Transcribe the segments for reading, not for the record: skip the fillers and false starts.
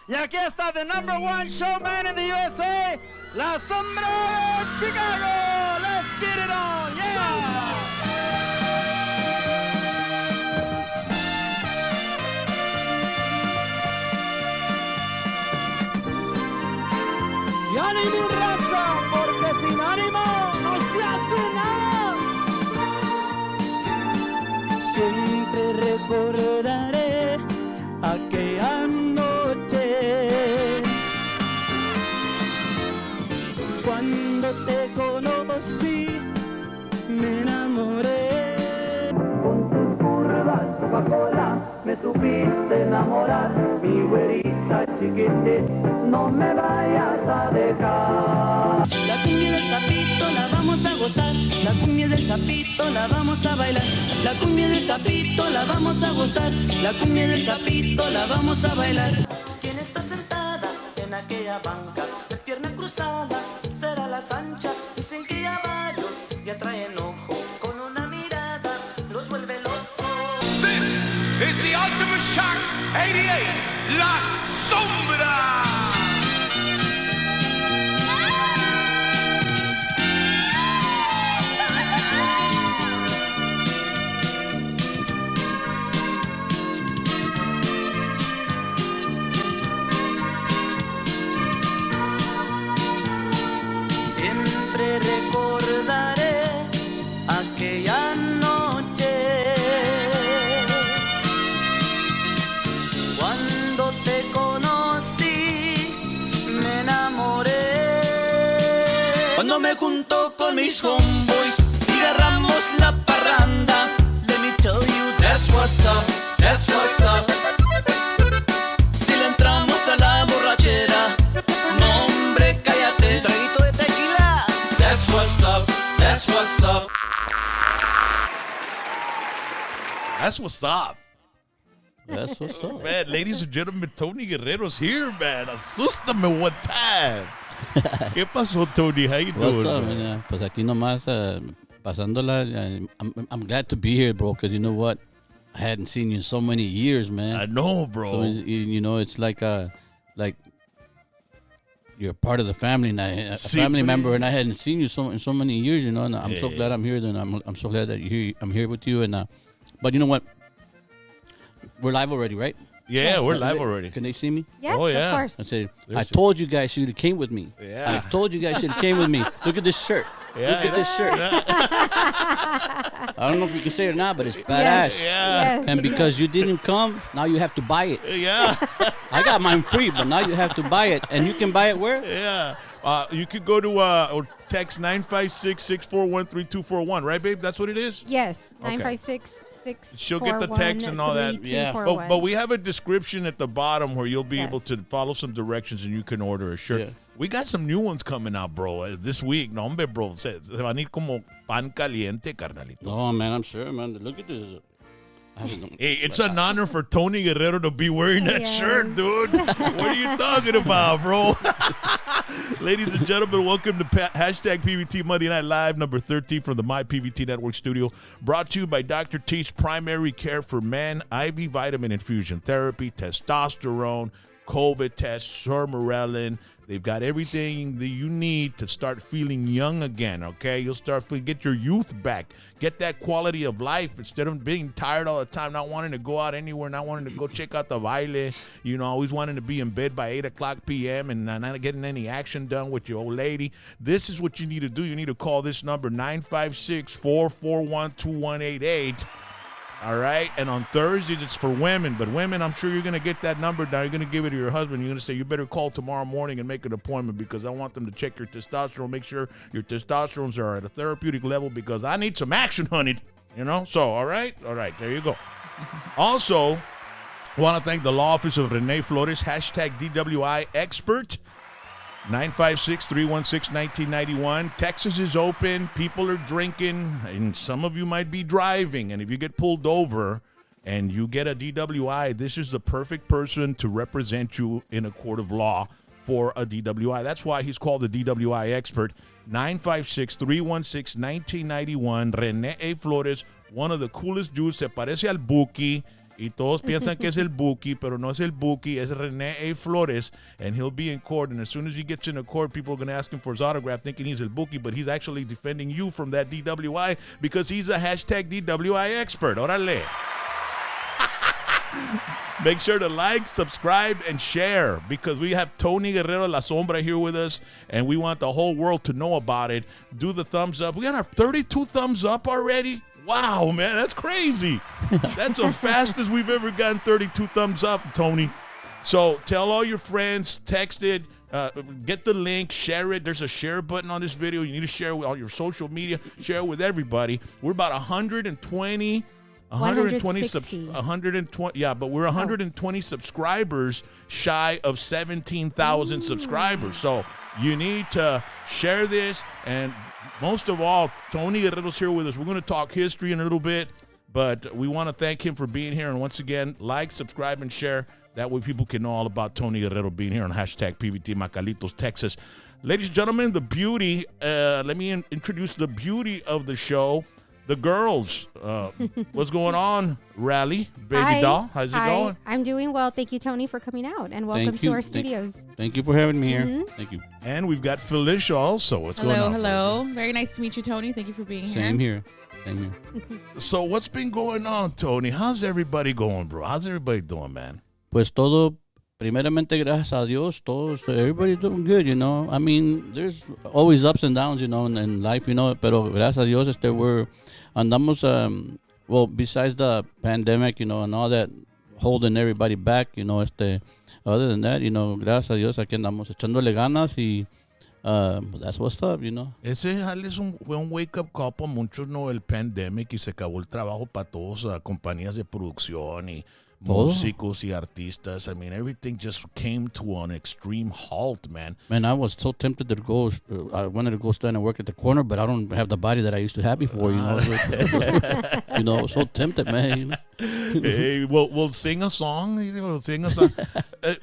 Y aquí está the #1 showman in the USA, La Sombra de Chicago. Let's get it on, yeah. Y ánimo, raza, porque sin ánimo no se hace nada. Siempre recordaré aquella noche cuando te conocí, me enamoré. Con tus curvas Coca-Cola me supiste enamorar, mi güerita chiquitín, no me vayas a dejar. La cumbia del sapito la vamos a gozar, la cumbia del sapito la vamos a bailar, la cumbia del sapito la vamos a gozar, la cumbia del sapito la vamos a bailar. ¿Quién está sentada en aquella banca de pierna cruzada? Será la Sancha, dicen que ya varios ya traen ojo, con una mirada los vuelve locos. This is the ultimate shock 88, La Sombra. Siempre recordaré aquella noche cuando te conocí, me enamoré. Cuando me junto con mis homeboys y agarramos la parranda, let me tell you that's what's up, that's what's up. Si le entramos a la borrachera, no hombre, cállate, traguito de tequila. That's what's up, that's what's up. That's what's up. That's what's up. Man, ladies and gentlemen, Tony Guerrero's here, man. Asústame one time. ¿Qué pasó, Tony? How you What's doing, up, man? man? Pues aquí nomás pasándola. I'm glad to be here, bro, because you know what? I hadn't seen you in so many years, man. I know, bro. So, you know, it's like you're part of the family, and a family member, and I hadn't seen you in so many years, you know. And I'm so glad I'm here. And I'm so glad that I'm here with you. And but you know what? We're live already, right? Yeah, we're live already. Can they see me? Yes, Oh, yeah. of course. I said, I told you guys you should have came with me. Yeah. I told you guys you should have came with me. Look at this shirt. Yeah, Look at this shirt. I don't know if you can say it or not, but it's badass. Yes. Yeah. Yes. And because you didn't come, now you have to buy it. Yeah. I got mine free, but now you have to buy it. And you can buy it where? Yeah. You could go to or text 956-641-3241, right, babe? That's what it is? Yes, Okay. 956-641-3241. She'll get the text and all that. Yeah. But we have a description at the bottom where you'll be able Yes. to follow some directions and you can order a shirt. Yeah. We got some new ones coming out, bro, this week. No, hombre, bro. Se van a ir como pan caliente, carnalito. Oh, man, I'm sure, man. Look at this. Hey, it's an honor for Tony Guerrero to be wearing that Yes. shirt, dude. What are you talking about, bro? Ladies and gentlemen, welcome to hashtag PVT Monday Night Live, number 13 from the My PVT Network studio. Brought to you by Dr. T's Primary Care for Men, IV vitamin infusion therapy, testosterone, COVID test, Sermorelin. They've got everything that you need to start feeling young again, okay? You'll start feeling, get your youth back. Get that quality of life instead of being tired all the time, not wanting to go out anywhere, not wanting to go check out the baile, you know, always wanting to be in bed by 8 o'clock p.m. and not getting any action done with your old lady. This is what you need to do. You need to call this number, 956-441-2188. All right, and on Thursdays it's for women, but women, I'm sure you're going to get that number down. You're going to give it to your husband. You're going to say, you better call tomorrow morning and make an appointment because I want them to check your testosterone, make sure your testosterone are at a therapeutic level because I need some action, honey, you know? So, all right, there you go. Also, want to thank the law office of Rene Flores, hashtag DWI expert. 956-316-1991. Texas is open. People are drinking, and some of you might be driving. And if you get pulled over and you get a DWI, this is the perfect person to represent you in a court of law for a DWI. That's why he's called the DWI expert. 956-316-1991. Rene A. Flores, one of the coolest dudes. Se parece al Buki. Y todos piensan que es el Buki, pero no es el Buki, es Rene A. Flores, and he'll be in court. And as soon as he gets into court, people are going to ask him for his autograph, thinking he's el Buki, but he's actually defending you from that DWI because he's a hashtag DWI expert. Órale. Make sure to like, subscribe, and share because we have Tony Guerrero La Sombra here with us, and we want the whole world to know about it. Do the thumbs up. We got our 32 thumbs up already. Wow, man, that's crazy. That's the fastest we've ever gotten 32 thumbs up, Tony. So tell all your friends, text it, get the link, share it. There's a share button on this video. You need to share it with all your social media, share it with everybody. We're about 120 yeah, but we're 120 subscribers shy of 17,000 subscribers. So you need to share this, and most of all, Tony Guerrero's here with us. We're going to talk history in a little bit, but we want to thank him for being here. And once again, like, subscribe, and share. That way people can know all about Tony Guerrero being here on hashtag PVT Macalitos, Texas. Ladies and gentlemen, the beauty, let me introduce the beauty of the show. The girls, what's going on, Rally? Baby doll, how's it going? I'm doing well. Thank you, Tony, for coming out, and welcome to our studios. Thank you for having me here. Thank you. And we've got Felicia also. What's going on? Hello. Very nice to meet you, Tony. Thank you for being Same here. So what's been going on, Tony? How's everybody going, bro? How's everybody doing, man? Pues todo, primeramente, gracias a Dios, todos, everybody's doing good, you know. I mean, there's always ups and downs, you know, in life, you know, pero gracias a Dios, andamos, well, besides the pandemic, you know, and all that holding everybody back, you know, other than that, you know, gracias a Dios, aquí andamos echándole ganas y that's what's up, you know. Ese es un wake-up call para muchos, ¿no? El pandemic y se acabó el trabajo para todos, compañías de producción y músicos y artistas. I mean, everything just came to an extreme halt, man. Man, I was so tempted to go. I wanted to go stand and work at the corner, but I don't have the body that I used to have before, you know. You know, I was so tempted, man. You know? Hey, we'll sing a song. We'll sing a song.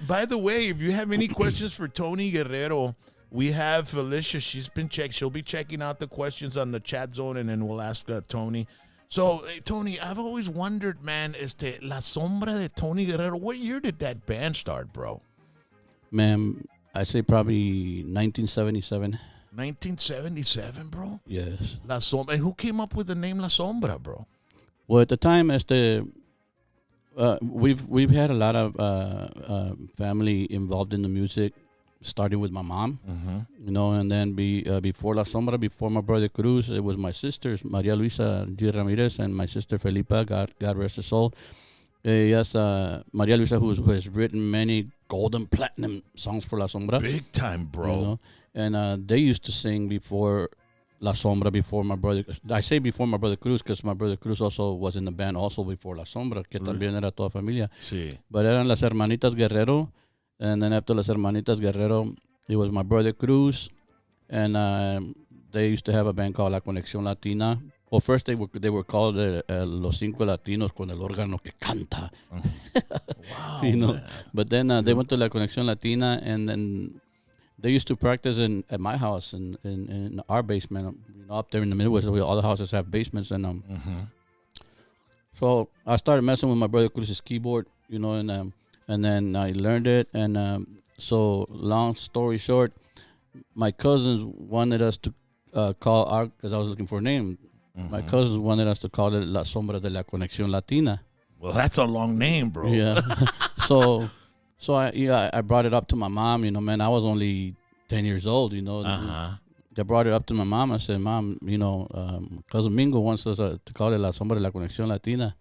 By the way, if you have any questions for Tony Guerrero, we have Felicia. She'll be checking out the questions on the chat zone, and then we'll ask Tony. So, hey, Tony, I've always wondered, man, La Sombra de Tony Guerrero, what year did that band start, bro? Man, I say probably 1977. 1977, bro? Yes. La Sombra. And who came up with the name La Sombra, bro? Well, at the time, we've had a lot of family involved in the music, starting with my mom, you know, and then before La Sombra, before my brother Cruz, it was my sisters, Maria Luisa G. Ramirez and my sister Felipa, God rest her soul. Yes, Maria Luisa, who has written many gold and platinum songs for La Sombra. Big time, bro. You know? And they used to sing before La Sombra, before my brother. I say before my brother Cruz because my brother Cruz also was in the band also before La Sombra, que también era toda familia. Sí. But eran las hermanitas Guerrero. And then after Las Hermanitas Guerrero, it was my brother Cruz, and they used to have a band called La Conexión Latina. Well, first they were called Los Cinco Latinos con el órgano que canta. Wow, you know. Man. But then they went to La Conexión Latina, and then they used to practice at my house in our basement. You know, up there in the Midwest, all the houses have basements, and so I started messing with my brother Cruz's keyboard, you know, and then I learned it, and so long story short, my cousins wanted us to call because I was looking for a name. My cousins wanted us to call it La Sombra de la Conexión Latina. Well, that's a long name, bro. Yeah. so I brought it up to my mom, you know, man, I was only 10 years old, you know. I brought it up to my mom. I said, Mom, you know, Cousin Mingo wants us to call it La Sombra de la Conexión Latina.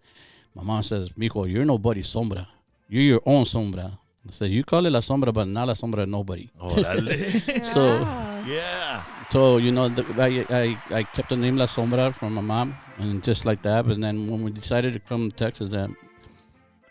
My mom says, Mijo, you're nobody's sombra. You're your own sombra. I said, you call it La Sombra, but not La Sombra de nobody. Oh, so, yeah. So, you know, I kept the name La Sombra from my mom, and just like that. And then when we decided to come to Texas, then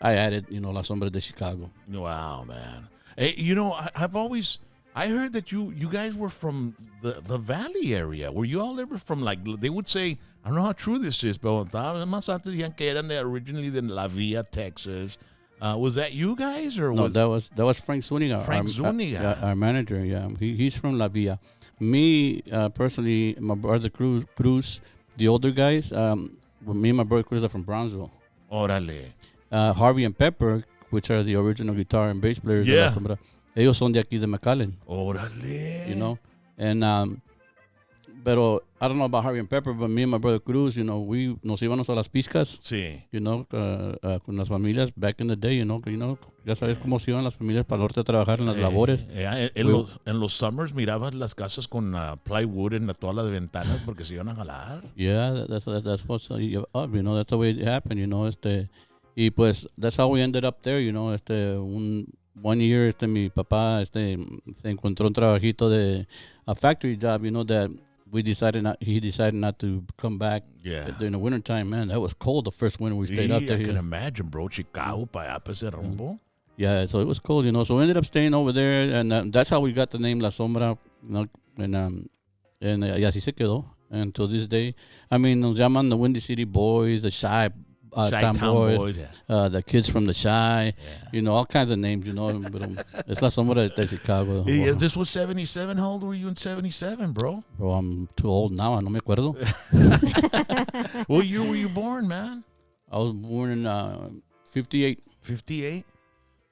I added, you know, La Sombra de Chicago. Wow, man. Hey, you know, I heard that you guys were from the Valley area. Were you all ever from, like, they would say, I don't know how true this is, but más antes decían que eran originally in La Villa, Texas. Was that you guys, or no? That was Frank Zuniga. Frank Zuniga, our manager. Yeah, he's from La Villa. Me personally, my brother Cruz, the older guys. Me and my brother Cruz are from Brownsville. Órale. Harvey and Pepper, which are the original guitar and bass players de La Sombra, ellos son de aquí de McAllen. Órale. You know, and pero I don't know about Harvey and Pepper, but me and my brother Cruz, you know, we nos íbamos a las piscas. Sí. You know, con las familias back in the day, you know, ya sabes cómo se iban las familias para el norte a trabajar en las labores. En los summers mirabas las casas con plywood en todas las ventanas porque se iban a jalar. Yeah, that's what's up, you know, that's the way it happened, you know, y pues that's how we ended up there, you know, one year, mi papá, se encontró un trabajito de a factory job, you know, that he decided not to come back during the winter time. Man, that was cold the first winter we stayed up there. I can imagine, bro. Chicago, pa allá, pa ese rumbo. Yeah, so it was cold, you know. So we ended up staying over there, and that's how we got the name La Sombra, you know, and y así se quedó. And to this day, I mean, nos llaman the Windy City Boys, the Shy Town Boys, the kids from the Shy, you know, all kinds of names, you know. But it's La Sombra de Chicago. This was 77. How old were you in 77, bro? Bro, I'm too old now. No me acuerdo. What year were you born, man? I was born in 58. 58?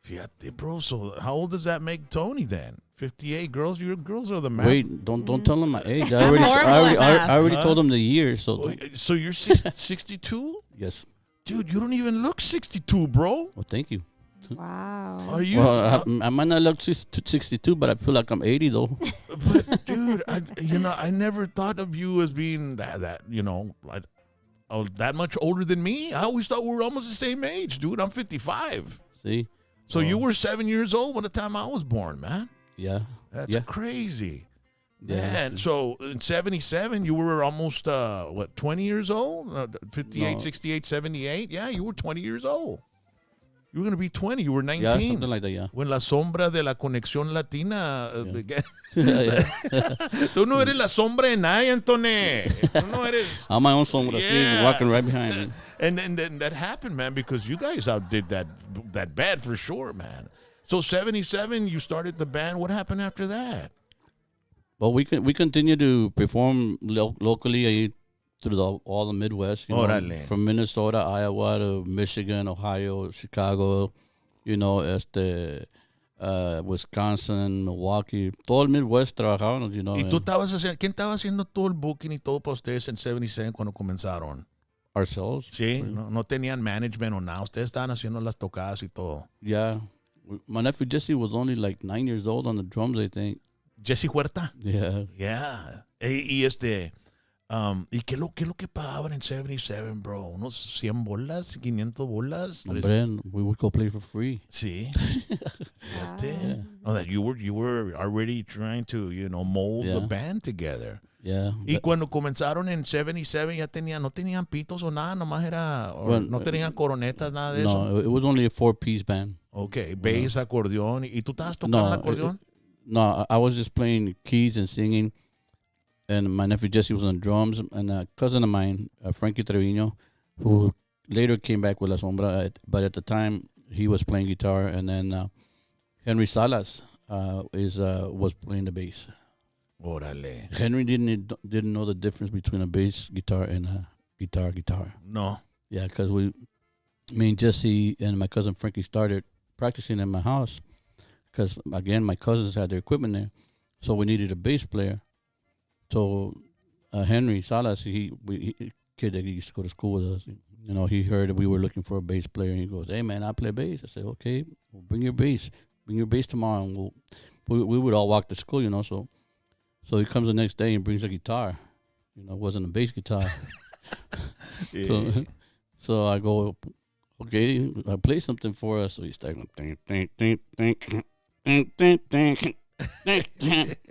Fíjate, bro. So how old does that make Tony then? 58. Girls are the math. Wait, don't tell him my age. I already told him the year. So you're 62? Yes. Dude, you don't even look 62, bro. Well, thank you. Wow. Are you? Well, I might not look 62, but I feel like I'm 80 though. But dude, I never thought of you as being that you know, that much older than me. I always thought we were almost the same age, dude. I'm 55. See? So you were 7 years old by the time I was born, man. Yeah. That's crazy. Yeah. Man, so in 77, you were almost, 20 years old? 58, 68, 78? Yeah, you were 20 years old. You were going to be 20. You were 19. Yeah, something like that, yeah. When La Sombra de la Conexión Latina began. Tú no eres la sombra de nadie, Antoné. Tú no eres. I'm my own sombra. See, walking right behind me. And that happened, man, because you guys outdid that band for sure, man. So 77, you started the band. What happened after that? Well, we continue to perform locally through all the Midwest, you know, from Minnesota, Iowa to Michigan, Ohio, Chicago, you know, Wisconsin, Milwaukee, todo el Midwest trabajábamos, you know. ¿Y quién estaba haciendo todo el booking y todo para ustedes en 77 cuando comenzaron? Ourselves. Sí, no tenían management o nada, ustedes estaban haciendo las tocadas y todo. Yeah, my nephew Jesse was only like 9 years old on the drums, I think. Jesse Huerta. Yeah. Yeah. ¿Y qué es lo que pagaban en 77, bro? ¿Unos 100 bolas? ¿500 bolas? Hombre, we would go play for free. Sí. Fíjate. No, that you were already trying to, you know, mold the band together. Yeah. Y cuando comenzaron en 77 no tenían pitos o nada, nomás no tenían coronetas, nada de eso. No, it was only a 4-piece band. Okay, bass, acordeón. ¿Y tú estabas tocando el acordeón? No, I was just playing keys and singing, and my nephew Jesse was on drums, and a cousin of mine, Frankie Trevino, who later came back with La Sombra, but at the time he was playing guitar, and then Henry Salas was playing the bass. Órale. Henry didn't know the difference between a bass guitar and a guitar. No. Yeah, because me and Jesse and my cousin Frankie started practicing in my house. Because, again, my cousins had their equipment there. So we needed a bass player. So Henry Salas, kid that he used to go to school with us, you know, he heard that we were looking for a bass player. And he goes, hey, man, I play bass. I said, okay, well, bring your bass. Bring your bass tomorrow. And we would all walk to school, you know. So he comes the next day and brings a guitar. You know, it wasn't a bass guitar. So I go, okay, I play something for us. So he started going, think.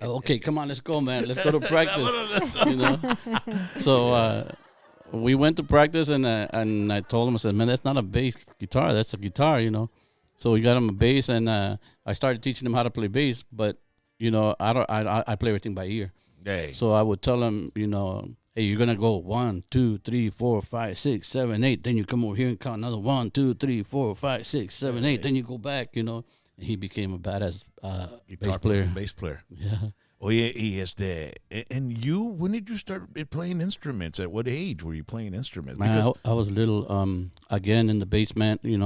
Okay, come on, let's go, man. Let's go to practice. You know. So we went to practice, and I told him, I said, man, that's not a bass guitar. That's a guitar, you know. So we got him a bass, and I started teaching him how to play bass. But you know, I play everything by ear. Hey. So I would tell him, you know, hey, you're gonna go 1, 2, 3, 4, 5, 6, 7, 8. Then you come over here and count another 1, 2, 3, 4, 5, 6, 7, 8. Then you go back, you know. And he became a badass bass player. Bass player. Yeah. Oye, and you, when did you start playing instruments? At what age were you playing instruments? Man, I was little, again, in the basement, me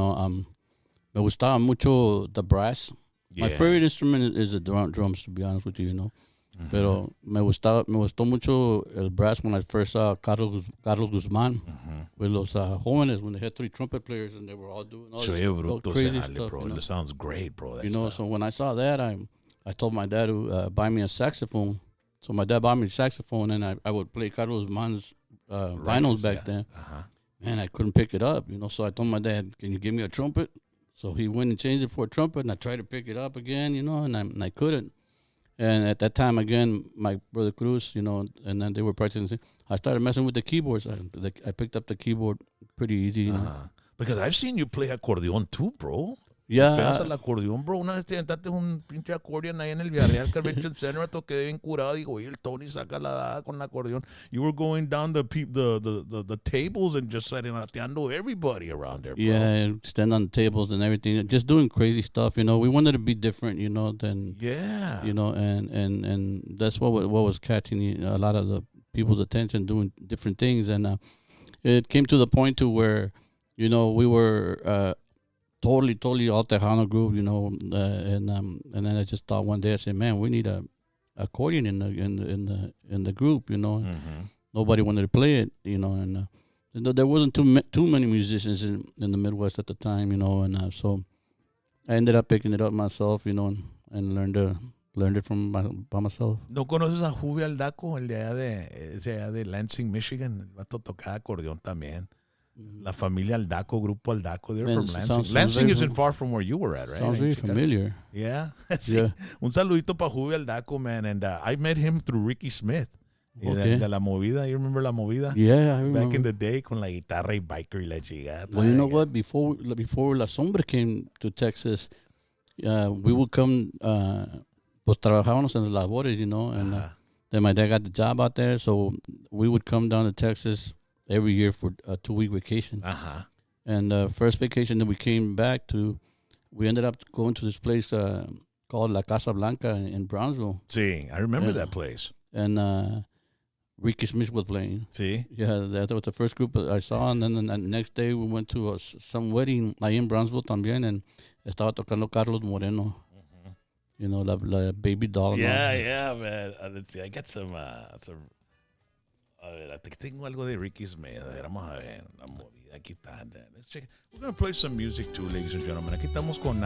gustaba mucho the brass. My favorite instrument is the drums, to be honest with you, Pero me gustó mucho el brass when I first saw Carlos Guzmán with los jóvenes, when they had 3 trumpet players and they were all doing all this crazy stuff. Bro. It sounds great, bro. So when I saw that, I told my dad to buy me a saxophone. So my dad bought me a saxophone, and I would play Carlos Guzmán's vinyls back then. Man, I couldn't pick it up, So I told my dad, "Can you give me a trumpet?" So he went and changed it for a trumpet, and I tried to pick it up again, and I couldn't. And at that time, again, my brother Cruz, and then they were practicing. I started messing with the keyboards. I picked up the keyboard pretty easy. Because I've seen you play accordion too, bro. Yeah. Pegas al acordeón, bro. Una vez te inventaste un pinche accordion ahí en el Villarreal Convention Center. Me toqué bien curado. Digo, oye, el Tony saca la dada con el acordeón. You were going down the tables and just serenateando everybody around there, bro. Yeah, stand on the tables and everything. Just doing crazy stuff, We wanted to be different, than... Yeah. And that's what was catching a lot of the people's attention, doing different things. And it came to the point to where, we were... totally all Tejano group, and then I just thought one day, I said, man, we need a accordion in the group, Nobody wanted to play it, and there wasn't too many musicians in the Midwest at the time, and so I ended up picking it up myself, and learned it by myself. ¿No conoces a Juve Aldaco, el de allá de Lansing, Michigan? El vato tocaba acordeón también. La familia Aldaco, Grupo Aldaco, they're from Lansing. Lansing isn't far from where you were at, right? Sounds very familiar. Yeah. Sí. Un saludito para Juve Aldaco, man. And I met him through Ricky Smith. Okay. De La Movida. You remember La Movida? Yeah, I remember. Back in the day, con la guitarra y biker y la chingada. Well, you know what? Before La Sombra came to Texas, we would come, pues trabajábamos en las labores, and then my dad got the job out there, so we would come down to Texas every year for a 2-week vacation. And the first vacation that we came back to, we ended up going to this place called La Casa Blanca in Brownsville. Sí, I remember that place. And Ricky Smith was playing. Sí. Yeah, that was the first group I saw. And then the next day we went to some wedding ahí in Brownsville también, and estaba tocando Carlos Moreno. La baby doll. Yeah, man. Let's see. I got some a ver, tengo algo de Ricky Smith. A ver, vamos a ver. La movida, aquí está. Let's check it. We're going to play some music too, ladies and gentlemen. Aquí estamos con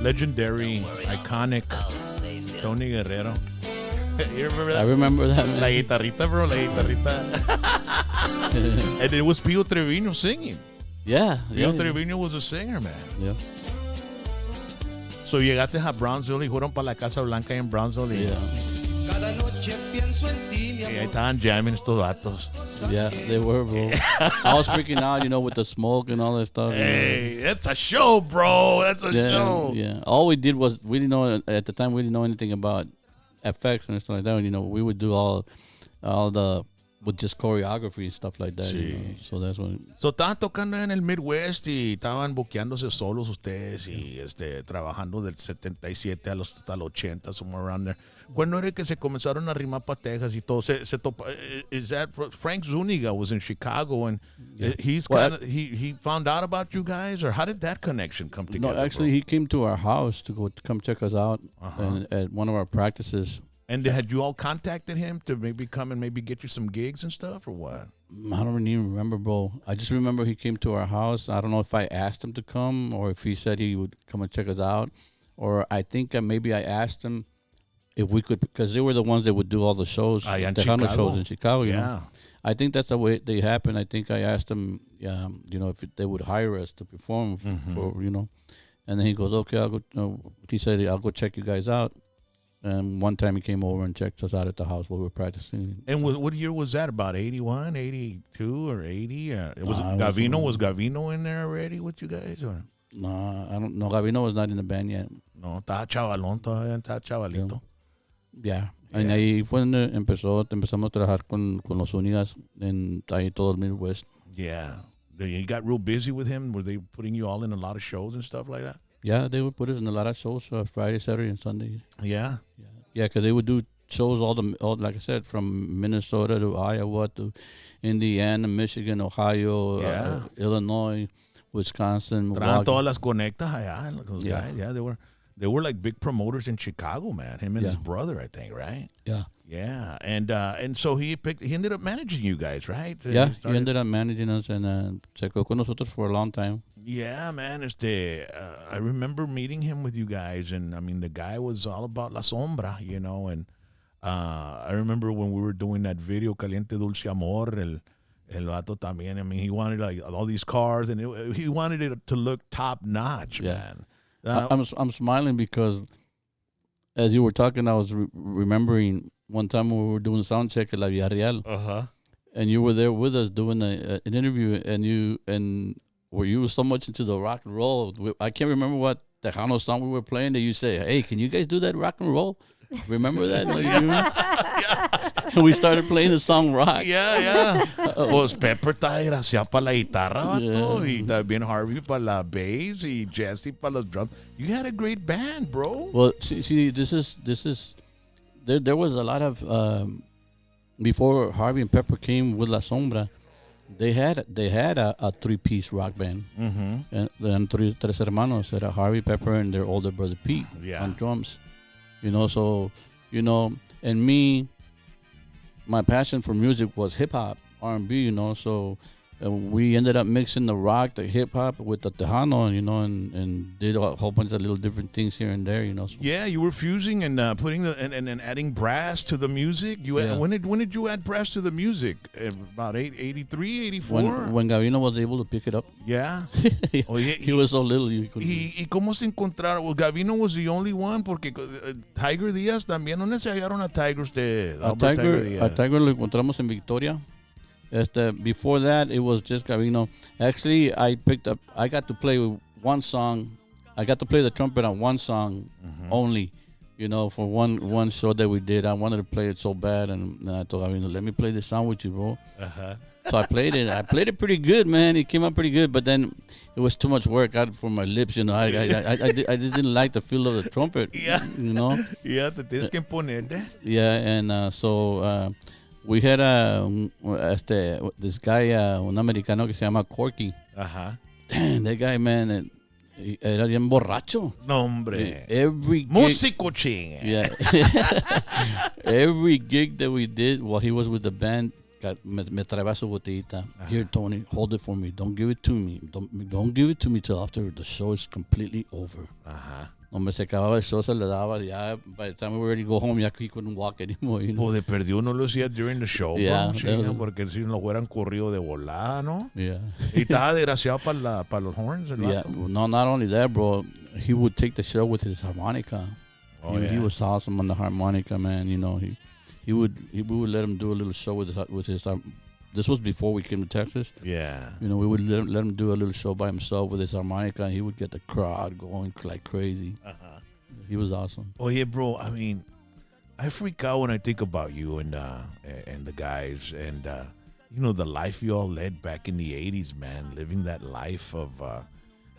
legendary, iconic Tony Guerrero. You remember that? I remember that, man. La guitarrita, bro. La guitarrita. And it was Pio Treviño singing. Yeah. Pio Treviño was a singer, man. Yeah. So llegaste a Brownsville y fueron para la Casa Blanca en Brownsville. Yeah. Cada noche pienso en ti, mi Y ahí amor. estaban jamming estos vatos. Yeah, they were, bro. I was freaking out, with the smoke and all that stuff. Hey, it's a show, bro. That's a show. Yeah. All we did was, we didn't know, at the time, we didn't know anything about effects and stuff like that. We would do all the, with just choreography and stuff like that. Sí. So that's what. So estaban tocando en el Midwest y estaban buqueándose solos ustedes y trabajando del 77 hasta el 80, somewhere around there. ¿Cuándo era que se comenzaron a arrimar para Texas y todo? Is that Frank Zuniga was in Chicago and he found out about you guys, or how did that connection come together? No, actually, he came to our house to come check us out at one of our practices. And had you all contacted him to maybe come and maybe get you some gigs and stuff, or what? I don't even remember, bro. I just remember he came to our house. I don't know if I asked him to come or if he said he would come and check us out. Or I think maybe I asked him if we could, because they were the ones that would do all the shows, the shows in Chicago. You know? I think that's the way they happened. I think I asked him, if they would hire us to perform, for, And then he goes, okay, I'll go. He said, I'll go check you guys out. And one time he came over and checked us out at the house while we were practicing. And what year was that? About 81, 82, or 80? Was Gavino in there already with you guys? Or? No, I don't know. Gavino was not in the band yet. No, estaba chavalón todavía, estaba chavalito. Yeah. Y ahí fue donde empezamos a trabajar con los Unidas en ahí todo el Midwest. Yeah. You got real busy with him? Were they putting you all in a lot of shows and stuff like that? Yeah, they would put us in a lot of shows, Friday, Saturday, and Sunday. Yeah. Yeah, because they would do shows all like I said, from Minnesota to Iowa to Indiana, Michigan, Ohio, Illinois, Wisconsin, Traen Milwaukee. todas las conectas allá. Those Yeah. guys. Yeah, they were like big promoters in Chicago, man. Him and his Yeah. brother, I think, right? Yeah. Yeah, and so he ended up managing you guys, right? Yeah, he started- ended up managing us and se quedó con nosotros for a long time. Yeah, man. I remember meeting him with you guys, and I mean, the guy was all about La Sombra, you know. And I remember when we were doing that video, Caliente Dulce Amor, el vato también. I mean, he wanted like all these cars, and he wanted it to look top notch, man. I'm smiling because as you were talking, I was remembering one time when we were doing sound check at La Villarreal, and you were there with us doing an interview, and where you were so much into the rock and roll. I can't remember what Tejano song we were playing that you say, "Hey, can you guys do that rock and roll?" Remember that? And we started playing the song rock. Yeah. Pues Pepper está desgraciado para la guitarra, vato, y también Harvey para la bass, y Jesse para los drums. You had a great band, bro. Well, see, this is there was a lot of before Harvey and Pepper came with La Sombra. They had a 3-piece rock band, and tres hermanos era Harvey, Pepper, and their older brother Pete on drums. You know, so and me, my passion for music was hip hop, R&B. You know, so we ended up mixing the rock, the hip hop with the Tejano, you know, and did a whole bunch of little different things here and there. You know. So. Yeah, you were fusing and putting and adding brass to the music. When did you add brass to the music? About 83, 84? When Gavino was able to pick it up. Yeah. He was so little. ¿Y cómo se encontraron? Well, Gavino was the only one, porque Tiger Díaz también. ¿Dónde se hallaron a Tiger usted? A Tiger lo encontramos en Victoria. Before that, it was just Gavino. Actually, I got to play one song. I got to play the trumpet on one song only, you know, for one show that we did. I wanted to play it so bad, and I told Gavino, let me play this song with you, bro. So I played it. I played it pretty good, man. It came out pretty good, but then it was too much work out for my lips, you know. I just didn't like the feel of the trumpet, you know. Yeah, te tienes que ponerte. Yeah, and so... we had this guy, un americano que se llama Corky. Damn, that guy, man, era bien borracho. No, hombre. Every gig, músico ching. Yeah. Every gig that we did while he was with the band, me traía su botellita. Here, Tony, hold it for me. Don't give it to me. Don't give it to me till after the show is completely over. Hombre, se acababa el show, se le daba, ya, by the time we were ready to go home, ya he couldn't walk anymore, you know. O de perdió uno lo hacía during the show, yeah, porque si no hubieran corrido de volada, ¿no? Yeah. Y estaba desgraciado para los horns, el vato. No, not only that, bro, he would take the show with his harmonica. He was awesome on the harmonica, man, you know. We would let him do a little show with his this was before we came to Texas. Yeah. You know, we would let him do a little show by himself with his harmonica, and he would get the crowd going like crazy. He was awesome. Oh, yeah, bro. I mean, I freak out when I think about you and the guys and, you know, the life you all led back in the 80s, man, living that life of,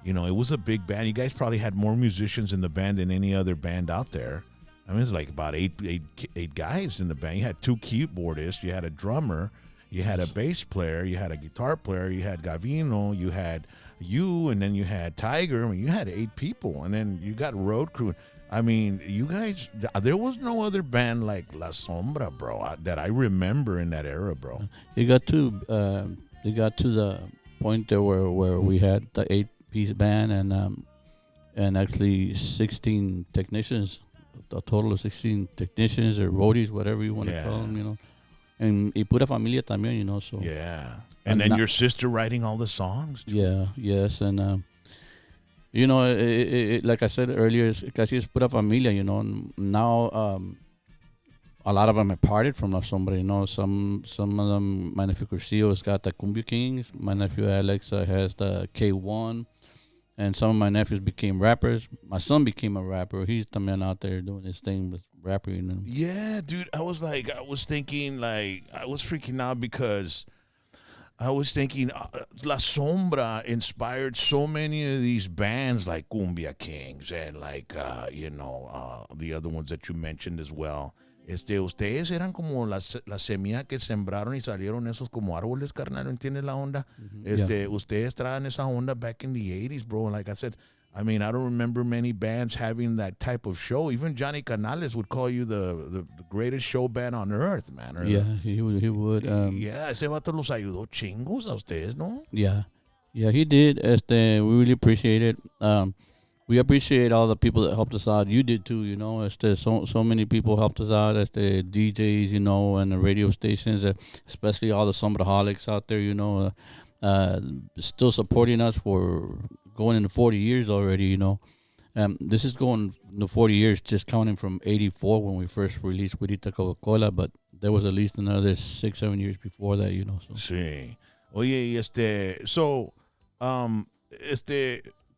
you know, it was a big band. You guys probably had more musicians in the band than any other band out there. I mean, it's like about eight guys in the band. You had 2 keyboardists. You had a drummer. You had a bass player, you had a guitar player, you had Gavino, you had you, and then you had Tiger. I mean, you had 8 people, and then you got road crew. I mean, you guys, there was no other band like La Sombra, bro, that I remember in that era, bro. It got to the point there where we had the 8-piece band and actually 16 technicians, a total of 16 technicians or roadies, whatever you want to call them, you know. And y pura familia también, you know, so. Yeah. And then your sister writing all the songs, too. Yeah, yes. And, you know, like I said earlier, casi es pura familia, you know. And now, a lot of them have parted from La Sombra, you know. Some of them, my nephew Cursillo's got the Cumbia Kings. My nephew Alex has the K1. And some of my nephews became rappers. My son became a rapper. He's the man out there doing his thing with rapper, you know. Yeah, dude. I was freaking out because I was thinking La Sombra inspired so many of these bands like Cumbia Kings and like, the other ones that you mentioned as well. Ustedes eran como la semilla que sembraron y salieron esos como árboles, carnal, ¿entiendes la onda? Ustedes traen esa onda back in the 80s, bro. Like I said, I mean, I don't remember many bands having that type of show. Even Johnny Canales would call you the greatest show band on earth, man. He would. Ese vato los ayudó chingos a ustedes, ¿no? Yeah, he did. We really appreciate it. We appreciate all the people that helped us out. You did too, you know. So many people helped us out as the DJs, you know, and the radio stations, especially all the Sombraholics out there, you know, still supporting us for going into 40 years already, you know. This is going into 40 years, just counting from 84 when we first released Guirita Coca-Cola, but there was at least another 6-7 years before that, you know. So. Sí. Oye,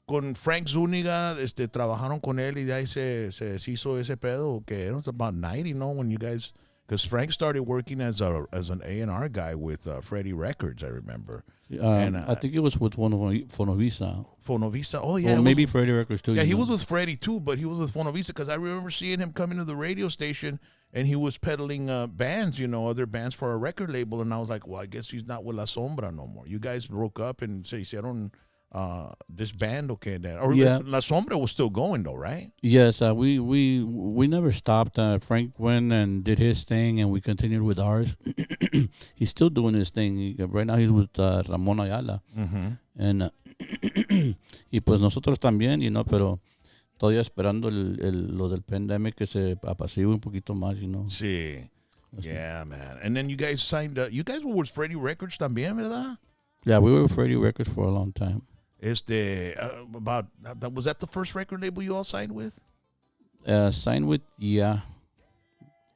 con Frank Zúñiga, trabajaron con él y de ahí se deshizo ese pedo, que it was about 90, you know, when you guys, because Frank started working as an A&R guy with Freddie Records, I remember. I think it was with Fonovisa. Fonovisa, oh yeah. Or maybe Freddie Records too. Yeah, he was with Freddie too, but he was with Fonovisa because I remember seeing him coming to the radio station and he was peddling bands, you know, other bands for a record label, and I was like, well, I guess he's not with La Sombra no more. You guys broke up and se hicieron this band, okay? Or La Sombra was still going though, right? Yes, we never stopped. Frank went and did his thing, and we continued with ours. He's still doing his thing. Right now he's with Ramón Ayala. And y pues nosotros también, you know, pero todavía esperando lo del pandemic que se apacigüe un poquito más, you know. Sí. Yeah, man. And then you guys signed, you guys were with Freddie Records también, ¿verdad? Yeah, we were with Freddie Records for a long time. Was that the first record label you all signed with? Signed with, yeah.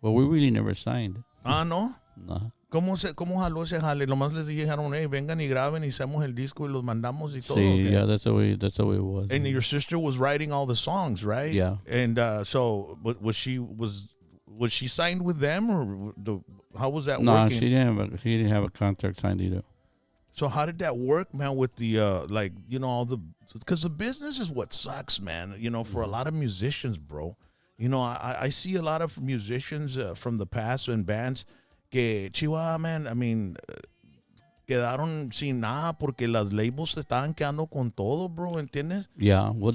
Well, we really never signed. Ah, ¿no? No. ¿Cómo jaló ese jale? Nomás les dijeron, hey, vengan y graben y hacemos el disco y los mandamos y todo. Sí, okay? Yeah, that's the way it was. And your sister was writing all the songs, right? Yeah. And so, was she signed with them, or how was that working? No, she didn't have a contract signed either. So how did that work, man, with the, all the, because the business is what sucks, man, you know, for a lot of musicians, bro. You know, I see a lot of musicians from the past and bands que, chihuahua, man, I mean, quedaron sin nada porque las labels se estaban quedando con todo, bro, ¿entiendes? Yeah, well,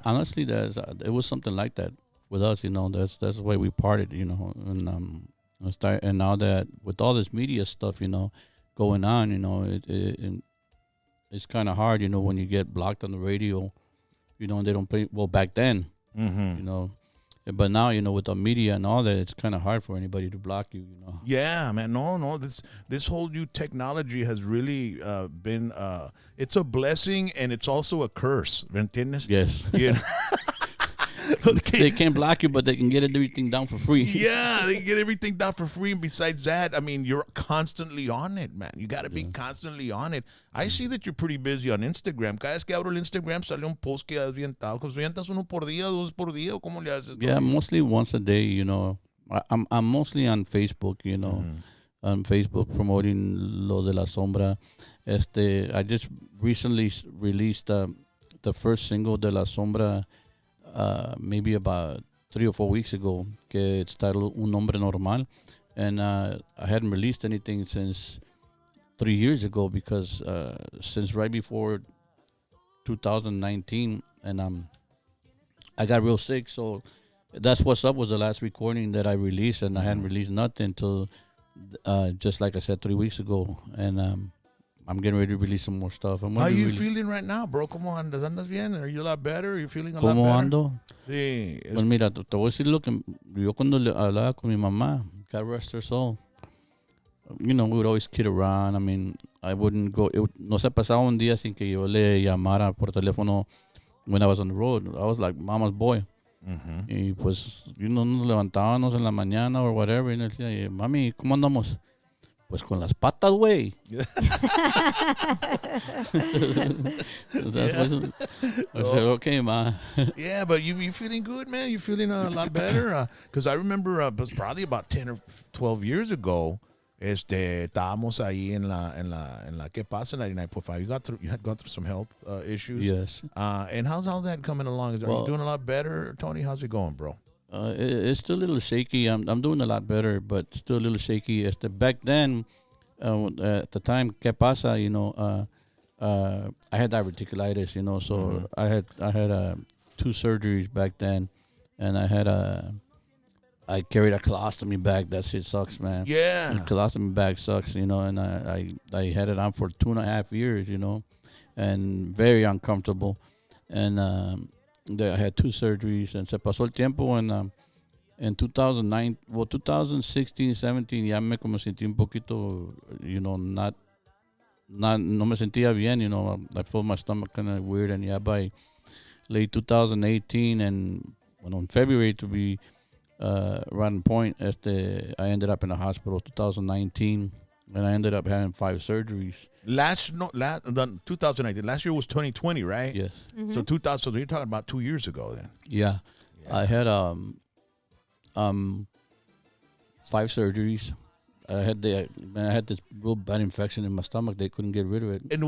honestly, it was something like that with us, you know. That's the way we parted, you know, and now that with all this media stuff, you know, going on, you know, it's kind of hard, you know, when you get blocked on the radio, you know, and they don't play, well, back then, you know, but now, you know, with the media and all that, it's kind of hard for anybody to block you, you know. Yeah, man, no, this whole new technology has really been, it's a blessing and it's also a curse, ¿me entiendes? Yes. Yeah. Okay. They can't block you, but they can get everything down for free. Yeah, they can get everything down for free. And besides that, I mean, you're constantly on it, man. You got to be constantly on it. I see that you're pretty busy on Instagram. Cada vez que abro el Instagram sale un post que has vientado. ¿Vientas uno por día, dos por día? ¿Cómo le haces? Yeah, mostly once a day, you know. I'm mostly on Facebook, you know. On Facebook promoting Lo de la Sombra. I just recently released the first single de la Sombra maybe about 3 or 4 weeks ago, que it's titled Un Hombre Normal, and I hadn't released anything since 3 years ago because since right before 2019, and I got real sick, so That's What's Up was the last recording that I released, and I hadn't released nothing until just like I said 3 weeks ago, and I'm getting ready to release some more stuff. How are you feeling right now, bro? ¿Cómo andas? ¿Andas bien? Are you a lot better? Are you feeling a lot better? ¿Cómo ando? Sí. Pues mira, te voy a decir lo que yo cuando hablaba con mi mamá, God rest her soul, you know, we would always kid around. I mean, I wouldn't go, no se pasaba un día sin que yo le llamara por teléfono when I was on the road. I was like mama's boy. Y pues, you know, nos levantábamos en la mañana or whatever, y nos decía, mami, ¿cómo andamos? Pues con las patas, güey. I said, okay, ma. Yeah, but you feeling good, man? You feeling a lot better? Because I remember it was probably about 10 or 12 years ago, Estábamos ahí en la ¿Qué pasa? 99.5. You had gone through some health issues. Yes. And how's all that coming along? Are you doing a lot better, Tony? How's it going, bro? It's still a little shaky. I'm doing a lot better, but still a little shaky. Back then, at the time, ¿Qué pasa? I had diverticulitis, so I had 2 surgeries back then, and I carried a colostomy bag. That shit sucks, man. Yeah. The colostomy bag sucks, and I had it on for 2.5 years, and very uncomfortable. And I had 2 surgeries, and se pasó el tiempo, and in 2009, 2016, 17, ya me sentí un poquito, no me sentía bien, I felt my stomach kind of weird, and yeah, by late 2018, and in February to be right on point, I ended up in the hospital 2019, and I ended up having 5 surgeries. 2019. Last year was 2020, right? Yes. So 2000. So you're talking about 2 years ago, then. Yeah. I had 5 surgeries. I had this real bad infection in my stomach. They couldn't get rid of it. And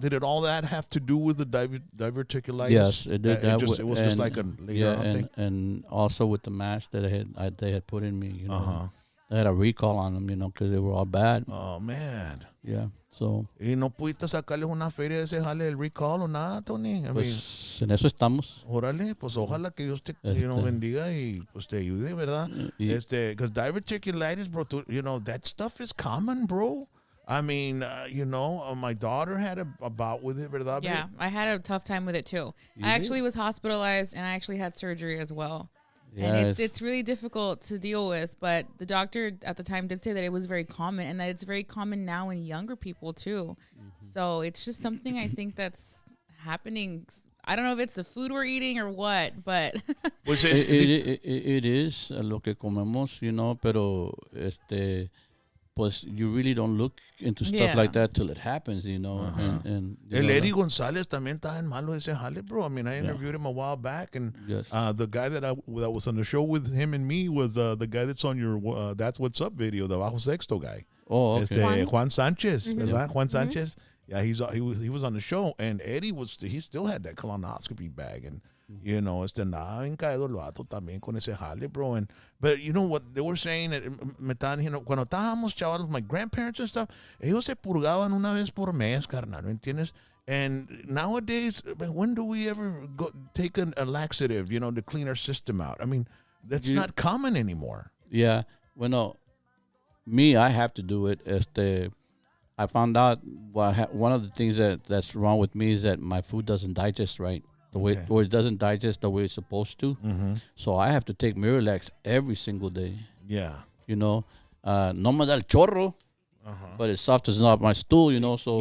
did it all that have to do with the diverticulitis? Yes, it did. It was just like a later on thing. And also with the mask that they had put in me. I had a recall on them, because they were all bad. Oh man. Yeah. So. ¿Y no pudiste sacarles una feria de ese jale del recall o nada, Tony? Pues en eso estamos. Órale, pues ojalá que Dios te bendiga y pues te ayude, ¿verdad? Because diverticulitis, bro, that stuff is common, bro. I mean, my daughter had a bout with it, ¿verdad? Yeah, I had a tough time with it too. I actually was hospitalized, and I actually had surgery as well. Yeah, and it's really difficult to deal with, but the doctor at the time did say that it was very common, and that it's very common now in younger people too. So it's just something I think that's happening. I don't know if it's the food we're eating or what, but it is lo que comemos, pero pues you really don't look into stuff like that till it happens, and El Eddie Gonzalez también está en malo ese jale, bro. I mean, I interviewed him a while back, and the guy that was on the show with him and me was the guy that's on your That's What's Up video, the Bajo Sexto guy. Oh, okay. Juan Sanchez, ¿verdad? Juan Sanchez. Yeah, he was on the show, and Eddie he still had that colonoscopy bag, and andaba bien caído el vato también con ese jale, bro. But you know what they were saying? Me estaban diciendo, cuando estábamos chavalos, my grandparents and stuff, ellos se purgaban una vez por mes, carnal, ¿me entiendes? And nowadays, when do we ever take a laxative, to clean our system out? I mean, that's not common anymore. Yeah. Well, no. Me, I have to do it. I found out one of the things that's wrong with me is that my food doesn't digest right. Or it doesn't digest the way it's supposed to. So I have to take Miralax every single day. Yeah. No me da el chorro, but it softens up my stool, So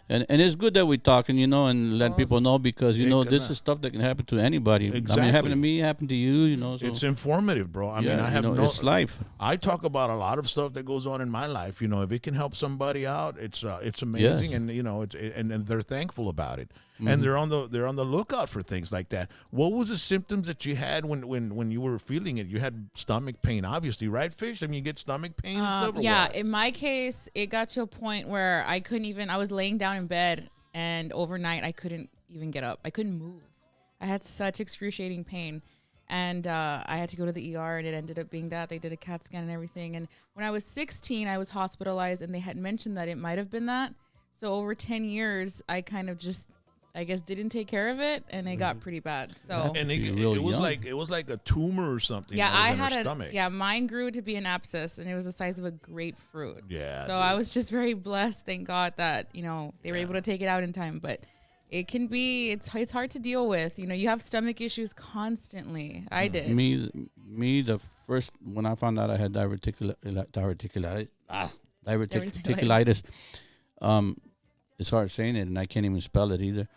and it's good that we're talking, and letting people know, because this is stuff that can happen to anybody. Exactly. I mean, it happened to me, it happened to you, So it's informative, bro. I mean, I have it's life. I talk about a lot of stuff that goes on in my life. If it can help somebody out, it's amazing, yes. And and they're thankful about it. And they're on the lookout for things like that. What was the symptoms that you had when you were feeling it? You had stomach pain, obviously, right, Fish? I mean, you get stomach pain and stuff? Yeah, in my case, it got to a point where I was laying down in bed, and overnight I couldn't even get up. I couldn't move. I had such excruciating pain. And I had to go to the ER, and it ended up being that. They did a CAT scan and everything. And when I was 16, I was hospitalized, and they had mentioned that it might have been that. So over 10 years, I kind of just, I guess, didn't take care of it, and it got pretty bad. So and it was like a tumor or something. Yeah, I had mine grew to be an abscess, and it was the size of a grapefruit. Yeah. So I was just very blessed, thank God, that they were able to take it out in time. But it can be, it's hard to deal with. You have stomach issues constantly. I did. Me, the first, when I found out I had diverticulitis. It's hard saying it, and I can't even spell it either.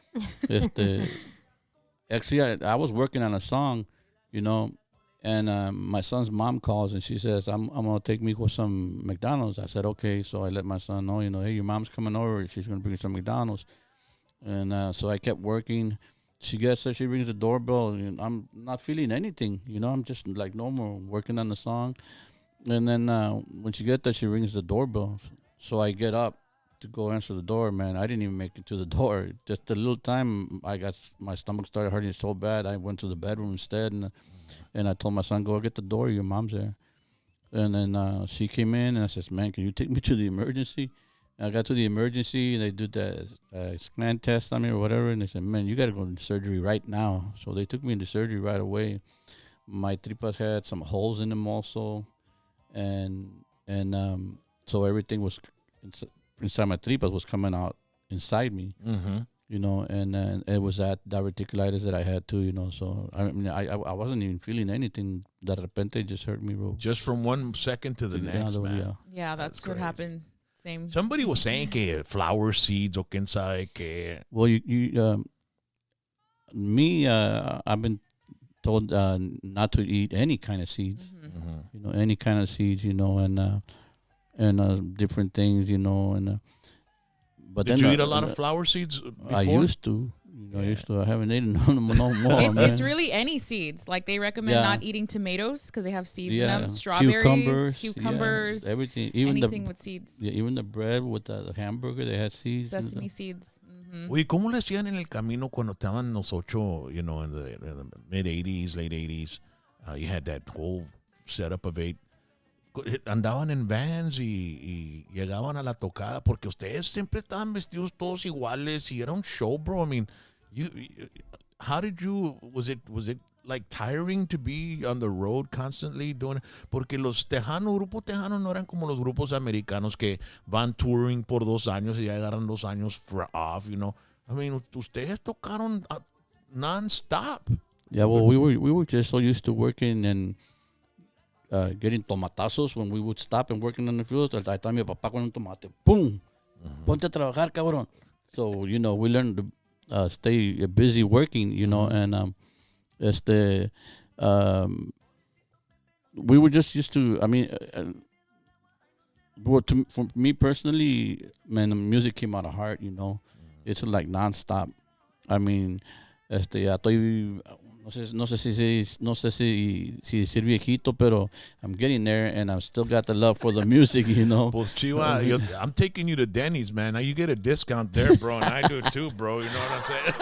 Actually, I was working on a song, and my son's mom calls, and she says, I'm going to take me for some McDonald's. I said, okay. So I let my son know, hey, your mom's coming over. She's going to bring you some McDonald's. And so I kept working. She gets there, she rings the doorbell, and I'm not feeling anything. I'm just like normal, working on the song. And then when she get there, she rings the doorbell. So I get up to go answer the door. Man, I didn't even make it to the door. Just a little time, my stomach started hurting so bad. I went to the bedroom instead, and I told my son, "Go get the door. Your mom's there." And then she came in, and I says, "Man, can you take me to the emergency?" And I got to the emergency, and they did the scan test on me or whatever, and they said, "Man, you got to go into surgery right now." So they took me into surgery right away. My tripas had some holes in them also, and so everything was inside my tripas was coming out inside me, you know, and it was that diverticulitis that I had too, you know. So I mean, I wasn't even feeling anything. De repente just hurt me, bro. Just from 1 second to the next, man. Yeah, that's what happened. Same. Somebody was saying que flower seeds o quién sabe que. Well, I've been told not to eat any kind of seeds, you know, any kind of seeds, you know, and different things, you know, and but did then you eat a lot of flower seeds before? I used to. I haven't eaten no more. It's really any seeds. Like they recommend not eating tomatoes because they have seeds in them. Strawberries, cucumbers, everything. Even anything with seeds. Yeah, even the bread with the hamburger, they had seeds. Sesame seeds. Oye, ¿cómo le hacían en el camino cuando estaban los ocho, you know, in the mid-80s, late 80s? You had that whole setup of 8. Andaban en vans y llegaban a la tocada porque ustedes siempre estaban vestidos todos iguales y era un show, bro. I mean, how did you, was it like tiring to be on the road constantly doing? Porque los grupo tejano no eran como los grupos americanos que van touring por 2 años y ya agarran 2 años off, you know. I mean, ustedes tocaron non-stop. Yeah, well, we were just so used to working and getting tomatazos when we would stop and working on the field. I thought mi papá con un tomate, boom, ponte a trabajar, cabrón. So, you know, we learned to stay busy working, you know, and we were just used to, I mean, for me personally, man, the music came out of heart, you know. It's like nonstop. I mean, no sé si decir viejito, pero I'm getting there, and I've still got the love for the music, you know. Pues Chiva, I'm taking you to Denny's, man. Now you get a discount there, bro, and I do too, bro. You know what I'm saying?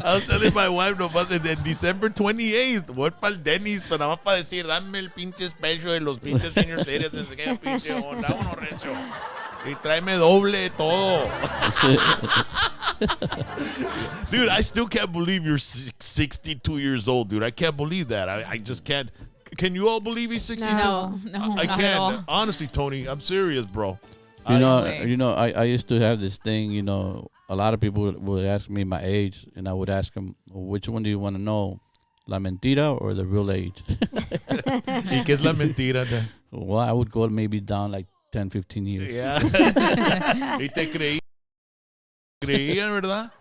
I was telling my wife, no más en December 28th, voy para el Denny's, pero nada más para decir, dame el pinche special de los pinches senior citizens, que pinche onda, uno recho. Y tráeme doble todo. Dude, I still can't believe you're 62 years old, dude. I can't believe that. I just can't. Can you all believe he's 62? No, I not can't. at all. Honestly, Tony, I'm serious, bro. You know, I used to have this thing, you know, a lot of people would ask me my age, and I would ask them, well, which one do you want to know, la mentira or the real age? ¿Y qué es la mentira? Well, I would go maybe down like 10, 15 years. Yeah. Y te creían, ¿verdad?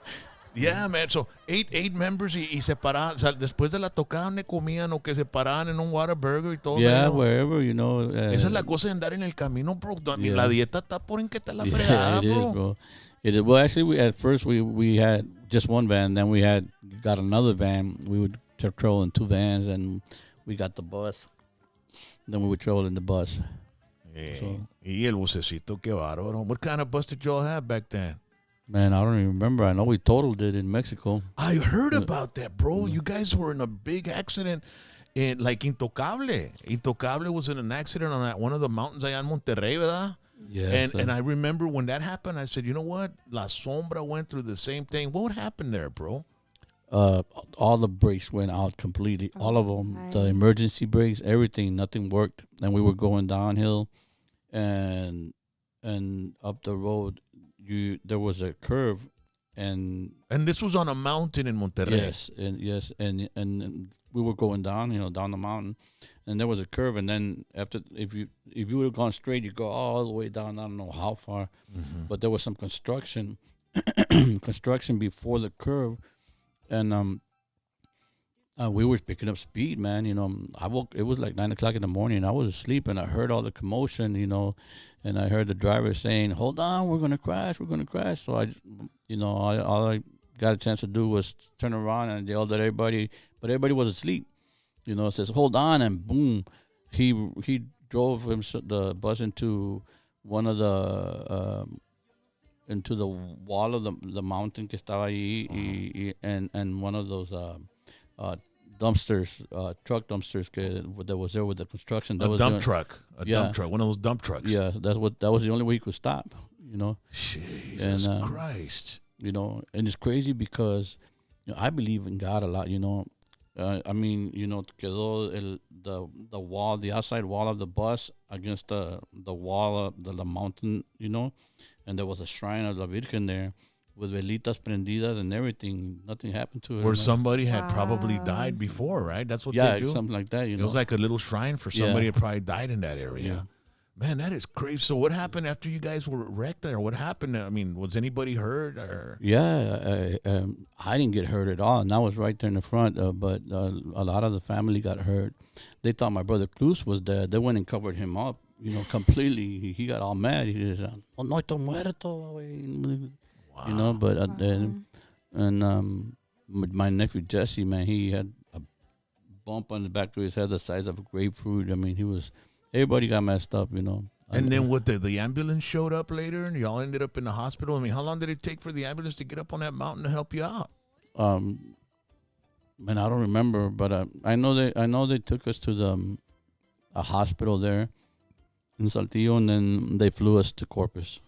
Yeah, man. So, eight members y separaban. O sea, después de la tocada, ¿dónde comían o que se paraban en un Whataburger y todo? Yeah, wherever, you know. Esa es la cosa de andar en el camino, bro. La dieta está por en que está la fregada, it bro. Is, bro. It is. Well, actually, at first we had just one van. Then we got another van. We would travel in 2 vans, and we got the bus. Then we would travel in the bus. Yeah. So, y el bucecito, qué bárbaro. What kind of bus did y'all have back then? Man, I don't even remember. I know we totaled it in Mexico. I heard about that, bro. You guys were in a big accident in Intocable. Intocable was in an accident on one of the mountains allá en Monterrey, ¿verdad? Yes. And I remember when that happened, I said, you know what? La Sombra went through the same thing. What happened there, bro? All the brakes went out completely. All of them. Right. The emergency brakes, everything. Nothing worked. And we were going downhill and up the road. There was a curve, and this was on a mountain in Monterrey. Yes, and we were going down, you know, down the mountain, and there was a curve, and then after, if you would have gone straight, you go all the way down. I don't know how far, but there was some construction before the curve, and we were picking up speed, man. You know, it was like 9 o'clock in the morning. I was asleep, and I heard all the commotion, you know, and I heard the driver saying, "Hold on, we're gonna crash." So all I got a chance to do was turn around and yell at everybody, but everybody was asleep. it says hold on, and boom, he drove the bus into one of the into the wall of the mountain que estaba ahí, and one of those dumpsters, truck dumpsters that was there with the construction. That a was dump truck, one of those dump trucks. Yeah, that was the only way you could stop. Jesus Christ. And it's crazy because I believe in God a lot. I mean, quedó the wall, the outside wall of the bus against the wall of the mountain, and there was a shrine of the Virgen there with velitas prendidas and everything. Nothing happened to her. Where somebody had probably died before, right? That's what they do. Something like that. It was like a little shrine for somebody that probably died in that area. Yeah. Man, that is crazy. So what happened after you guys were wrecked there? What happened? I mean, was anybody hurt? Or? Yeah, I didn't get hurt at all, and I was right there in the front, but a lot of the family got hurt. They thought my brother Cruz was dead. They went and covered him up, completely. He got all mad. He said, "Oh, no estoy muerto." Wow. But then, and my nephew Jesse, man, he had a bump on the back of his head the size of a grapefruit. I mean, everybody got messed up, And then what, the ambulance showed up later and y'all ended up in the hospital? I mean, how long did it take for the ambulance to get up on that mountain to help you out? Man, I don't remember, but I know they took us to a hospital there in Saltillo, and then they flew us to Corpus.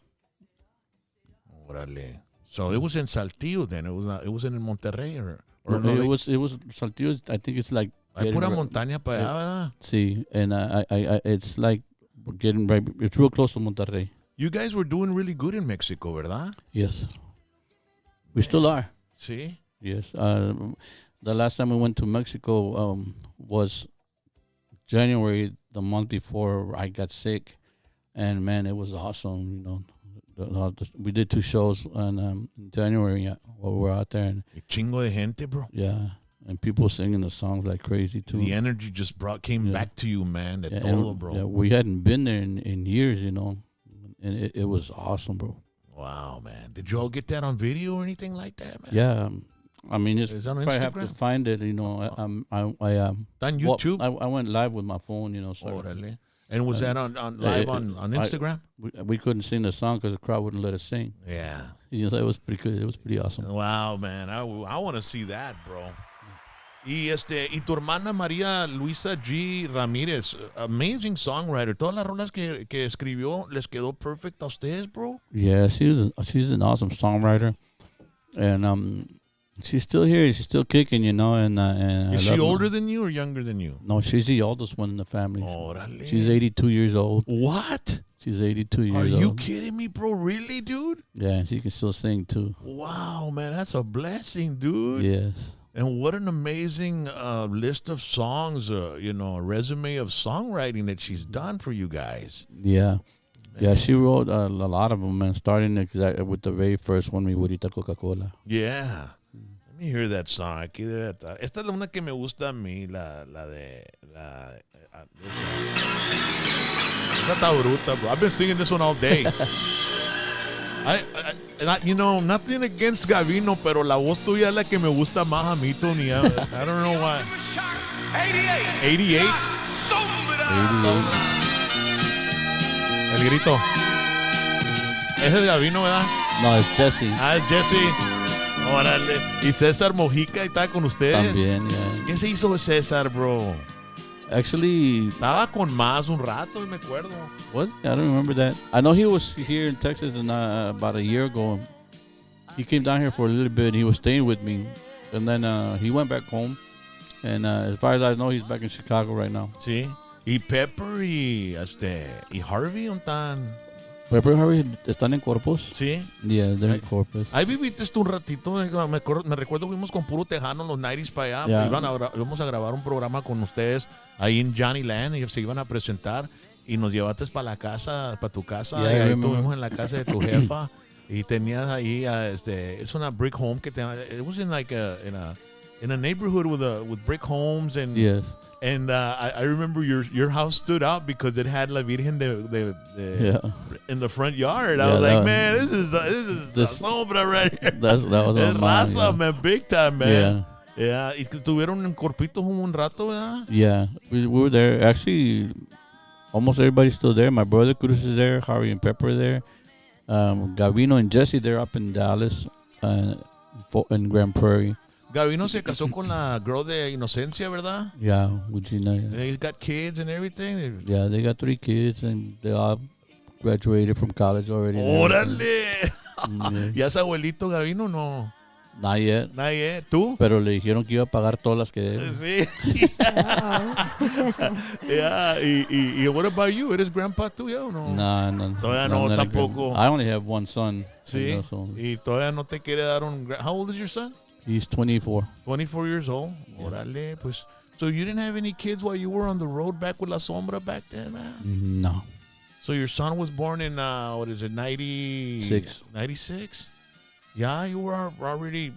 Orale. So it was in Saltillo then. It wasn't in Monterrey or no, it was Saltillo. I think it's like hay pura montaña para allá, ¿verdad? Sí, and I it's like we're getting right. It's real close to Monterrey. You guys were doing really good in Mexico, ¿verdad? Yes, we still are. See? Yes. The last time we went to Mexico was January, the month before I got sick, and man, it was awesome. We did 2 shows in January while we were out there. And Chingo de gente, bro. Yeah, and people singing the songs like crazy too. The energy just came back to you, man. Bro. Yeah, we hadn't been there in years, and it was awesome, bro. Wow, man. Did you all get that on video or anything like that, man? Yeah. I mean, it's on probably have to find it, on YouTube? I went live with my phone, So. Orale. And was that on live on Instagram? We couldn't sing the song because the crowd wouldn't let us sing. Yeah. It was pretty good. It was pretty awesome. Wow, man. I want to see that, bro. Y tu hermana María Luisa G. Ramírez, amazing songwriter. Todas las rolas que escribió les quedó perfect a ustedes, bro. Yeah, she's an awesome songwriter, and she's still here. She's still kicking, And is she older than you or younger than you? No, she's the oldest one in the family. Orale. She's 82 years old. What? She's 82 years old. Are you kidding me, bro? Really, dude? Yeah, and she can still sing too. Wow, man, that's a blessing, dude. Yes. And what an amazing list of songs, a resume of songwriting that she's done for you guys. Yeah. Man. Yeah, she wrote a lot of them, man, starting with the very first one, Mi Burrita Coca-Cola. Yeah. Let me hear that song. Aquí debe estar. Esta es la una que me gusta a mí, la de... Esta está bruta, bro. I've been singing this one all day. Nothing against Gavino, pero la voz tuya es la que me gusta más a mí, Tony. I don't know why. 88. El grito. Ese es Gavino, ¿verdad? No, es Jesse. Es Jesse. Órale. Y César Mojica está con ustedes. También, yeah. ¿Qué se hizo de César, bro? Actually, estaba con más un rato, me acuerdo. What? I don't remember that. I know he was here in Texas about a year ago. He came down here for a little bit. He was staying with me, and then he went back home. And as far as I know, he's back in Chicago right now. Sí. Y Pepper y Harvey, ¿dónde están? Pepper y Harvey están en Corpus. Sí. Yeah, they're in Corpus. Ahí viviste tú un ratito. Me recuerdo fuimos con puro tejano los 90s para allá. Yeah. Íbamos a grabar un programa con ustedes ahí en Johnny Land y se iban a presentar y nos llevaste para tu casa. Yeah, y ahí estuvimos en la casa de tu jefa y tenías ahí es una brick home que tenía. It was in like in a neighborhood with brick homes and yes. And I remember your house stood out because it had La Virgen in the front yard. I was like, man, this is the Sombra right here. That was on mine, raza, man, big time, man. Yeah. Yeah, y que tuvieron en Corpito un rato, ¿verdad? Yeah, we were there. Actually, almost everybody's still there. My brother Cruz is there. Harvey and Pepper are there. Gavino and Jesse, they're up in Dallas, in Grand Prairie. Gavino se casó con la girl de Inocencia, ¿verdad? Yeah, Regina. They got kids and everything. Yeah, they got 3 kids and they all graduated from college already. ¡Órale! Yeah. ¿Ya es abuelito Gavino? No. Not yet. Not yet. ¿Tú? Pero le dijeron que iba a pagar todas las que debe. Sí. Yeah. Y what about you? ¿Eres grandpa tú ya o no? No. Todavía no, tampoco. I only have one son. Sí. You know, so Y todavía no te quiere dar un... How old is your son? he's 24. 24 years old. Órale, pues. So you didn't have any kids while you were on the road back with La Sombra back then, man? No. So your son was born in, 96? 96? Yeah, you were already,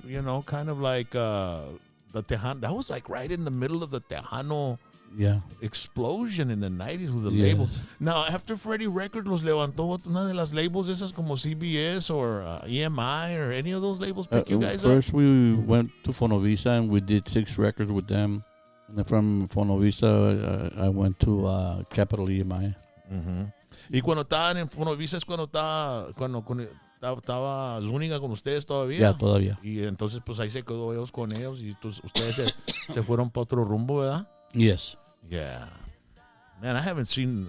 kind of like the Tejano. That was like right in the middle of the Tejano explosion in the 90s with the labels. Now, after Freddie Records los levantó una de las labels esas como CBS or EMI or any of those labels pick you guys First, up? we went to Fonovisa and we did 6 records with them. And then from Fonovisa, I went to Capital EMI. Mm-hmm. Y cuando estaban en Fonovisa es cuando estaba Zúñiga con ustedes todavía. Ya, todavía. Y entonces, pues ahí se quedó ellos con ellos y ustedes se fueron para otro rumbo, ¿verdad? Yes. Yeah. Man, I haven't seen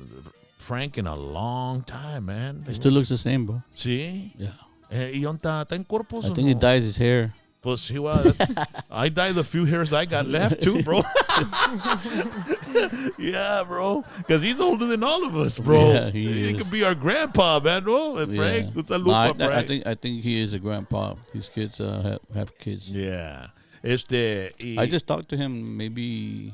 Frank in a long time, man. He still looks the same, bro. ¿Sí? Yeah. ¿Y dónde está en Corpus? I think he dyes his hair. Pues sí, well, I dyed the few hairs I got left too, bro. Yeah, bro. Because he's older than all of us, bro. Yeah, he could be our grandpa, man, bro. And Frank, No, Frank. I think he is a grandpa. His kids have kids. Yeah. I just talked to him maybe...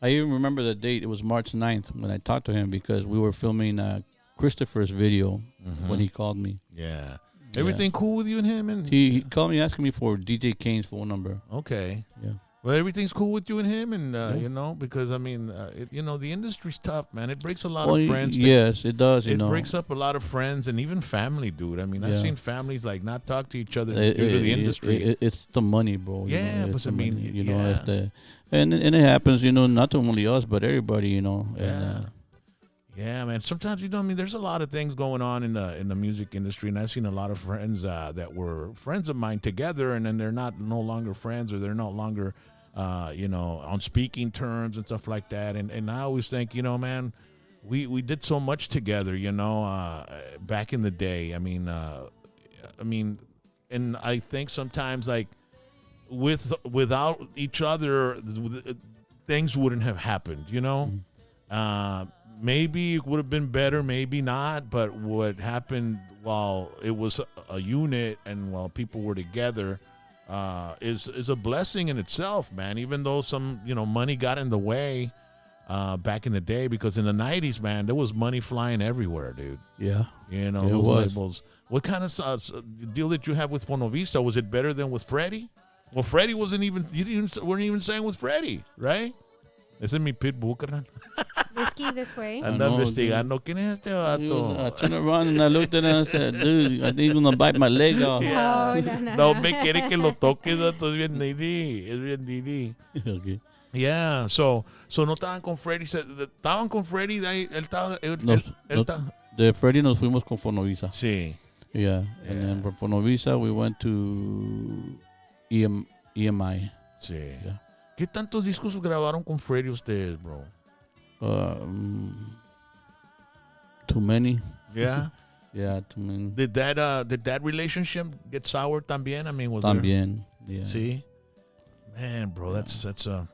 I even remember the date. It was March 9th when I talked to him because we were filming Christopher's video when he called me. Yeah. Everything cool with you and him? And He called me asking me for DJ Kane's phone number. Okay. Yeah. Well, everything's cool with you and him, and because I mean, the industry's tough, man. It breaks a lot of friends. Yes, it does. It breaks up a lot of friends and even family, dude. I mean, I've seen families like not talk to each other due to the industry. It's the money, bro. Yeah, but I mean, money, and it happens, not only us, but everybody, And, yeah, man. Sometimes there's a lot of things going on in the music industry, and I've seen a lot of friends that were friends of mine together, and then they're no longer friends, or they're no longer, on speaking terms and stuff like that. And I always think, man, we did so much together, back in the day. I mean, and I think sometimes like without each other, things wouldn't have happened, Maybe it would have been better, maybe not. But what happened while it was a unit and while people were together is a blessing in itself, man. Even though some money got in the way back in the day, because in the 90s, man, there was money flying everywhere, dude. Yeah, those labels. What kind of deal did you have with Fonovisa? Was it better than with Freddie? Well, Freddie weren't even saying with Freddie, right? Ese es mi pitbull, carnal. Whiskey this way. Anda investigando. ¿Quién es este vato? I turned around and I looked at him and I said, dude, I think he's going to bite my leg off. Yeah. No. No me quiere que lo toques, vato. Es bien needy. Okay. Yeah, so no estaban con Freddie. Estaban con Freddie. De Freddie nos fuimos con Fonovisa. Sí. Yeah. And then from Fonovisa we went to EMI. Sí. Yeah. ¿Qué tantos discos grabaron con Freddie ustedes, bro? Too many. Yeah? Yeah, too many. Did that relationship get sour también? I mean, was También, yeah. See? Man, bro, that's a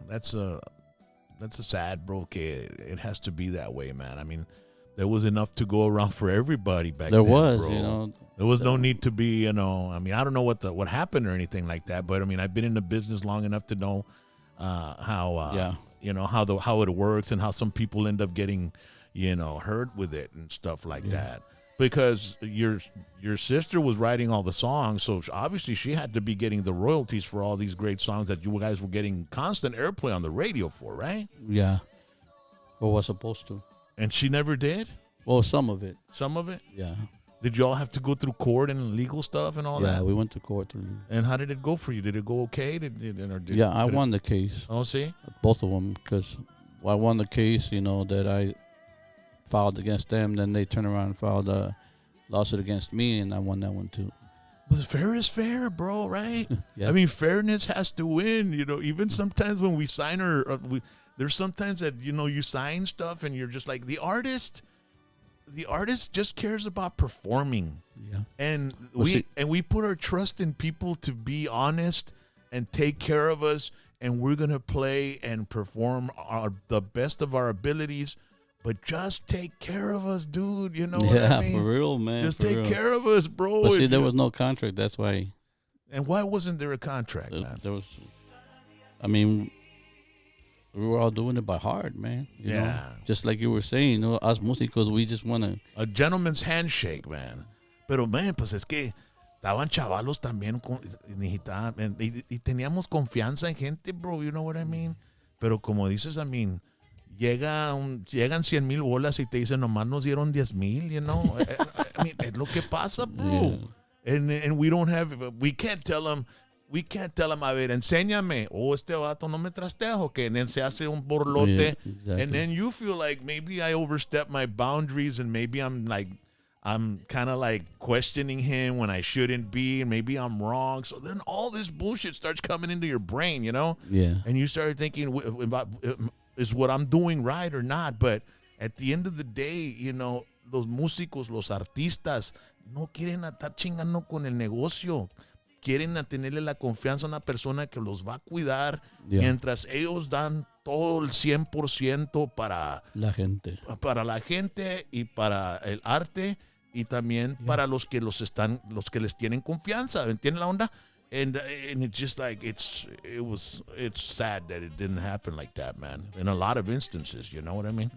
sad, bro. Okay, it has to be that way, man. I mean, there was enough to go around for everybody back then. There was, bro. There was no need to be, I mean, I don't know what happened or anything like that, but I mean, I've been in the business long enough to know how it works and how some people end up getting, hurt with it and stuff like that. Because your sister was writing all the songs, so obviously she had to be getting the royalties for all these great songs that you guys were getting constant airplay on the radio for, right? Yeah. Or was supposed to. And she never did? Well, some of it. Some of it? Yeah. Did you all have to go through court and legal stuff and all that? Yeah, we went to court. And how did it go for you? Did it go okay? Yeah, I won the case. Oh, see? Both of them, because I won the case, that I filed against them. Then they turned around and filed a lawsuit against me, and I won that one too. But fair is fair, bro, right? Yeah. I mean, fairness has to win. Even sometimes when we sign there's sometimes that, you sign stuff and you're just like, the artist just cares about performing. Yeah. And we put our trust in people to be honest and take care of us, and we're going to play and perform the best of our abilities. But just take care of us, dude. You know what I mean? Yeah, for real, man. Just take care of us, bro. But see, there was no contract. That's why. And why wasn't there a contract, man? There was. I mean, we were all doing it by heart, man. You know? Just like you were saying, us músicos, we just want to. A gentleman's handshake, man. Pero, man, pues es que estaban chavalos también y teníamos confianza en gente, bro. You know what I mean? Pero como dices, I mean, llegan 100,000 bolas y te dicen, nomás nos dieron 10,000, I mean, es lo que pasa, bro. Yeah. And we can't tell them, a ver, enséñame. Este vato no me trasteas, okay? And then se hace un borlote. Yeah, exactly. And then you feel like maybe I overstepped my boundaries and maybe I'm kind of like questioning him when I shouldn't be, and maybe I'm wrong. So then all this bullshit starts coming into your brain, Yeah. And you start thinking about, is what I'm doing right or not? But at the end of the day, los músicos, los artistas, no quieren estar chingando con el negocio. Quieren tenerle la confianza a una persona que los va a cuidar mientras ellos dan todo el 100% para la gente. Para la gente y para el arte y también para los que les tienen confianza. ¿Entienden la onda? And it's just like it's sad that it didn't happen like that, man. In a lot of instances, you know what I mean?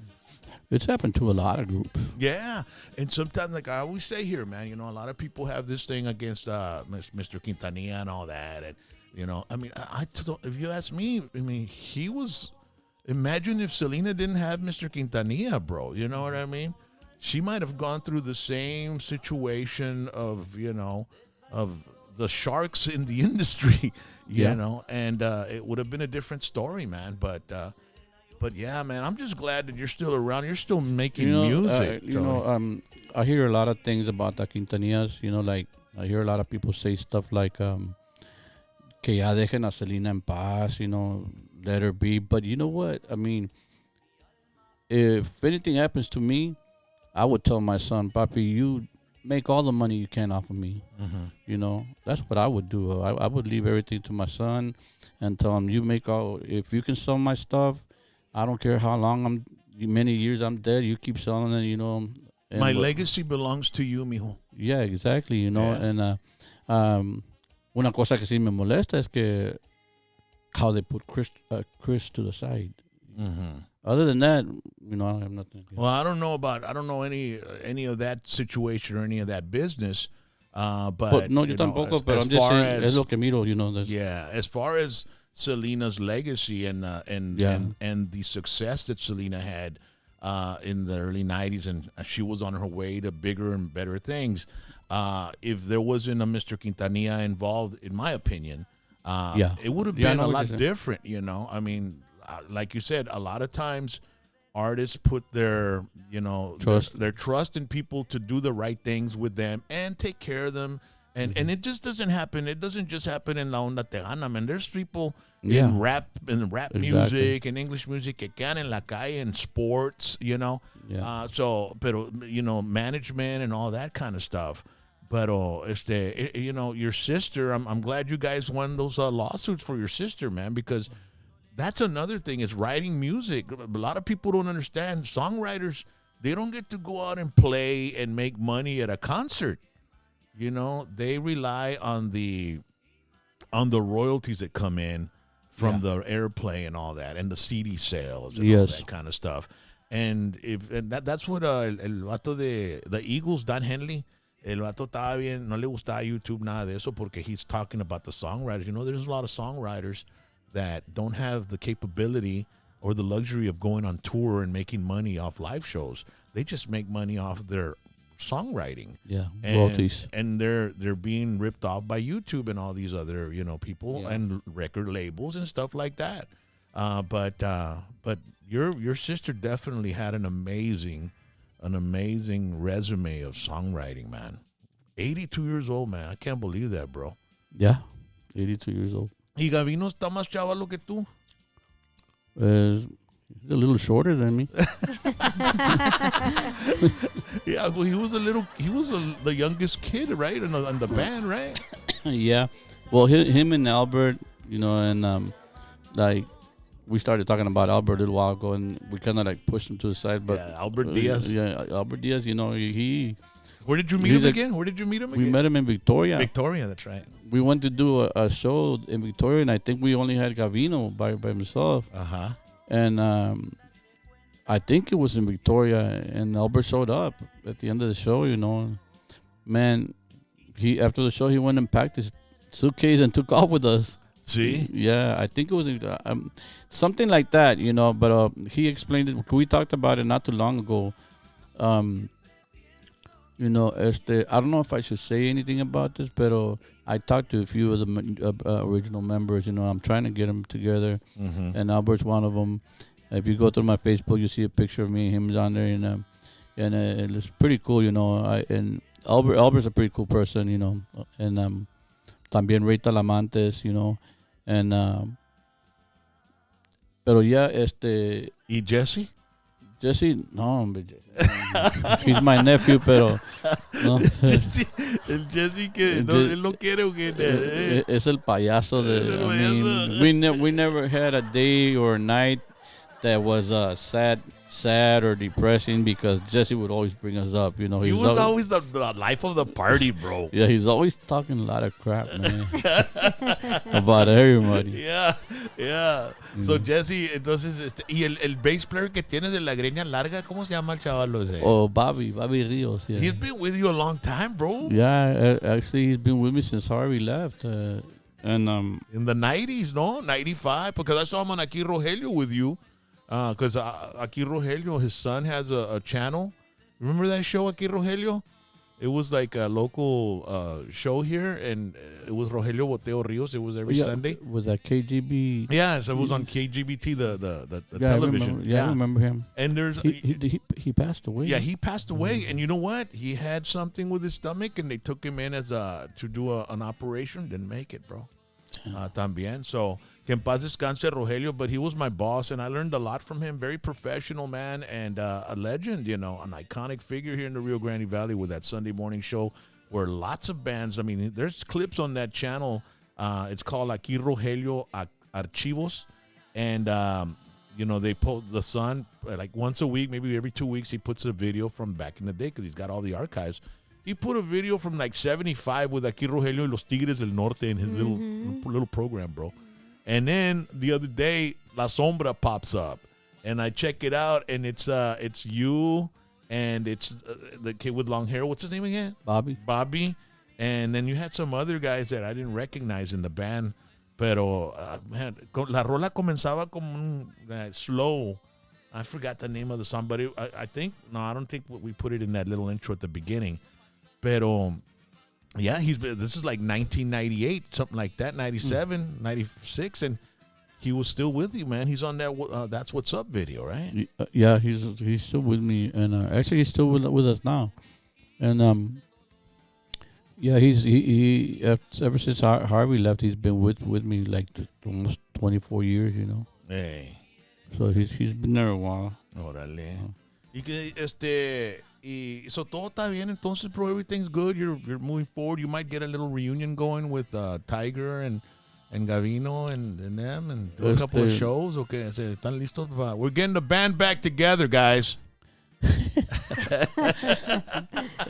It's happened to a lot of groups. Yeah, and sometimes, like I always say here, man, a lot of people have this thing against Mr. Quintanilla and all that, and I mean, if you ask me, I mean, he was. Imagine if Selena didn't have Mr. Quintanilla, bro. You know what I mean? She might have gone through the same situation of the sharks in the industry, you know, and it would have been a different story, man. But yeah, man, I'm just glad that you're still around. You're still making music. I hear a lot of things about the Quintanillas. Like I hear a lot of people say stuff like, que ya dejen a Selena en paz, let her be. But you know what? I mean, if anything happens to me, I would tell my son, Papi, you make all the money you can off of me. Mm-hmm. That's what I would do. I would leave everything to my son and tell him, if you can sell my stuff, I don't care how many years I'm dead, you keep selling it, And my legacy belongs to you, mijo. Yeah, exactly, And una cosa que sí me molesta es que how they put Chris to the side. Mm-hmm. Other than that, I have nothing. Well, I don't know any of that situation or any of that business. But no, yo tampoco. Pero I'm just saying, es lo que miro, Yeah, as far as Selena's legacy and the success that Selena had in the early 90s, and she was on her way to bigger and better things. If there wasn't a Mr. Quintanilla involved, in my opinion, it would have been a lot different, I mean, like you said, a lot of times artists put their trust in people to do the right things with them and take care of them. And it just doesn't happen. It doesn't just happen in La Onda Tejana, man. There's people in rap music and English music que quedan en la calle in sports, Yeah. Pero, management and all that kind of stuff. But, your sister, I'm glad you guys won those lawsuits for your sister, man, because that's another thing is writing music. A lot of people don't understand. Songwriters, they don't get to go out and play and make money at a concert. They rely on the royalties that come in from the airplay and all that, and the CD sales and all that kind of stuff. And that's what el vato de the Eagles, Don Henley, el vato estaba bien, no le gustaba YouTube, nada de eso, porque he's talking about the songwriters. There's a lot of songwriters that don't have the capability or the luxury of going on tour and making money off live shows. They just make money off their songwriting. Yeah, And, royalties. and they're being ripped off by YouTube and all these other people Yeah. and record labels and stuff like that. But your sister definitely had an amazing resume of songwriting, man. 82 years old, man. I can't believe that, bro. Yeah, 82 years old. Y Gavino está más chavalo que tú. He's a little shorter than me. Yeah, well, he was the youngest kid, right? In the band, right? Yeah. Well, him and Albert, and like we started talking about Albert a little while ago, and we kind of like pushed him to the side. But Yeah, Albert Diaz. Yeah, Albert Diaz. He. Where did you meet him again? Where did you meet him again? We met him in Victoria. Victoria, that's right. We went to do a show in Victoria, and I think we only had Gavino by himself. Uh-huh. And I think it was in Victoria, and Albert showed up at the end of the show, Man, after the show, he went and packed his suitcase and took off with us. See? Yeah, I think it was something like that, but he explained it. We talked about it not too long ago. I don't know if I should say anything about this, but I talked to a few of the original members. I'm trying to get them together, and Albert's one of them. If you go through my Facebook, you see a picture of me and him on there, and it's pretty cool, and Albert's a pretty cool person, and también Ray Talamantes, and pero yeah, ¿Y Jesse? Jesse, no, hombre, he's my nephew, pero no. El Jesse que él no quiere o que Es el payaso de. I mean, we never had a day or a night that was sad or depressing, because Jesse would always bring us up. He was always the life of the party, bro. Yeah, he's always talking a lot of crap, man, about everybody. Yeah. So Jesse, entonces, y el bass player que tienes de la greña larga, ¿cómo se llama el chavalo ese? Oh, Bobby Rios. Yeah. He's been with you a long time, bro. Yeah, actually, he's been with me since Harvey left. And in the 90s, no? 95, because I saw him on Aquí Rogelio with you. Because Aquí Rogelio, his son, has a channel. Remember that show, Aquí Rogelio? It was like a local show here, and it was Rogelio Boteo Rios. It was every Sunday. With that KGB. Yeah, so it was on KGBT, the television. I remember him. And there's he passed away. Yeah, he passed away, and you know what? He had something with his stomach, and they took him in to do an operation. Didn't make it, bro. También. So, que en paz descanse Rogelio, but he was my boss, and I learned a lot from him. Very professional man, and a legend, an iconic figure here in the Rio Grande Valley with that Sunday morning show where lots of bands, I mean, there's clips on that channel. It's called Aquí Rogelio Archivos, and, they post the son, like once a week, maybe every 2 weeks, he puts a video from back in the day because he's got all the archives. He put a video from like 75 with Aquí Rogelio y los Tigres del Norte in his little program, bro. And then the other day, La Sombra pops up, and I check it out, and it's you, and it's the kid with long hair. What's his name again? Bobby. And then you had some other guys that I didn't recognize in the band, pero man, la rola comenzaba como slow. I forgot the name of the song, but I don't think we put it in that little intro at the beginning. Pero yeah, this is like 1998, something like that, 97, 96, and he was still with you, man. He's on that That's What's Up video, right? Yeah, he's still with me, and actually he's still with us now. And yeah, he ever since Harvey left, he's been with me like almost 24 years, Hey. So he's been there a while. Órale. Y que so todo está bien, entonces, bro. Everything's good. You're moving forward. You might get a little reunion going with Tiger and Gavino and them, and do a couple of shows. Okay, están listos. We're getting the band back together, guys.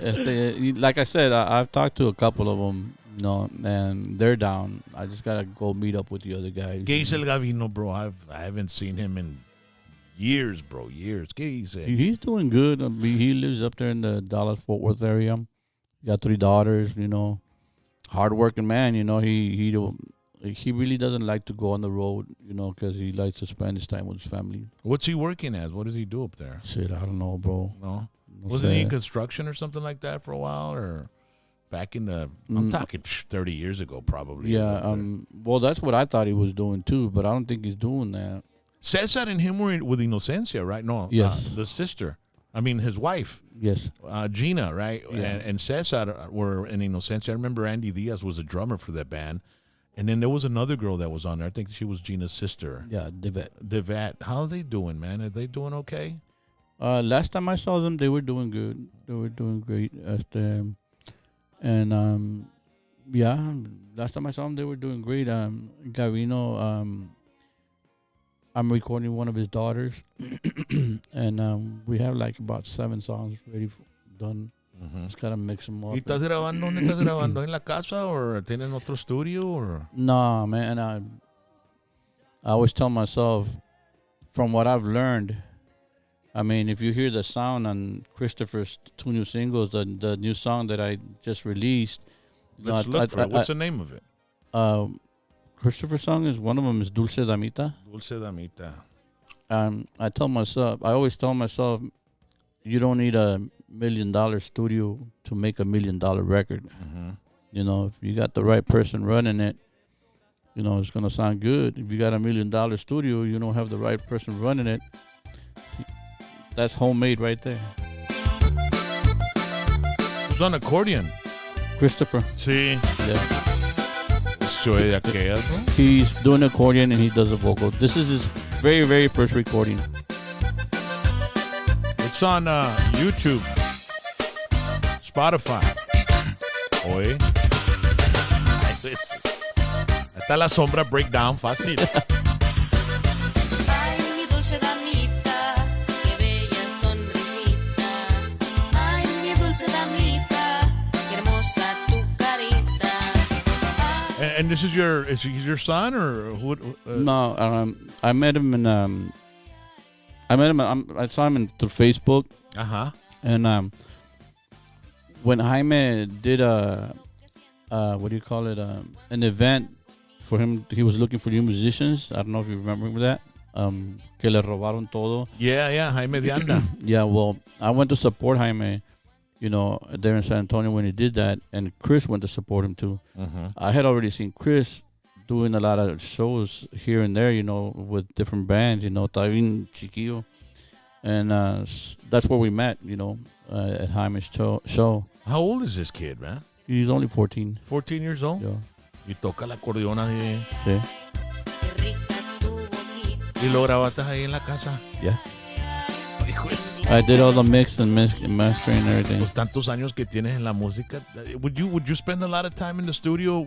Like I said, I've talked to a couple of them, and they're down. I just gotta go meet up with the other guys. ¿Qué dice el Gavino, bro? I haven't seen him in years, bro. Years. ¿Qué dice? He's doing good. I mean, he lives up there in the Dallas-Fort Worth area. He got 3 daughters, hardworking man. He really doesn't like to go on the road, because he likes to spend his time with his family. What's he working as? What does he do up there? Shit, I don't know, bro. No? Wasn't he in construction or something like that for a while, or back in the? I'm talking 30 years ago, probably. Yeah. Well, that's what I thought he was doing too, but I don't think he's doing that. Cesar and him were with Inocencia, right? No. Yes. The sister. I mean, his wife. Yes. Gina, right? Yeah. And Cesar were in Inocencia. I remember Andy Diaz was a drummer for that band. And then there was another girl that was on there. I think she was Gina's sister. Yeah, Devet. How are they doing, man? Are they doing okay? Last time I saw them, they were doing good. They were doing great. Yeah, last time I saw them, they were doing great. Garino, I'm recording one of his daughters, and we have like about 7 songs ready, done. Just gotta mix them up. ¿Y estás grabando? ¿Dónde estás grabando? ¿En la casa o tienen otro estudio? Or? No, man. I always tell myself, from what I've learned, I mean, if you hear the sound on Christopher's 2 new singles, the new song that I just released. Let's look for it. What's the name of it? Christopher's song is one of them is Dulce Damita. Dulce Damita. I always tell myself, you don't need $1 million studio to make $1 million record. You know, if you got the right person running it, you know, it's gonna sound good. If you got $1 million studio, you don't have the right person running it. That's homemade right there. Who's on accordion? Christopher. Sí. Yeah. Soy de aquellas, ¿no? He's doing accordion and he does the vocal. This is his very, very first recording. It's on YouTube, Spotify. Oye. Está la sombra breakdown fácil. Ay, mi dulce damita, qué bella sonrisita. Ay, mi dulce damita, qué hermosa tu carita. And this is your son or who? No, I met him in I saw him through Facebook. And when Jaime did what do you call it? An event for him, he was looking for new musicians. I don't know if you remember that. Que le robaron todo. Yeah, Jaime de Anda. Yeah, well, I went to support Jaime, you know, there in San Antonio when he did that, and Chris went to support him too. I had already seen Chris doing a lot of shows here and there, you know, with different bands, you know, Tavin Chiquillo. And that's where we met, you know, at Jaime's show. How old is this kid, man? He's only 14. 14 years old? Yeah. Y toca la acordeón ahí. Sí. ¿Y lo grabaste ahí en la casa? Yeah. Hijo de su- I did all the mix and mastering and everything. Los tantos años que tienes en la música, would you spend a lot of time in the studio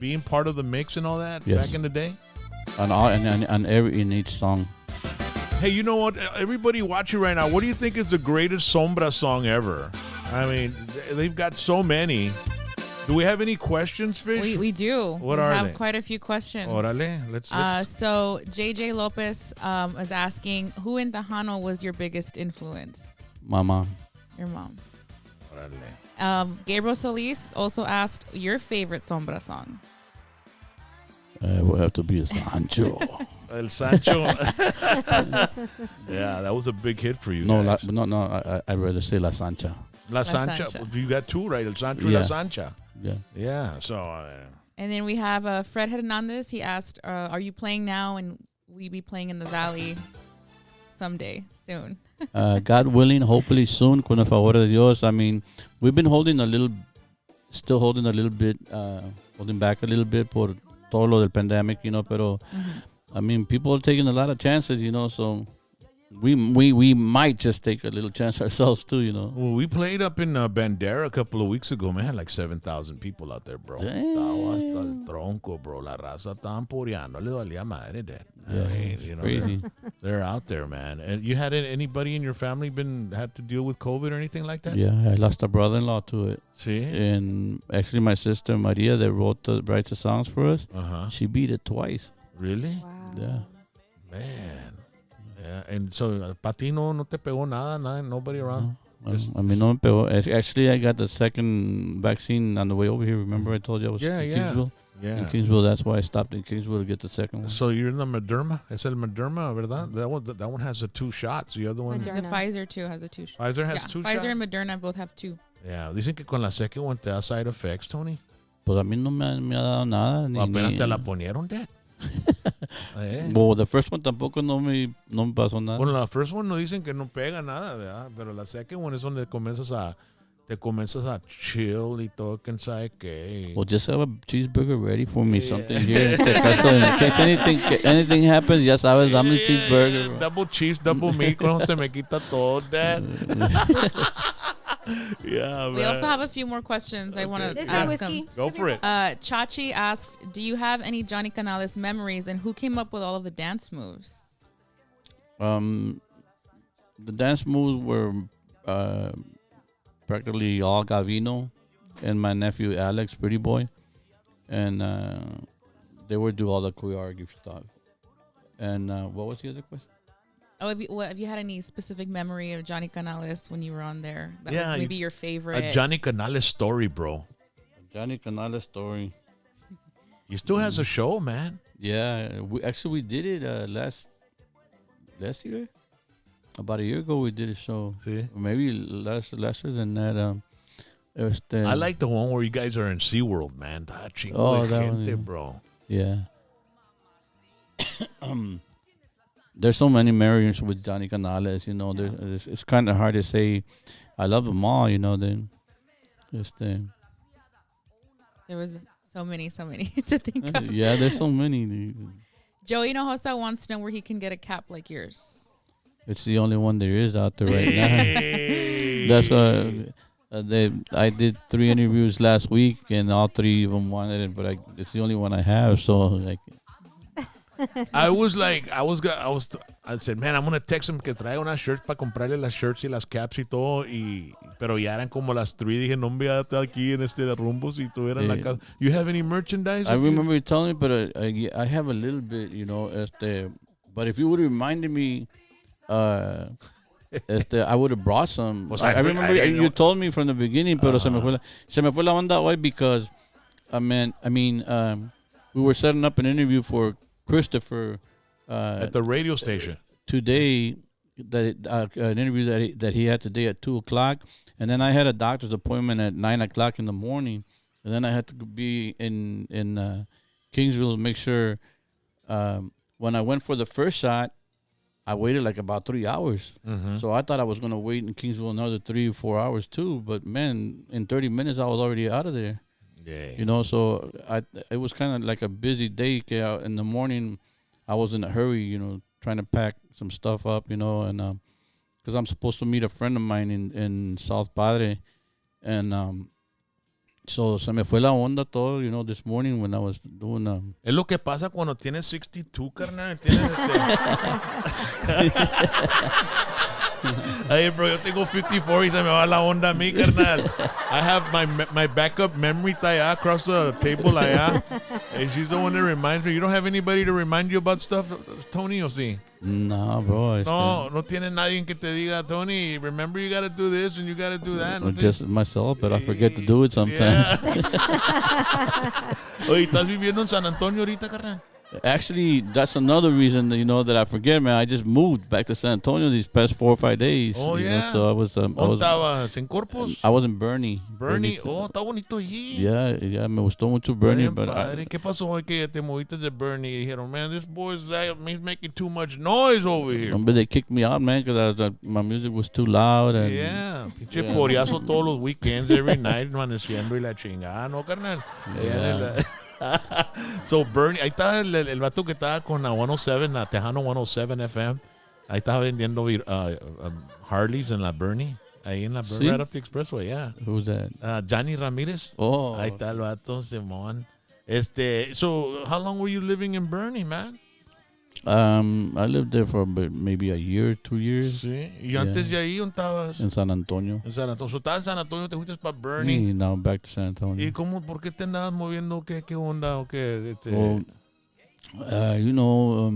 being part of the mix and all that Yes. back in the day? In each song. Hey, you know what? Everybody watching right now, what do you think is the greatest Sombra song ever? I mean, they've got so many. Do we have any questions, Fish? We do. What we are have they? quite a few questions. Órale, let's So JJ Lopez is asking, who in Tejano was your biggest influence? My mom. Your mom. Órale. Gabriel Solis also asked your favorite Sombra song. It would have to be a Sancho. El Sancho. Yeah, that was a big hit for you No, guys. I'd rather say La Sancha. La Sancha. Sancha. You got two, right? El Sancho and Yeah. La Sancha. Yeah. Yeah, so... And then we have Fred Hernandez. He asked, are you playing now and we be playing in the Valley someday, soon? God willing, hopefully soon, con el favor de Dios. I mean, we've been holding back a little bit por todo lo del pandemic, you know, pero, I mean, people are taking a lot of chances, you know, so we might just take a little chance ourselves too, you know. Well, we played up in Bandera a couple of weeks ago, man. Like 7,000 people out there, bro. Estaba hasta el tronco, bro. La raza estaban poreando. Le dolía madre, Dad. Yeah, you know, crazy. They're out there, man. And you had anybody in your family had to deal with COVID or anything like that? Yeah, I lost a brother-in-law to it. See? And actually my sister Maria that writes the songs for us, she beat it twice. Really? Wow. Yeah. Man. Yeah. And so, Patino no te pegó nada, nobody around? I mean, no me pegó. Actually, I got the second vaccine on the way over here. Remember I told you I was in Kingsville? Yeah. In Kingsville, that's why I stopped in Kingsville to get the second one. So you're in the Moderna. Es el Moderna, ¿verdad? That one has the 2 shots. The other one, Moderna. The Pfizer too has a 2 shot. Pfizer has 2 shots. Pfizer and Moderna both have 2. Yeah, dicen que con la second one te da side effects, Tony. Pues a mí no me ha dado nada. Apenas te la ponieron, Dad. Well, the first one tampoco no me pasó nada. Bueno, la first one no dicen que no pega nada, ¿verdad? Pero la second one es donde te comienzas a chill y todo, quién sabe qué. Well, just have a cheeseburger ready for me, something here. In case anything happens, ya sabes, dame el cheeseburger. Bro. Double cheese, double meat, cuando se me quita todo, Dad. Yeah, man. We also have a few more questions I want to ask them. Go for it. Chachi asked, do you have any Johnny Canales memories and who came up with all of the dance moves? The dance moves were practically all Gavino and my nephew Alex, Pretty Boy. And they would do all the choreography stuff. And what was the other question? Oh, have you had any specific memory of Johnny Canales when you were on there? That was maybe your favorite. A Johnny Canales story, bro. Johnny Canales story. He still has a show, man. Yeah, we did it last year. About a year ago, we did a show. See? Maybe lesser than that. I like the one where you guys are in SeaWorld, man. That one, yeah. Bro. Yeah. There's so many memories with Johnny Canales, you know. It's kind of hard to say. I love them all, you know. There was so many to think of. Yeah, there's so many. Joey Hinojosa wants to know where he can get a cap like yours. It's the only one there is out there right now. That's I did 3 interviews last week, and all 3 of them wanted it, but it's the only one I have. So like. I said, man, I'm gonna text him que traiga unas shirts para comprarle las shirts y las caps y todo, pero ya eran como las 3. Dije, no me estar aquí en rumbos y tú eras en la casa. You have any merchandise? I remember you telling me, but I have a little bit, you know. But if you would have reminded me, I would have brought some. I remember you told me from the beginning, pero se me fue la onda hoy because, we were setting up an interview for Christopher at the radio station today. An interview that he had today at 2:00, and then I had a doctor's appointment at 9:00 in the morning, and then I had to be in Kingsville to make sure. When I went for the first shot, I waited like about 3 hours. Mm-hmm. So I thought I was gonna wait in Kingsville another 3 or 4 hours too. But man, in 30 minutes I was already out of there. Yeah. You know, so it was kind of like a busy day. In the morning, I was in a hurry, you know, trying to pack some stuff up, you know, and because I'm supposed to meet a friend of mine in South Padre, and so se me fue la onda todo, you know, this morning when I was doing. Es lo que pasa cuando tienes 62, carnal. Hey, bro, yo tengo 54 y se me va la onda a mí, carnal. I have my backup memory allá across the table allá. Hey, she's the one that reminds me. You don't have anybody to remind you about stuff, Tony, o sí? No, bro. No tiene nadie que te diga, Tony, remember you got to do this and you got to do that. No just myself, but I forget to do it sometimes. Yeah. Oye, ¿estás viviendo en San Antonio ahorita, carnal? Actually, that's another reason that, you know, that I forget, man. I just moved back to San Antonio these past 4 or 5 days. Oh, yeah. Know, so I was. ¿Estabas en Corpus? I was in Bernie. Oh, está bonito allí. Yeah, me gustó mucho Bernie. But ¿qué pasó hoy que te moviste de Bernie? Y dijeron, man, this boy's he's making too much noise over here. Remember they kicked me out, man, because my music was too loud. And, yeah, pinche poriazo todos los weekends, every night, amaneciendo y la chingada, ¿no, carnal? Yeah. So Bernie, ahí estaba el vato que estaba con la 107, la Tejano 107 FM. Ahí estaba vendiendo Harleys en la Bernie. Ahí en la Bernie, right off the expressway, yeah. Who's that? Johnny Ramirez. Oh. Ahí está el vato, Simón. So how long were you living in Bernie, man? I lived there for maybe a year, 2 years. Sí. Y antes de ahí, ¿dónde estabas? En San Antonio. En San Antonio. So, estabas en San Antonio, te fuiste para Bernie. Now back to San Antonio. ¿Y por qué te andabas moviendo? ¿Qué onda? ¿O qué? You know,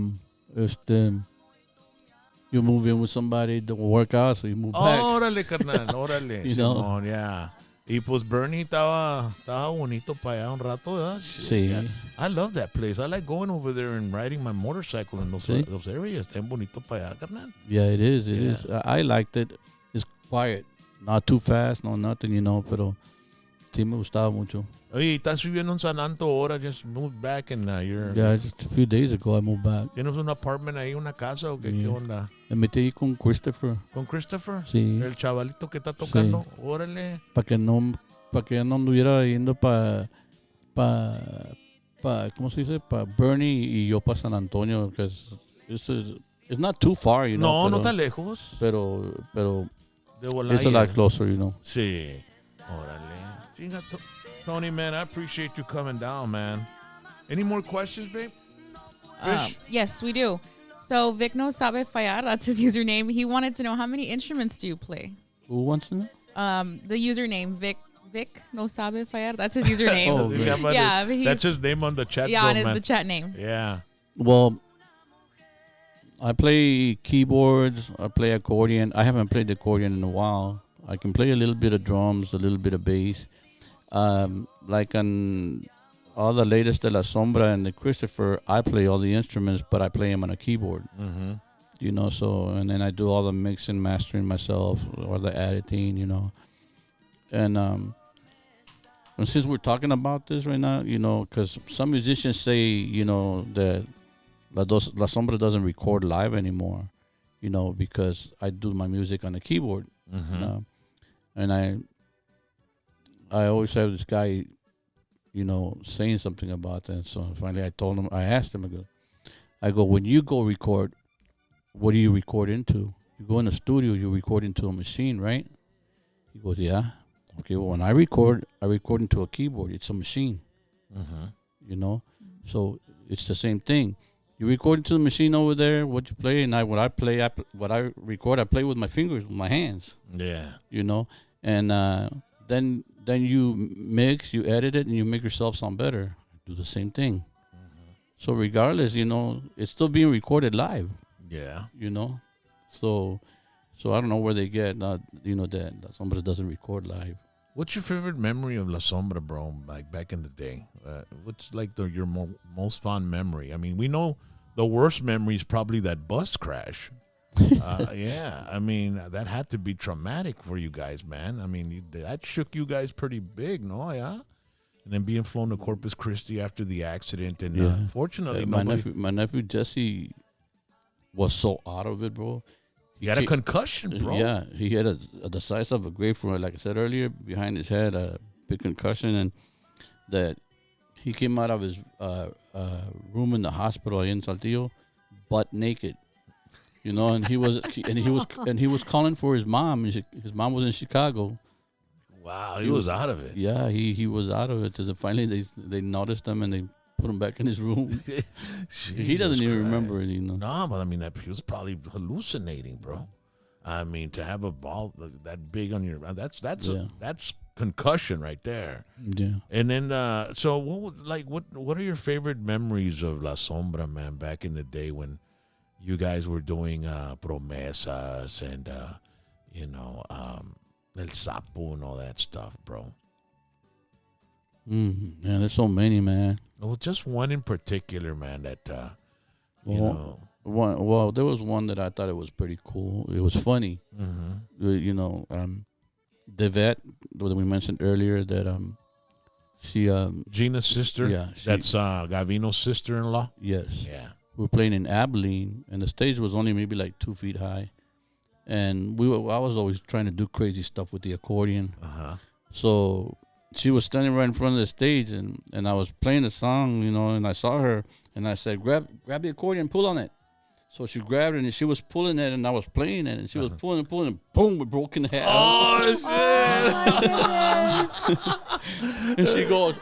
you move in with somebody that will work out, so you move back. Órale, carnal, órale. You Simón, yeah. Y pues Bernie estaba bonito para allá un rato, ¿verdad? Sí. Yeah. I love that place. I like going over there and riding my motorcycle in those areas. Está bonito para allá, carnal. Yeah, it is. It is. I liked it. It's quiet. Not too fast, no nothing, pero sí me gustaba mucho. Oye, estás viviendo en San Anto ahora. Just moved back and you're... Yeah, just a few days ago I moved back. ¿Tienes un apartment ahí, una casa o qué onda? Me metí ahí con Christopher. ¿Con Christopher? Sí. El chavalito que está tocando. Sí. Órale. Para que no anduviera yendo para ¿cómo se dice? Para Bernie y yo para San Antonio, because it's not too far, No, no está lejos. Pero De it's a lot closer, Sí. Órale. Tony, man, I appreciate you coming down, man. Any more questions, babe? Yes, we do. So Vic no sabe fallar. That's his username. He wanted to know, how many instruments do you play? Who wants to know? The username Vic no sabe fallar. That's his username. That's his name on the chat. Yeah, zone, and man. the chat name. Yeah. Well, I play keyboards. I play accordion. I haven't played the accordion in a while. I can play a little bit of drums, a little bit of bass. Like on all the latest de la Sombra and the Christopher, I play all the instruments, but I play them on a keyboard. Mm-hmm. So, and then I do all the mixing, mastering myself, or the editing, And since we're talking about this right now, because some musicians say, that La Sombra doesn't record live anymore, because I do my music on a keyboard. Mm-hmm. And I always have this guy, saying something about that. So finally I asked him, I go, when you go record, what do you record into? You go in a studio, you record into a machine, right? He goes, yeah. Okay, well, when I record into a keyboard. It's a machine, So it's the same thing. You record into the machine over there, what you play, and what I record, I play with my fingers, with my hands. Yeah. And then you mix, you edit it, and you make yourself sound better. Do the same thing. Mm-hmm. So regardless, it's still being recorded live. Yeah. So I don't know where they get that La Sombra doesn't record live. What's your favorite memory of La Sombra, bro? Like back in the day, what's like your most fond memory? I mean, we know the worst memory is probably that bus crash. Yeah, I mean that had to be traumatic for you guys, man. I mean that shook you guys pretty big, no? Yeah. And then being flown to Corpus Christi after the accident, and fortunately, my nephew Jesse was so out of it, bro. He had a concussion, bro. Yeah, he had the size of a grapefruit, like I said earlier, behind his head, a big concussion, and that he came out of his room in the hospital in Saltillo, butt naked, and he was calling for his mom. His mom was in Chicago. Wow, he was out of it. Yeah, he was out of it. So finally they noticed him and they put him back in his room. He doesn't even remember it, No, but I mean, he was probably hallucinating, bro. I mean, to have a ball that big on your that's concussion right there. Yeah. And then, so what are your favorite memories of La Sombra, man? Back in the day when you guys were doing Promesas and El Sapo and all that stuff, bro. Man, there's so many, man. Well, just one in particular, man, that, Well, there was one that I thought it was pretty cool. It was funny. Mm-hmm. The vet that we mentioned earlier, that she Gina's sister. Yeah, that's Gavino's sister-in-law. Yes. Yeah. We were playing in Abilene, and the stage was only maybe like 2 feet high, and I was always trying to do crazy stuff with the accordion. So she was standing right in front of the stage, and I was playing the song, and I saw her, and I said, grab the accordion, pull on it. So she grabbed it, and she was pulling it, and I was playing it, and she was pulling, and boom, it broke in half. Oh, shit! Oh, And she goes,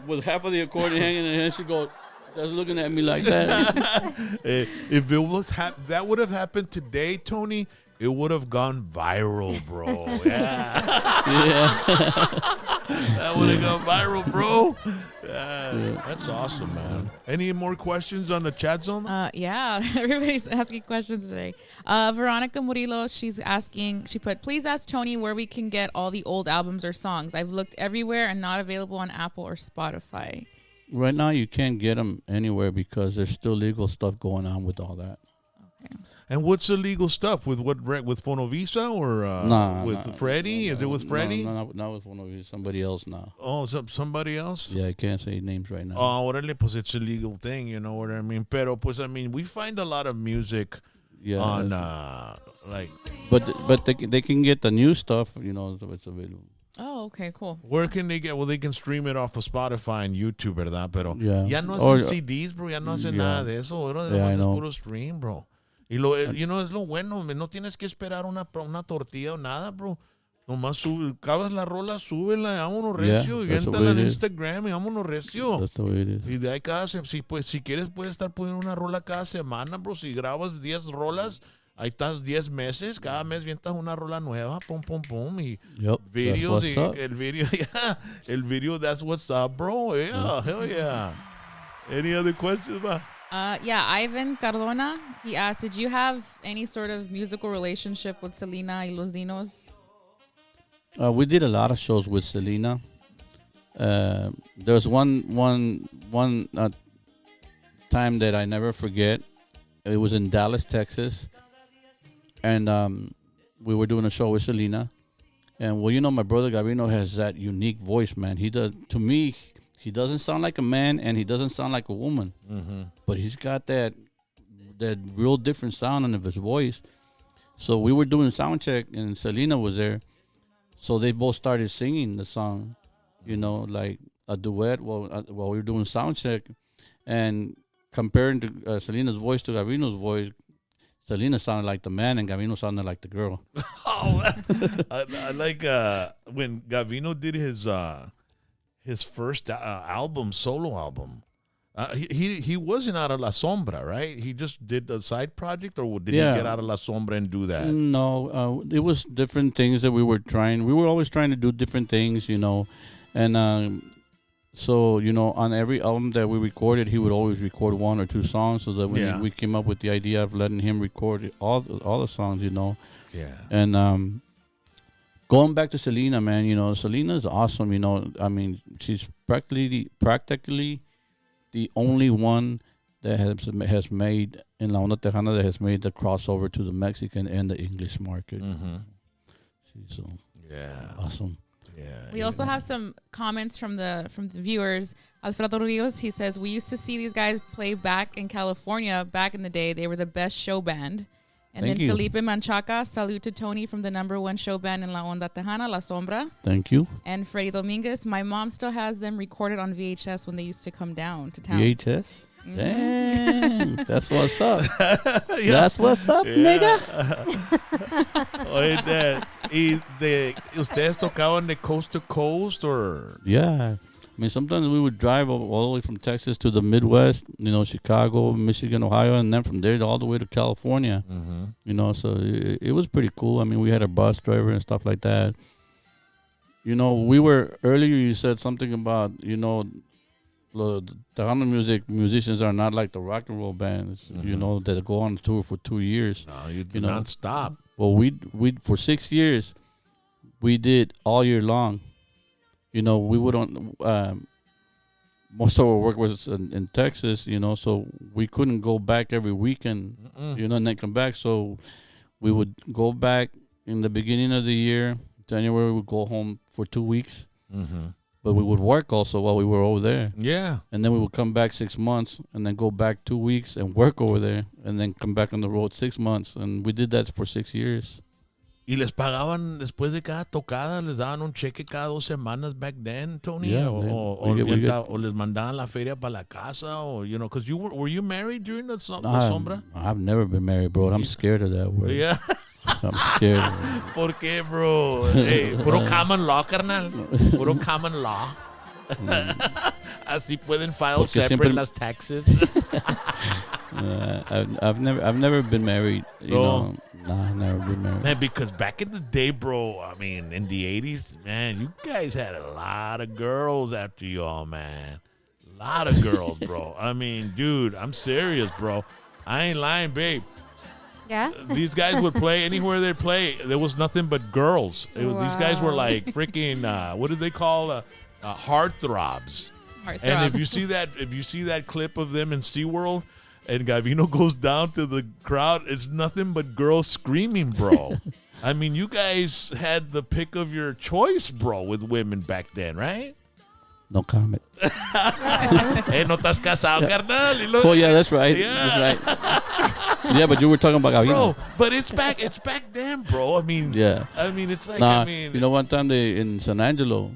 with half of the accordion hanging in her hand, she goes, just looking at me like that. If it was that would have happened today, Tony, it would have gone viral, bro. Yeah. That would have gone viral, bro. That's awesome, man. Any more questions on the chat zone? Yeah, everybody's asking questions today. Veronica Murillo, she's asking, she put, please ask Tony where we can get all the old albums or songs. I've looked everywhere and not available on Apple or Spotify. Right now, you can't get them anywhere because there's still legal stuff going on with all that. Okay. And what's the legal stuff with with Fonovisa or with Freddie? Is it with Freddie? No, not with Fonovisa. Somebody else now. Oh, somebody else? Yeah, I can't say names right now. Oh, órale, pues it's a legal thing, you know what I mean? Pero, pues, I mean, we find a lot of music on, like... But they can get the new stuff, you know, so it's available. Oh, okay, cool. Where can they get? Well, they can stream it off of Spotify and YouTube, ¿verdad? Pero ya no hacen CDs, bro. Ya no hacen nada de eso. Ahora es puro stream, bro. Y you know, es lo bueno. No tienes que esperar una tortilla o nada, bro. Nomás acabas la rola, súbela, vámonos recio. Y véntala en Instagram y vámonos recio. That's the way it is. Y de ahí si quieres, puedes estar poniendo una rola cada semana, bro. Si grabas 10 rolas, ahí estás 10 meses. Cada mes vientas una rola nueva. Pum, pum, pum. Y videos. El video, that's what's up, bro. Yeah, hell yeah. Any other questions, man? Yeah, Ivan Cardona, he asked, did you have any sort of musical relationship with Selena y Los Dinos? We did a lot of shows with Selena. There was one time that I never forget. It was in Dallas, Texas. And we were doing a show with Selena. And, well, you know, my brother Gavino has that unique voice, man. To me, he doesn't sound like a man and he doesn't sound like a woman. Mm-hmm. But he's got that real different sound of his voice. So we were doing sound check and Selena was there. So they both started singing the song, you know, like a duet while we were doing sound check. And comparing to Selena's voice to Gavino's voice, Selena sounded like the man and Gavino sounded like the girl. I like when Gavino did his first solo album. He wasn't out of La Sombra, right? He just did the side project, or did he get out of La Sombra and do that? No, it was different things that we were trying. We were always trying to do different things, you know. And so, you know, on every album that we recorded, he would always record one or two songs. So that we came up with the idea of letting him record all the songs, you know. Yeah. And going back to Selena, man, you know, Selena's awesome. You know, I mean, she's practically the only one that has made in La Onda Tejana that has made the crossover to the Mexican and the English market. Mm-hmm. She's awesome. Yeah. We also have some comments from the viewers. Alfredo Rios, he says, we used to see these guys play back in California back in the day. They were the best show band. And Thank then you. Felipe Manchaca, salute to Tony from the #1 show band in La Onda Tejana, La Sombra. Thank you. And Freddy Dominguez, my mom still has them recorded on VHS when they used to come down to town. VHS? Mm-hmm. Dang, that's what's up. That's what's up, nigga. Oye, ¿ustedes tocaban de coast to coast or? Yeah. I mean, sometimes we would drive all the way from Texas to the Midwest, you know, Chicago, Michigan, Ohio, and then from there all the way to California. Mm-hmm. You know, so it was pretty cool. I mean, we had a bus driver and stuff like that. You know, earlier you said something about, you know, the Tejano musicians are not like the rock and roll bands, you know, that go on tour for 2 years. No, you do not stop. Well, we for 6 years, we did all year long. You know, we would most of our work was in Texas, you know, so we couldn't go back every weekend, you know, and then come back. So we would go back in the beginning of the year. January, we would go home for 2 weeks. Mm-hmm. But we would work also while we were over there. Yeah. And then we would come back 6 months and then go back 2 weeks and work over there and then come back on the road 6 months. And we did that for 6 years. ¿Y les pagaban después de cada tocada? ¿Les daban un cheque cada 2 semanas back then, Tony? Yeah, o les mandaban la feria para la casa? Or, you know, because were you married during the Sombra? I've never been married, bro. I'm scared of that word. Yeah. I'm scared. ¿Por qué, bro? Hey, puro common law, carnal. Puro common law. Así pueden file separate las taxes. I've never been married, you know. Nah, never been married. Man, because back in the day, bro, I mean, in the 80s, man, you guys had a lot of girls after y'all, man. A lot of girls, bro. I mean, dude, I'm serious, bro. I ain't lying, babe. Yeah? These guys would play anywhere they play. There was nothing but girls. These guys were like freaking, what do they call heartthrobs. And if you see that clip of them in SeaWorld, and Gavino goes down to the crowd, it's nothing but girls screaming, bro. I mean, you guys had the pick of your choice, bro, with women back then, right? No comment. Hey, no estás casado, carnal. Oh yeah, that's right. Yeah. That's right. Yeah, but you were talking about Gavino. Bro, but it's back then, bro. I mean, yeah. I mean, it's like, Nah, I mean, you know, one time in San Angelo,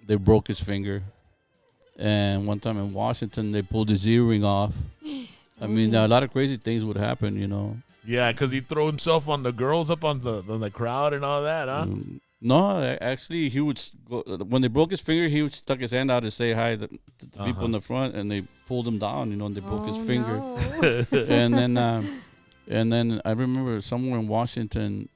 they broke his finger, and one time in Washington, they pulled his earring off. I mean, a lot of crazy things would happen, you know. yeah, because he threw himself on the girls up on the crowd and all that, huh? No, actually, he would go, when they broke his finger, he would stuck his hand out to say hi to the people in the front, and they pulled him down, you know, and they broke his finger. No. and then I remember somewhere in Washington,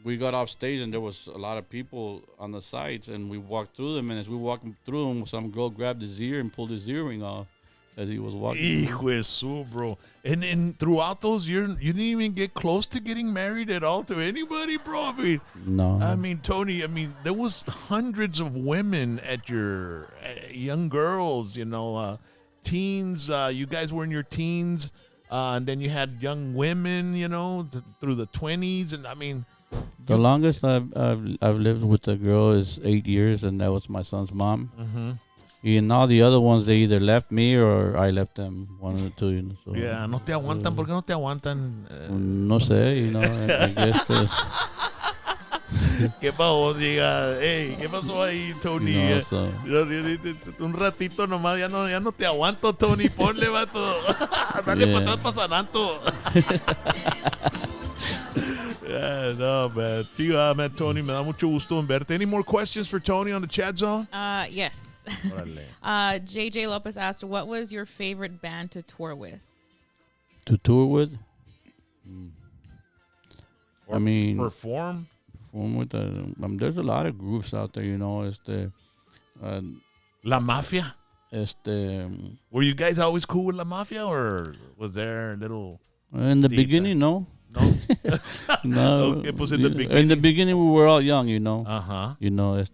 we got off stage and there was a lot of people on the sides, and we walked through them, and as we walked through them, some girl grabbed his ear and pulled his earring off as he was walking. Hijo de su, bro. And throughout those years, you didn't even get close to getting married at all to anybody, bro. No. I mean, Tony, there was hundreds of women at your young girls, you know, teens. You guys were in your teens, and then you had young women, you know, through the 20s. And I mean, the longest I've lived with a girl is 8 years, and that was my son's mom. Mm-hmm. And all the other ones, they either left me or I left them, one of the two, you know. So, yeah, no te aguantan. ¿Por qué no te aguantan? No sé, you know, I guess. ¿Qué pasó? Diga, hey, ¿qué pasó ahí, Tony? No, so. Un ratito nomás, ya no te aguanto, Tony. Ponle, vato. Dale para atrás para San Anto. Yeah, no, man. Sí, man, Tony, me da mucho gusto en verte. Any more questions for Tony on the chat zone? Yes. JJ Lopez asked, what was your favorite band to tour with? To tour with? I mean, perform with. There's a lot of groups out there, you know. La Mafia. Were you guys always cool with La Mafia, or was there a little? In the beginning, no. No. Okay, pues in the beginning. In the beginning, we were all young, you know. You know,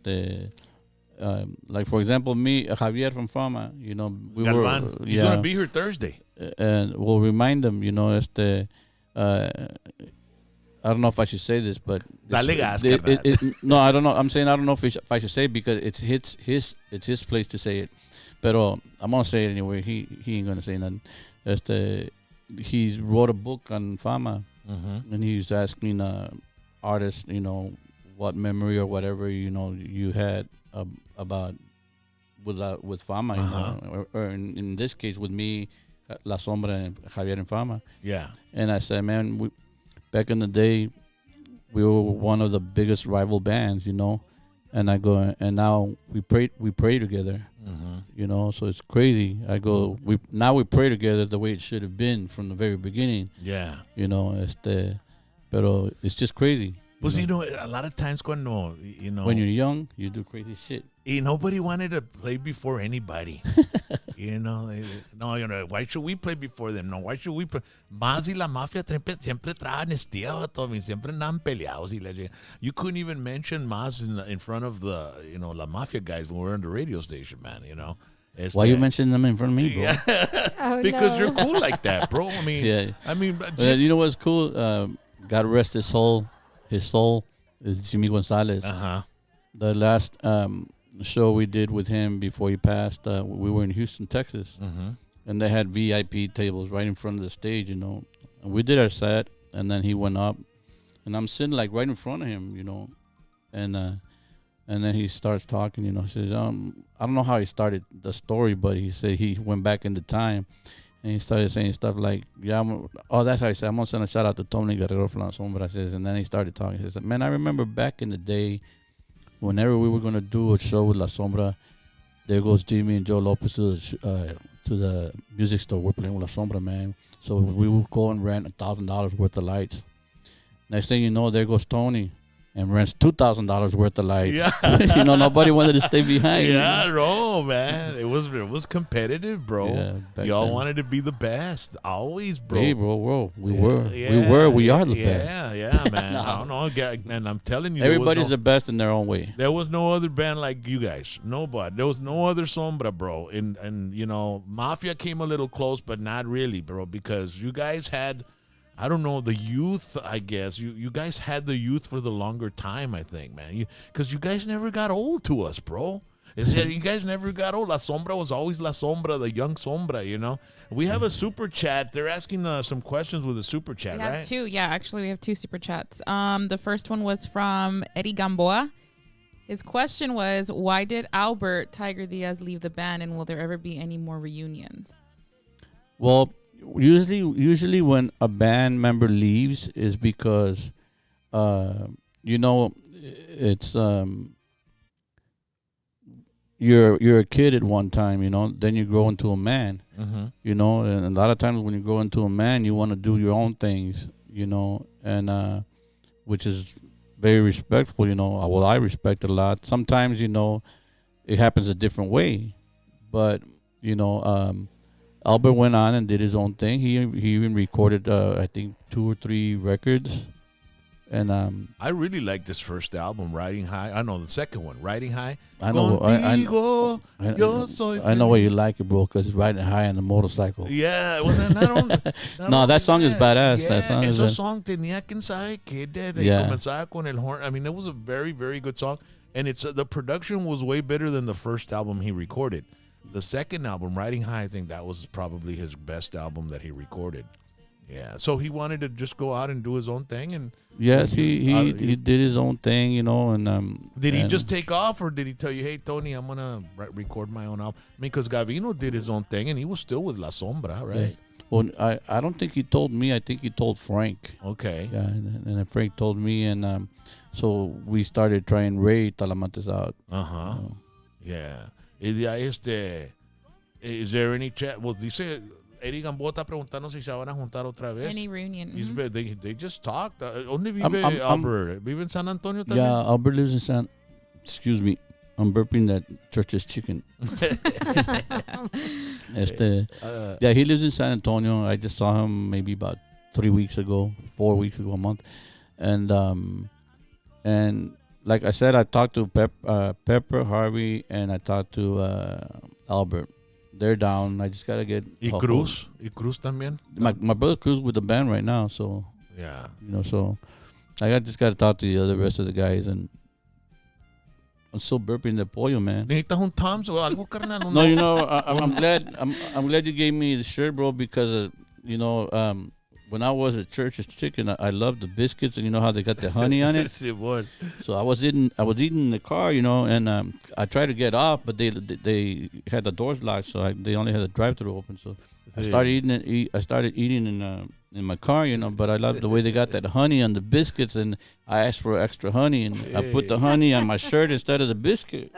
like for example, me, Javier from Fama, you know, we Galvan. were. He's gonna be here Thursday. And we'll remind them, you know, I don't know if I should say this, but Dale gas, no, I don't know. I'm saying I don't know if I should say it because it's his place to say it. Pero I'm gonna say it anyway. He ain't gonna say nothing. He wrote a book on Fama, and he was asking artists, you know, what memory or whatever, you know, you had about with Fama, you know, or in this case with me, La Sombra and Javier and Fama. Yeah. And I said, man, back in the day, we were one of the biggest rival bands, you know. And I go, and now we pray together, you know. So it's crazy. I go, we pray together the way it should have been from the very beginning. Yeah. You know, pero it's just crazy. Well, you know, a lot of times when you're young, you do crazy shit. Nobody wanted to play before anybody. You know, why should we play before them? No, why should we play? Maz y la Mafia siempre traen estilo, siempre andan peleados. You couldn't even mention Maz in front of the, you know, La Mafia guys when we were on the radio station, man, you know. Why you mentioning them in front of me, bro? Yeah. Because you're cool like that, bro. I mean, you know what's cool? God rest his soul. His soul is Jimmy Gonzalez. The last show we did with him before he passed, we were in Houston, Texas, and they had VIP tables right in front of the stage, you know. And we did our set, and then he went up, and I'm sitting like right in front of him, you know, and then he starts talking, you know. He says, I don't know how he started the story, but he said he went back into time. And he started saying stuff like, that's how he said, I'm going to send a shout out to Tony Guerrero from La Sombra. Says, and then he started talking. He said, man, I remember back in the day, whenever we were going to do a show with La Sombra, there goes Jimmy and Joe Lopez to the music store. We're playing with La Sombra, man. So we would go and rent $1,000 worth of lights. Next thing you know, there goes Tony and rents $2,000 worth of lights. Yeah. You know, nobody wanted to stay behind. Yeah, bro, man. It was competitive, bro. Yeah, back Y'all then. wanted to be the best. Always, bro. Hey, bro, we Yeah, are the best. Yeah, man. I don't know. And I'm telling you, Everybody's the best in their own way. there was no other band like you guys. Nobody. There was no other Sombra, bro. And you know, Mafia came a little close, but not really, bro, because you guys had, I don't know, the youth, I guess. You guys had the youth for the longer time, I think, man. Because you guys never got old to us, bro. You guys never got old. La Sombra was always La Sombra, the young Sombra, you know. We have a super chat. They're asking some questions with a super chat, We right? have two. Yeah, actually, we have two super chats. The first one was from Eddie Gamboa. His question was, why did Albert Tiger Diaz leave the band, and will there ever be any more reunions? Well, usually when a band member leaves is because, you know, it's you're a kid at one time, you know, then you grow into a man, you know, and a lot of times when you grow into a man, you want to do your own things, you know, and which is very respectful, you know. Well, I respect it a lot. Sometimes, you know, it happens a different way, but you know, Albert went on and did his own thing. He even recorded, I think, 2 or 3 records. And I really like this first album, Riding High. I know the second one, Riding High. I know, Contigo, yo soy I know why you like it, bro, because it's riding high on the motorcycle. Yeah, well, not No, that song is badass. Yeah, That song is ese song tenía quien sabe qué de Yeah. comenzaba con el horn. I mean, it was a very, very good song, and it's the production was way better than the first album he recorded. The second album, Riding High, I think that was probably his best album that he recorded. Yeah, so he wanted to just go out and do his own thing, and Yes, he did his own thing, you know, and did he and- just take off, or did he tell you, "Hey, Tony, I'm gonna record my own album"? I mean, because Gavino did his own thing, and he was still with La Sombra, right? Well, I don't think he told me. I think he told Frank. Okay. Yeah, and then Frank told me, and so we started trying Ray Talamantes out. Yeah. Is there any chat? Well, dice Eddie Gamboa está preguntando si se van a juntar otra vez. Any reunion? They just talked. ¿Dónde vive Albert? ¿Vive en San Antonio también? Yeah, Albert lives in San. Excuse me, I'm burping that church's chicken. Yeah, he lives in San Antonio. I just saw him maybe about 3 weeks ago, 4 weeks ago, a month, and like I said, I talked to Pepper, Harvey, and I talked to Albert. They're down. I just gotta get. Y Cruz también. My brother Cruz with the band right now, so yeah, you know, so I just gotta talk to the other rest of the guys, and I'm still burping the pollo, man. ¿Necesitas un Tom's o algo, carnal? No, you know, I'm glad you gave me the shirt, bro, because you know, when I was at Church's Chicken, I loved the biscuits, and you know how they got the honey on it. So I was eating in the car, you know, and I tried to get off, but they had the doors locked, so they only had the drive-thru open. So I started eating in my car, you know. But I loved the way they got that honey on the biscuits, and I asked for extra honey, and I put the honey on my shirt instead of the biscuit.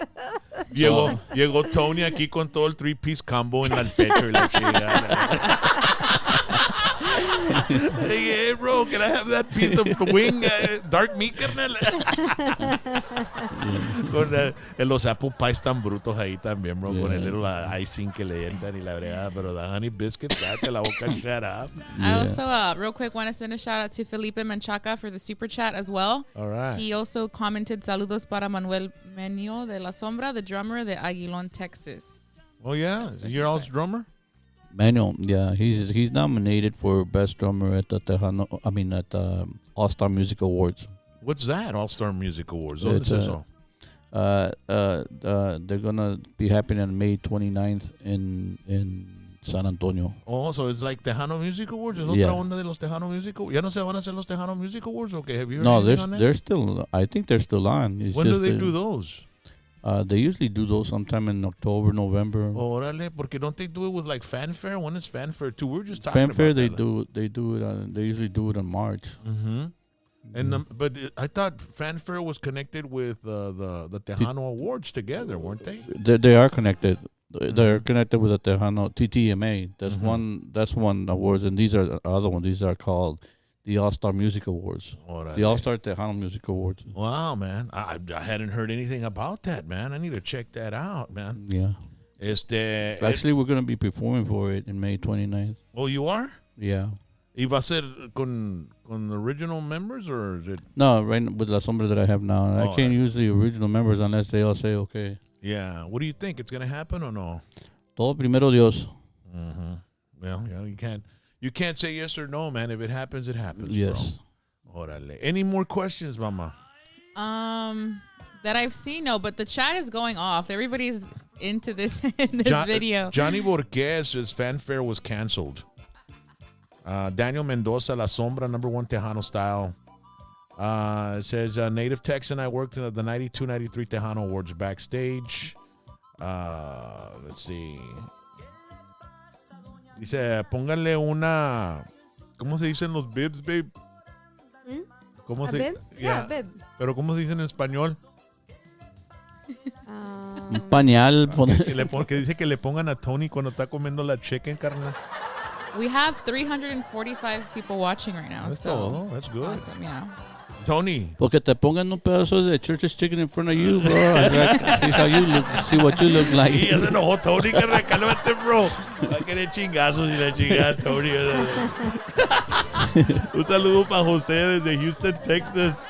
Llegó Tony aquí con todo el 3-piece combo en el pecho y la chingada. Hey, bro, can I have that piece of wing, dark meat, carnal? Con los apple pies tan brutos ahí también, bro, con el little icing que le entran y la bregada, pero the honey biscuits, cállate la boca, shut up. I also, real quick, want to send a shout out to Felipe Menchaca for the super chat as well. All right. He also commented, saludos para Manuel Menio de La Sombra, the drummer de Aguilon, Texas. Oh, yeah? You're all's drummer? Manuel, yeah, he's nominated for best drummer at the All-Star Music Awards. What's that? All-Star Music Awards. It's, they're gonna be happening on May 29th in San Antonio. Oh, so it's like Tejano Music Awards. ¿Es Yeah. otra onda de los Tejano Music Awards? ¿Ya no se van a hacer los Tejano Music Awards? Okay, have you heard No, anything on that? they're still. I think they're still on. It's When do just they do those? They usually do those sometime in October, November. Órale, porque don't they do it with like fanfare? When is fanfare too? We're just talking Fanfare, about they do it on. They usually do it in March. Mm-hmm. And but I thought fanfare was connected with the Tejano Awards together, weren't they? They are connected. They're connected with the Tejano TTMA. That's one awards, and these are the other ones. These are called the All-Star Music Awards. The All-Star Tejano Music Awards. Wow, man. I hadn't heard anything about that, man. I need to check that out, man. Yeah. Actually, we're going to be performing for it in May 29th. Oh, you are? Yeah. ¿Y va a ser con the original members or is it? No, right with La Sombra that I have now. I can't use the original members unless they all say okay. Yeah. What do you think? It's going to happen or no? Todo primero Dios. Mm-hmm. Well, you can't say yes or no, man. If it happens, it happens. Yes. Bro. Orale. Any more questions, Mama? That I've seen, no, but the chat is going off. Everybody's into this video. Johnny Borges, his fanfare was canceled. Daniel Mendoza, La Sombra, #1 Tejano style. It says, Native Texan, I worked in the 92-93 Tejano Awards backstage. Let's see. Dice, pónganle una... ¿Cómo se dicen los bibs, babe? ¿Cómo se bib? Yeah, bib. Pero ¿cómo se dice en español? Un pañal. Que dice que le pongan a Tony cuando está comiendo la chicken, carnal. We have 345 people watching right now. That's good. Awesome, yeah. Tony. Porque te pongan un pedazo de church's chicken in front of you, bro. See how you look. See what you look like. Y ya se enojó Tony, carnal. Cálmate, bro. Va a querer chingazos y la chingada, Tony. Un saludo para José desde Houston, Texas.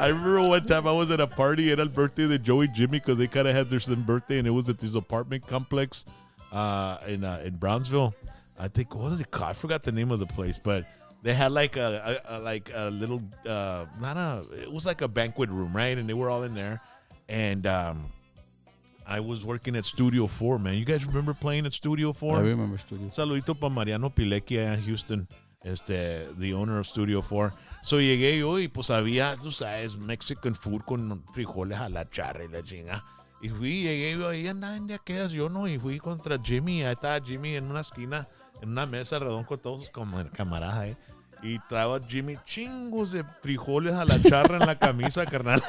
I remember one time I was at a party and it was the birthday of Joey Jimmy because they kind of had their same birthday and it was at this apartment complex in Brownsville. I think, what is it called? I forgot the name of the place, but they had like a little, it was like a banquet room, right? And they were all in there. And I was working at Studio 4, man. You guys remember playing at Studio 4? I remember Studio 4. Saludito para Mariano Pilecki allá en Houston, the owner of Studio 4. So llegué yo y pues había, tú sabes, Mexican food con frijoles a la charra y la chinga. Y llegué yo ahí andaba en de aquellas yo, ¿no? Y fui contra Jimmy. Ahí estaba Jimmy en una esquina, en una mesa redonda con todos sus camaradas ahí. Y trajo a Jimmy chingos de frijoles a la charra en la camisa, carnal.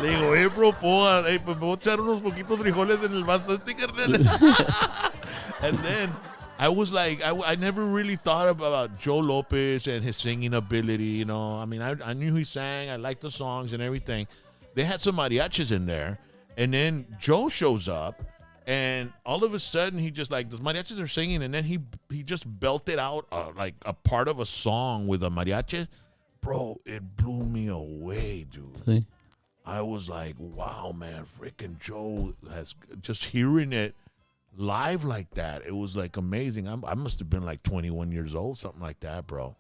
Le digo, bro, pues me voy a echar unos poquitos frijoles en el vaso carnal. And then I was like, I never really thought about Joe Lopez and his singing ability, you know. I mean, I knew he sang. I liked the songs and everything. They had some mariachis in there. And then Joe shows up. And all of a sudden, he just like, the mariachis are singing. And then he just belted out like a part of a song with a mariachi. Bro, it blew me away, dude. See? I was like, wow, man, freaking Joe has just hearing it live like that. It was like amazing. I must have been like 21 years old, something like that, bro.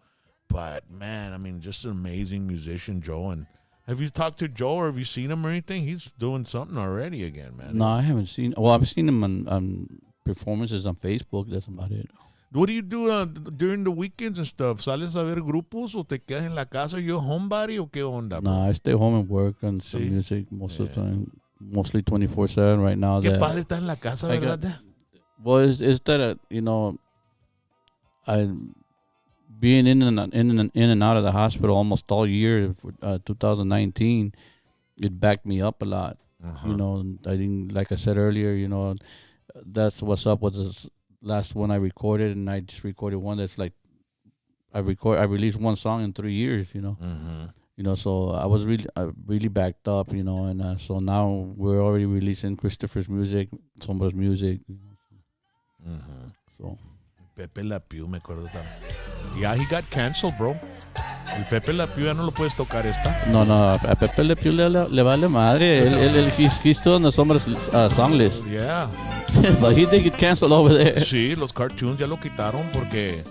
But man, I mean, just an amazing musician, Joe. And have you talked to Joe or have you seen him or anything? He's doing something already again, man. No, I haven't seen. Well, I've seen him on performances on Facebook. That's about it. What do you do during the weekends and stuff? ¿Sales a ver grupos o te quedas en la casa? ¿You a homebody o qué onda? No, I stay home and work on some music most of the time. Mostly 24/7 right now. Qué padre estar en la casa, ¿verdad? Well, it's that, you know, I being in and out of the hospital almost all year for 2019, it backed me up a lot. Uh-huh. You know, I think, like I said earlier, you know, that's what's up with this last one I recorded, and I just recorded one that's like I released one song in 3 years. You know, mm-hmm. You know, so I was really backed up. You know, and so now we're already releasing Christopher's music, Sombra's music. You know, mm-hmm. So. Pepe La Pew, me acuerdo también. Yeah, he got canceled, bro. El Pepe La Pew ya no lo puedes tocar esta. No, a Pepe Le Pew le vale madre. He's still on the Sombra's song list. Yeah. But he did get canceled over there. Sí, los cartoons ya lo quitaron porque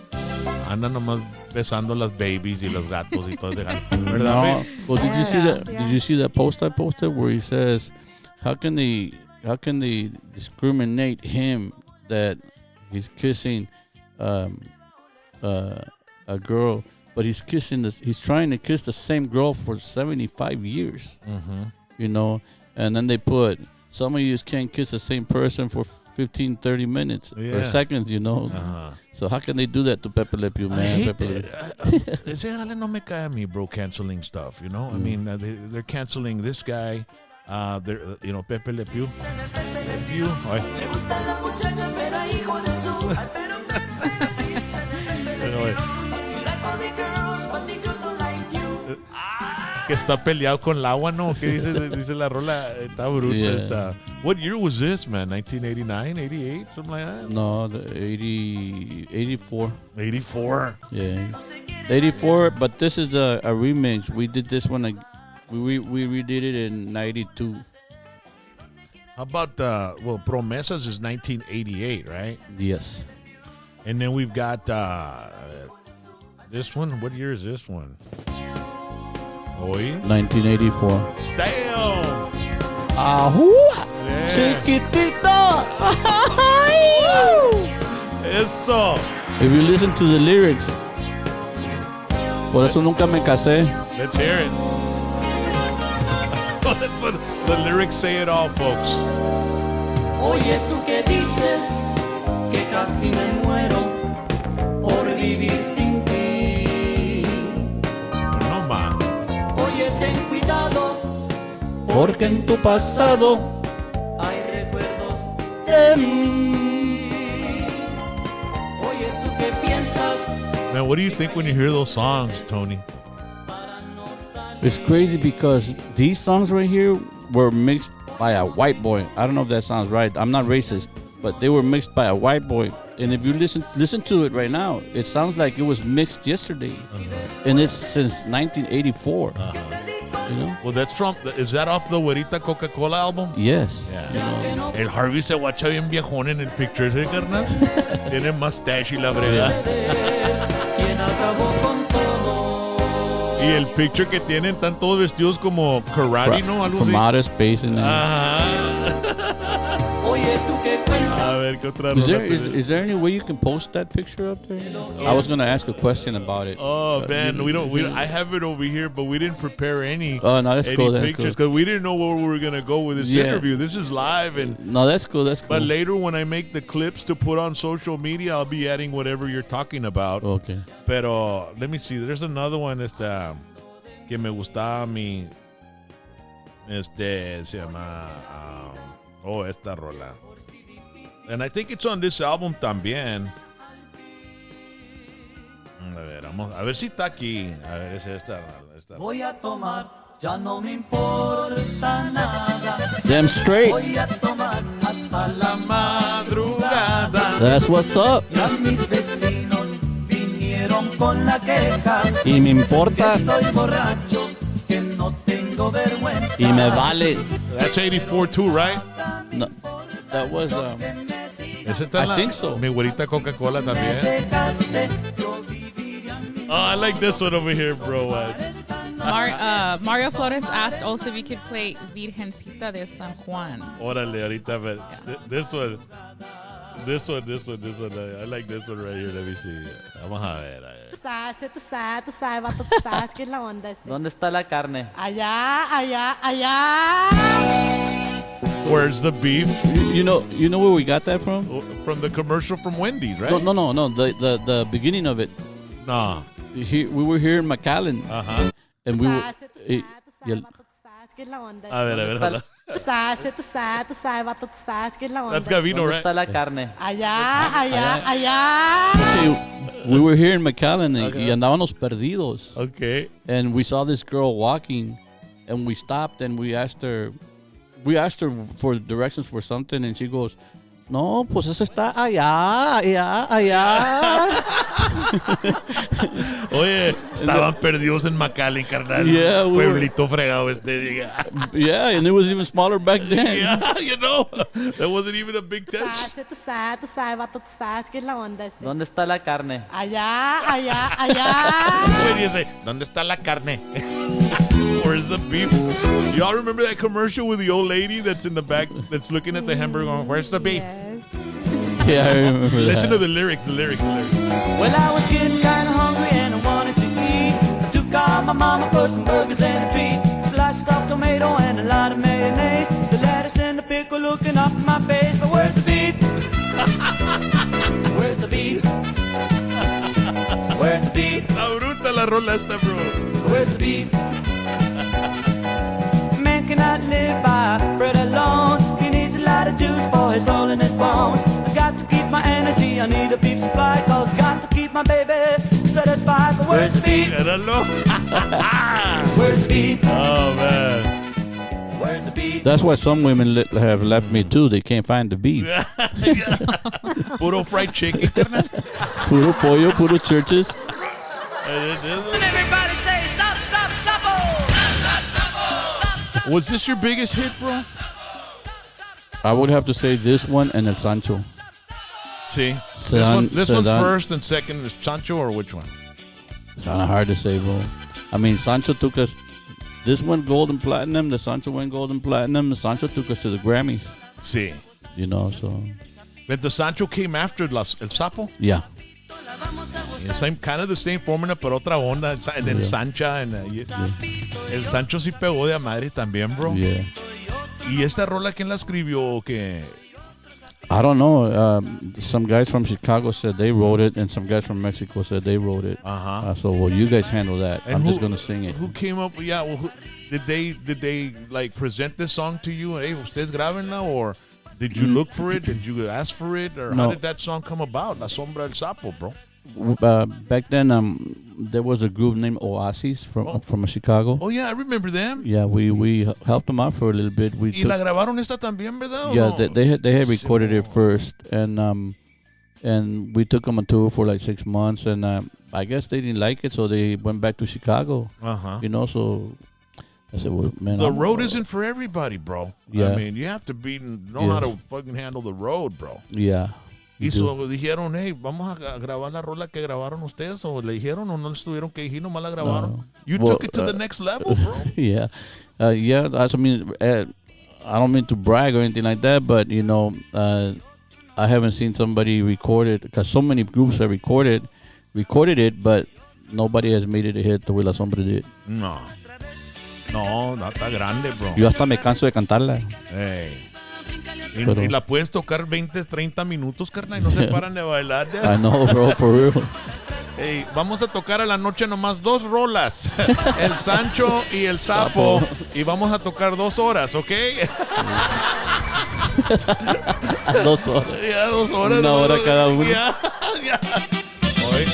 andan nomás besando las babies y los gatos y todo ese gato. ¿Verdad? No. Well, did you see that? Did you see that post I posted where he says, how can they discriminate him that he's kissing a girl, but he's trying to kiss the same girl for 75 years. Mm-hmm. You know, and then they put, some of you can't kiss the same person for 15, 30 minutes or seconds, you know. Uh-huh. So how can they do that to Pepe Le Pew, man? Ese jale no me cae a mí, bro, canceling stuff, you know. I mean, they're canceling this guy, you know, Pepe Le Pew. Que está peleado con el agua, ¿no? ¿Qué dice la rola? Está bruta esta. What year was this, man? 1989, 88, something like that? No, 84. 84. Yeah. 84, but this is a remix. We did this one, we redid it in 92. How about, Promesas is 1988, right? Yes. And then we've got this one. What year is this one? 1984. Damn! Yeah. Chiquitito! Eso! If you listen to the lyrics, por eso nunca me casé. Let's hear it. The lyrics say it all, folks. Oye, tú que dices que casi me muero por vivir sin ti. No más. Oye, ten cuidado, Porque en tu pasado hay recuerdos de mí. Oye, tú que piensas. Man, what do you think when you hear those songs, Tony? It's crazy because these songs right here were mixed by a white boy. I don't know if that sounds right. I'm not racist, but they were mixed by a white boy. And if you listen to it right now, it sounds like it was mixed yesterday. And it's since 1984. You know? Well, is that off the Güerita Coca-Cola album? Yes. Yeah. You know. El Harvey se guacha bien viejón en el picture, ¿sí, carnal? Tiene mustache y la brega. ¿Quién acabó con todo? Y el picture que tienen, están todos vestidos como karate, ¿no? Algo From así. outer space. And Oye, tú que cuentas. A ver, ¿qué otra is there any way you can post that picture up there? I was going to ask a question about it. Oh, man, we don't. I have it over here, but we didn't prepare any. Oh, no, that's cool. That's pictures cool. because we didn't know where we were gonna go with this interview. This is live, and no, that's cool. That's cool. But later, when I make the clips to put on social media, I'll be adding whatever you're talking about. Okay. Pero let me see. There's another one. Que me gustaba a mí. Se llama. Esta rola. And I think it's on this album también. A ver si está aquí. A ver, es esta. Voy a tomar, ya no me importa nada. Damn straight. Voy a tomar hasta la madrugada. That's what's up. Ya mis vecinos vinieron con la queja. Y me importa. Que soy borracho, que no tengo vergüenza. Y me vale. That's 84 too, right? No, that was. I think so. Mi Güerita Coca-Cola también. Oh, I like this one over here, bro. Mario Flores asked also if you could play Virgencita de San Juan. Órale, ahorita, but this one. I like this one right here. Let me see. Vamos a ver. Tú sabes, vato, tú sabes qué es la onda ese. ¿Dónde está la carne? Allá. Where's the beef? You know where we got that from? From the commercial from Wendy's, right? No. The beginning of it. Nah. We were here in McAllen. And we were. A ver. Tú sabes, vato, tú sabes qué es la onda. That's Gavino, right? ¿Dónde está la carne? Allá. Okay, we were here in McAllen y andábamos perdidos. Okay. And we saw this girl walking, and we stopped and we asked her for directions for something, and she goes, "No, pues eso está allá." Oye, estaban perdidos en McAllen, carnal. Yeah, pueblito fregado Yeah, and it was even smaller back then. Yeah, you know, that wasn't even a big test. Tú sabes, vato, tú sabes qué es la onda ese. ¿Dónde está la carne? Allá. When you say, ¿dónde está la carne? Where's the beef? Y'all remember that commercial with the old lady that's in the back that's looking at the hamburger going, where's the beef? Yes. Yeah, I remember Listen that. to the lyrics. Well, I was getting kind of hungry and I wanted to eat. I took out my mama for some burgers and a treat. Slices of tomato and a lot of mayonnaise. The lettuce and the pickle looking up in my face. But where's the beef? Where's the beef? Where's the beef? La bruta la rola esta, bro. Where's the beef? Man cannot live by bread alone. He needs a lot of juice for his soul and his bones. I got to keep my energy, I need a beef supply. Cause got to keep my baby Where's the beef? Éralo. Where's the beef? Oh, man. Where's the beef? That's why some women have left me too. They can't find the beef. Puro fried chicken, carnal. Puro pollo, puro churches. Everybody say stop, stop, stop. Was this your biggest hit, bro? I would have to say this one and El Sancho. See? Sedan, This one's Sedan. first and second is Sancho, or which one? It's kind of hard to say, bro. I mean, Sancho took us. This went gold and platinum. The Sancho went gold and platinum. The Sancho took us to the Grammys. See. You know, so. But the Sancho came after El Sapo? Yeah. Same, kind of the same formula, pero otra onda. And then Sancha. And, El Sancho sí pegó de a madre también, bro. Yeah. ¿Y esta rola quién la escribió? Que I don't know. Some guys from Chicago said they wrote it, and some guys from Mexico said they wrote it. So, well, you guys handle that. And I'm just gonna sing it. Who came up? Yeah, well, did they like present this song to you? Hey, ustedes graben now, or did you look for it? Did you ask for it, or how No. did that song come about? La Sombra del Sapo, bro. Back then, there was a group named Oasis from Chicago. Oh yeah, I remember them. Yeah, we helped them out for a little bit. Y la grabaron esta también, ¿verdad? Yeah, they had recorded it first, and we took them on tour for like 6 months, and I guess they didn't like it, so they went back to Chicago. You know, so I said, well, man, The road isn't for everybody, bro. Yeah. I mean, you have to know how to fucking handle the road, bro. Yeah. Y so dijeron, hey, vamos a grabar la rola que grabaron ustedes, o le dijeron, o no les tuvieron que decir, nomás la grabaron. No. You Well, took it to the next level, bro. Yeah, yeah. I mean, I don't mean to brag or anything like that, but you know, I haven't seen somebody record it, because so many groups have recorded it, but nobody has made it a hit the way La Sombra did. No, está grande, bro. Yo hasta me canso de cantarla. Hey. Pero- Y la puedes tocar 20, 30 minutos, carnal, y no se paran de bailar. I know, bro, for real. Hey, vamos a tocar a la noche nomás 2 rolas. El Sancho y el Sapo. Y vamos a tocar 2 horas, ¿ok? 2 horas. Ya 2 horas. 1 hora cada uno. Ya. Hoy.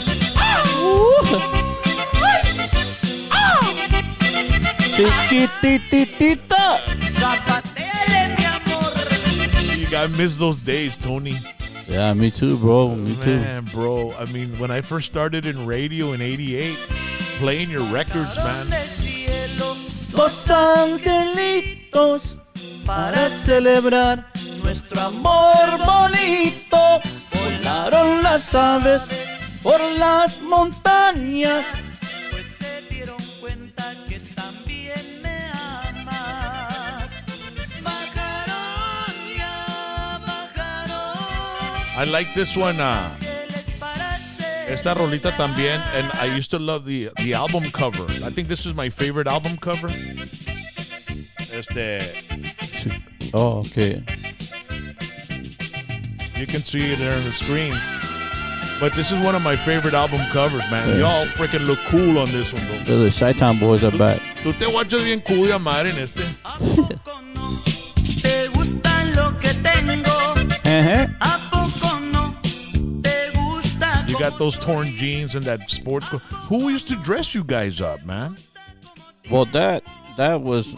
Chiquititita. Zapateale, mi amor. I miss those days, Tony. Yeah, me too, bro. Me too. Man, bro. I mean, when I first started in radio in '88, playing your records, man. Los angelitos para celebrar nuestro amor bonito. Volaron las aves por las montañas, pues se dieron cuenta que también me amas. Bajaron ya, bajaron. I like this one. Esta rolita también, and I used to love the album cover. I think this is my favorite album cover. Oh, okay. You can see it there on the screen. But this is one of my favorite album covers, man. Yes. Y'all freaking look cool on this one, bro. The Chi-Town boys are back. Tú te guachas bien cool de amar en este. ¿Te gusta lo que tengo? ¿A poco no? ¿Te gusta? You got those torn jeans and that sports coat. Who used to dress you guys up, man? Well, that was,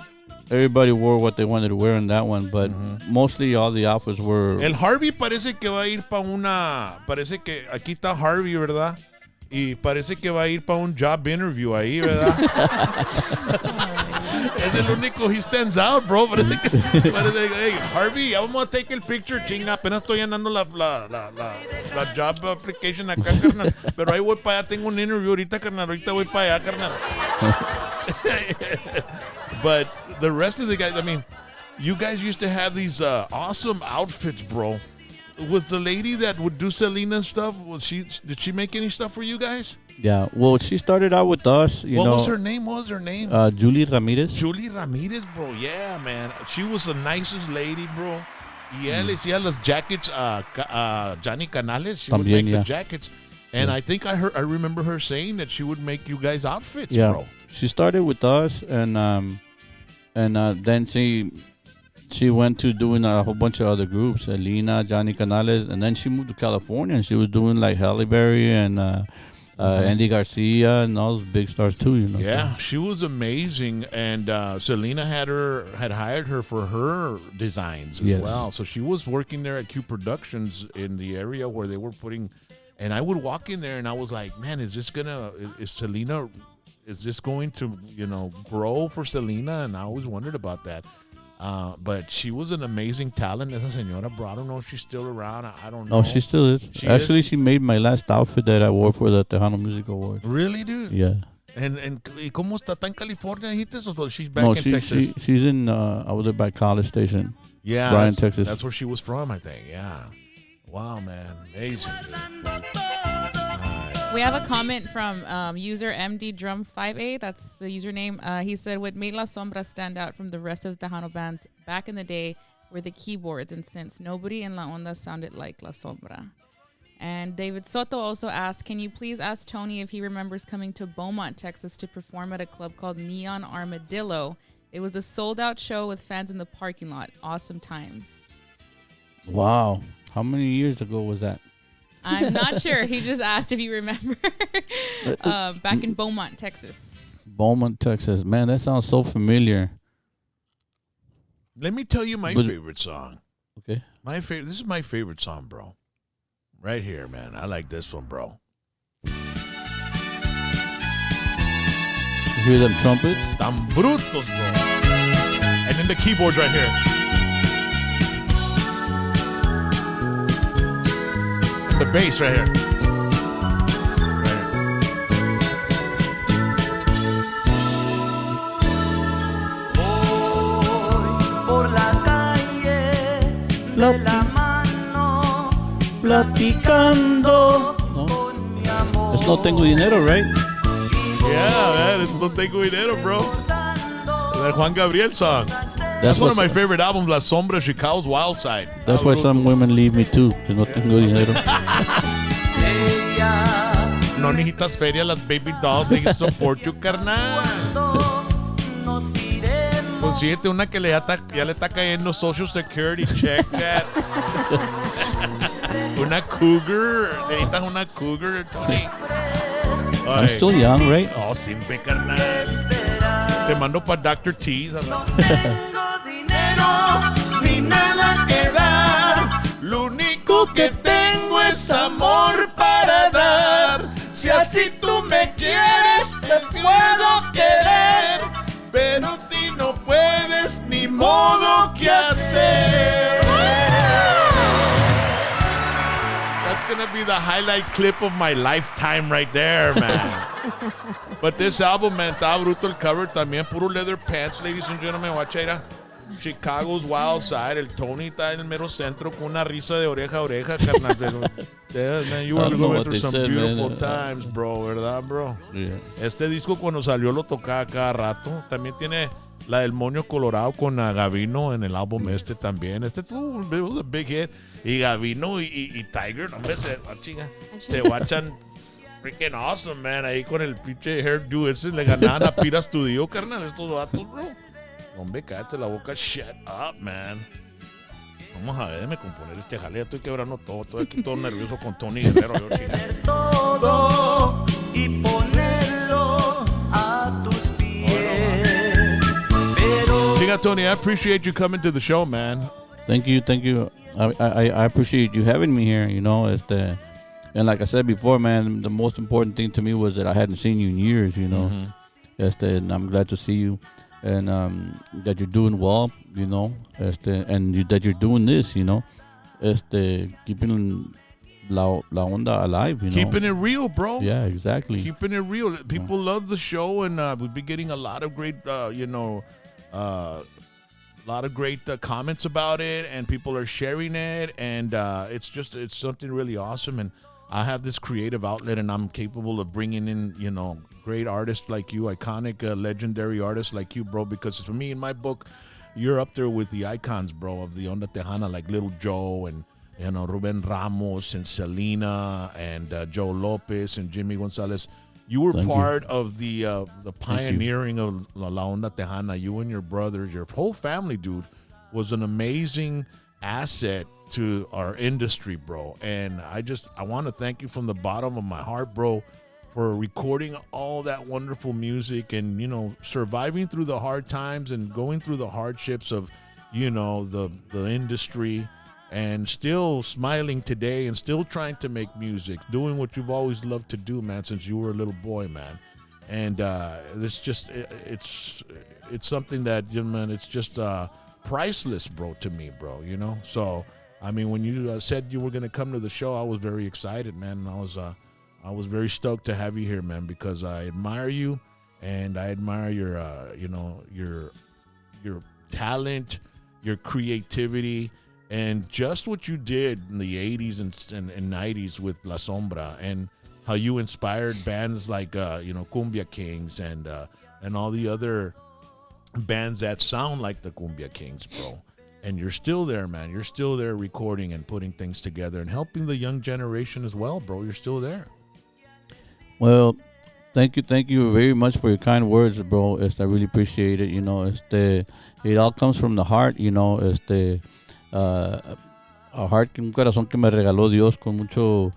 everybody wore what they wanted to wear in that one, but mostly all the outfits were. El Harvey parece que va a ir para una. Parece que aquí está Harvey, ¿verdad? Y parece que va a ir para un job interview ahí, ¿verdad? Es el único, he stands out, bro. Parece que, hey, Harvey, ya vamos a take el picture, chinga. Apenas estoy llenando la job application acá, carnal. Pero ahí voy para allá, tengo un interview ahorita, carnal. Ahorita voy para allá, carnal. But the rest of the guys, I mean, you guys used to have these awesome outfits, bro. Was the lady that would do Selena stuff, did she make any stuff for you guys? Yeah, well, she started out with us, you know. What was her name? Julie Ramirez. Julie Ramirez, bro. Yeah, man. She was the nicest lady, bro. Y él hacía los jackets, Johnny Canales. She would También, make yeah. the jackets. And I think I remember her saying that she would make you guys outfits, Yeah, bro. she started with us, and then she went to doing a whole bunch of other groups, Alina, Johnny Canales, and then she moved to California, and she was doing like Halle Berry and Andy Garcia and all those big stars too. You know. Yeah, she was amazing, and Selena had hired her for her designs as well. So she was working there at Q Productions in the area where they were putting. And I would walk in there, and I was like, man, is this going to, grow for Selena? And I always wondered about that. But she was an amazing talent, esa señora, bro. I don't know if she's still around. I don't know. Oh, she still is. Actually, she made my last outfit that I wore for the Tejano Music Awards. Really, dude? Yeah. And ¿y cómo está en California, dijiste? So she's back in Texas? She's in, I was at by College Station. Yeah. Bryan, Texas. That's where she was from, I think. Yeah. Wow, man. Amazing. We have a comment from user MDDrum58. That's the username. He said, what made La Sombra stand out from the rest of the Tejano bands back in the day were the keyboards, and since nobody in La Onda sounded like La Sombra. And David Soto also asked, can you please ask Tony if he remembers coming to Beaumont, Texas to perform at a club called Neon Armadillo? It was a sold-out show with fans in the parking lot. Awesome times. Wow. How many years ago was that? I'm not sure. He just asked if you remember. Back in Beaumont, Texas. Beaumont, Texas. Man, that sounds so familiar. Let me tell you my favorite song. Okay. This is my favorite song, bro. Right here, man. I like this one, bro. You hear them trumpets? Tan brutos, bro. And then the keyboards right here. The bass right here. Por la calle de la mano platicando. No. Es No Tengo Dinero, right? Yeah, man. It's No Tengo Dinero, bro. That Juan Gabriel song. That's one of my favorite albums, La Sombra, Chicago's Wild Side. That's why some women leave me too, que no tengo dinero. No necesitas feria, las baby dolls, they can support you, carnal. Consíguete una que ya le está cayendo Social Security check, that. Una cougar, necesitas una cougar, Tony. I'm still young, right? Oh, simple, carnal. Te mando para Dr. T. Ni nada que dar, lo único que tengo es amor para dar. Si así tú me quieres, te puedo querer, pero si no puedes, ni modo que hacer. That's gonna be the highlight clip of my lifetime right there, man. But this album, man, está bruto el cover también, puro leather pants, ladies and gentlemen, watch it. Chicago's Wild Side, el Tony está en el mero centro con una risa de oreja a oreja, carnal. Yeah, man, you were going through some beautiful times, bro, ¿verdad, bro? Yeah. Este disco cuando salió lo tocaba cada rato. También tiene la del Moño Colorado con Gavino en el álbum este también. It was a big hit. Y Gavino y Tiger, hombre, se guachan freaking awesome, man. Ahí con el pinche hairdo ese le ganaban a Pira Studio, carnal, estos vatos, bro. Hombre, cállate la boca. Shut up, man. Vamos a ver, déjame componer este jale. Ya estoy quebrando todo. Estoy aquí todo nervioso con Tony Guerrero. todo y ponerlo a tus pies. Chinga, Tony, I appreciate you coming to the show, man. Thank you. I appreciate you having me here, and like I said before, man, the most important thing to me was that I hadn't seen you in years, and I'm glad to see you. And that you're doing well, and that you're doing this, keeping la onda alive, Keeping it real, bro. Yeah, exactly. Keeping it real. People love the show, and we've been getting a lot of great, comments about it, and people are sharing it, and it's something really awesome. And I have this creative outlet, and I'm capable of bringing in, great artists like you, iconic, legendary artists like you, bro, because for me, in my book, you're up there with the icons, bro, of the Onda Tejana, like Little Joe and, Ruben Ramos and Selena and Joe Lopez and Jimmy Gonzalez. You were part of the pioneering of La Onda Tejana. You and your brothers, your whole family, dude, was an amazing asset to our industry, bro. And I want to thank you from the bottom of my heart, bro, for recording all that wonderful music and, you know, surviving through the hard times and going through the hardships of, you know, the industry, and still smiling today and still trying to make music, doing what you've always loved to do, man, since you were a little boy, man. And it's something that, you know, man, it's just priceless, bro, to me, bro, you know? So, I mean, when you said you were going to come to the show, I was very excited, man. And I was very stoked to have you here, man, because I admire you, and I admire your, you know, your talent, your creativity, and just what you did in the 80s and 90s with La Sombra, and how you inspired bands like, you know, Cumbia Kings and all the other bands that sound like the Cumbia Kings, bro. And you're still there, man. You're still there recording and putting things together and helping the young generation as well, bro. You're still there. Well, thank you very much for your kind words, bro. I really appreciate it. You know, it all comes from the heart. You know, a heart, un corazón que me regaló Dios con mucho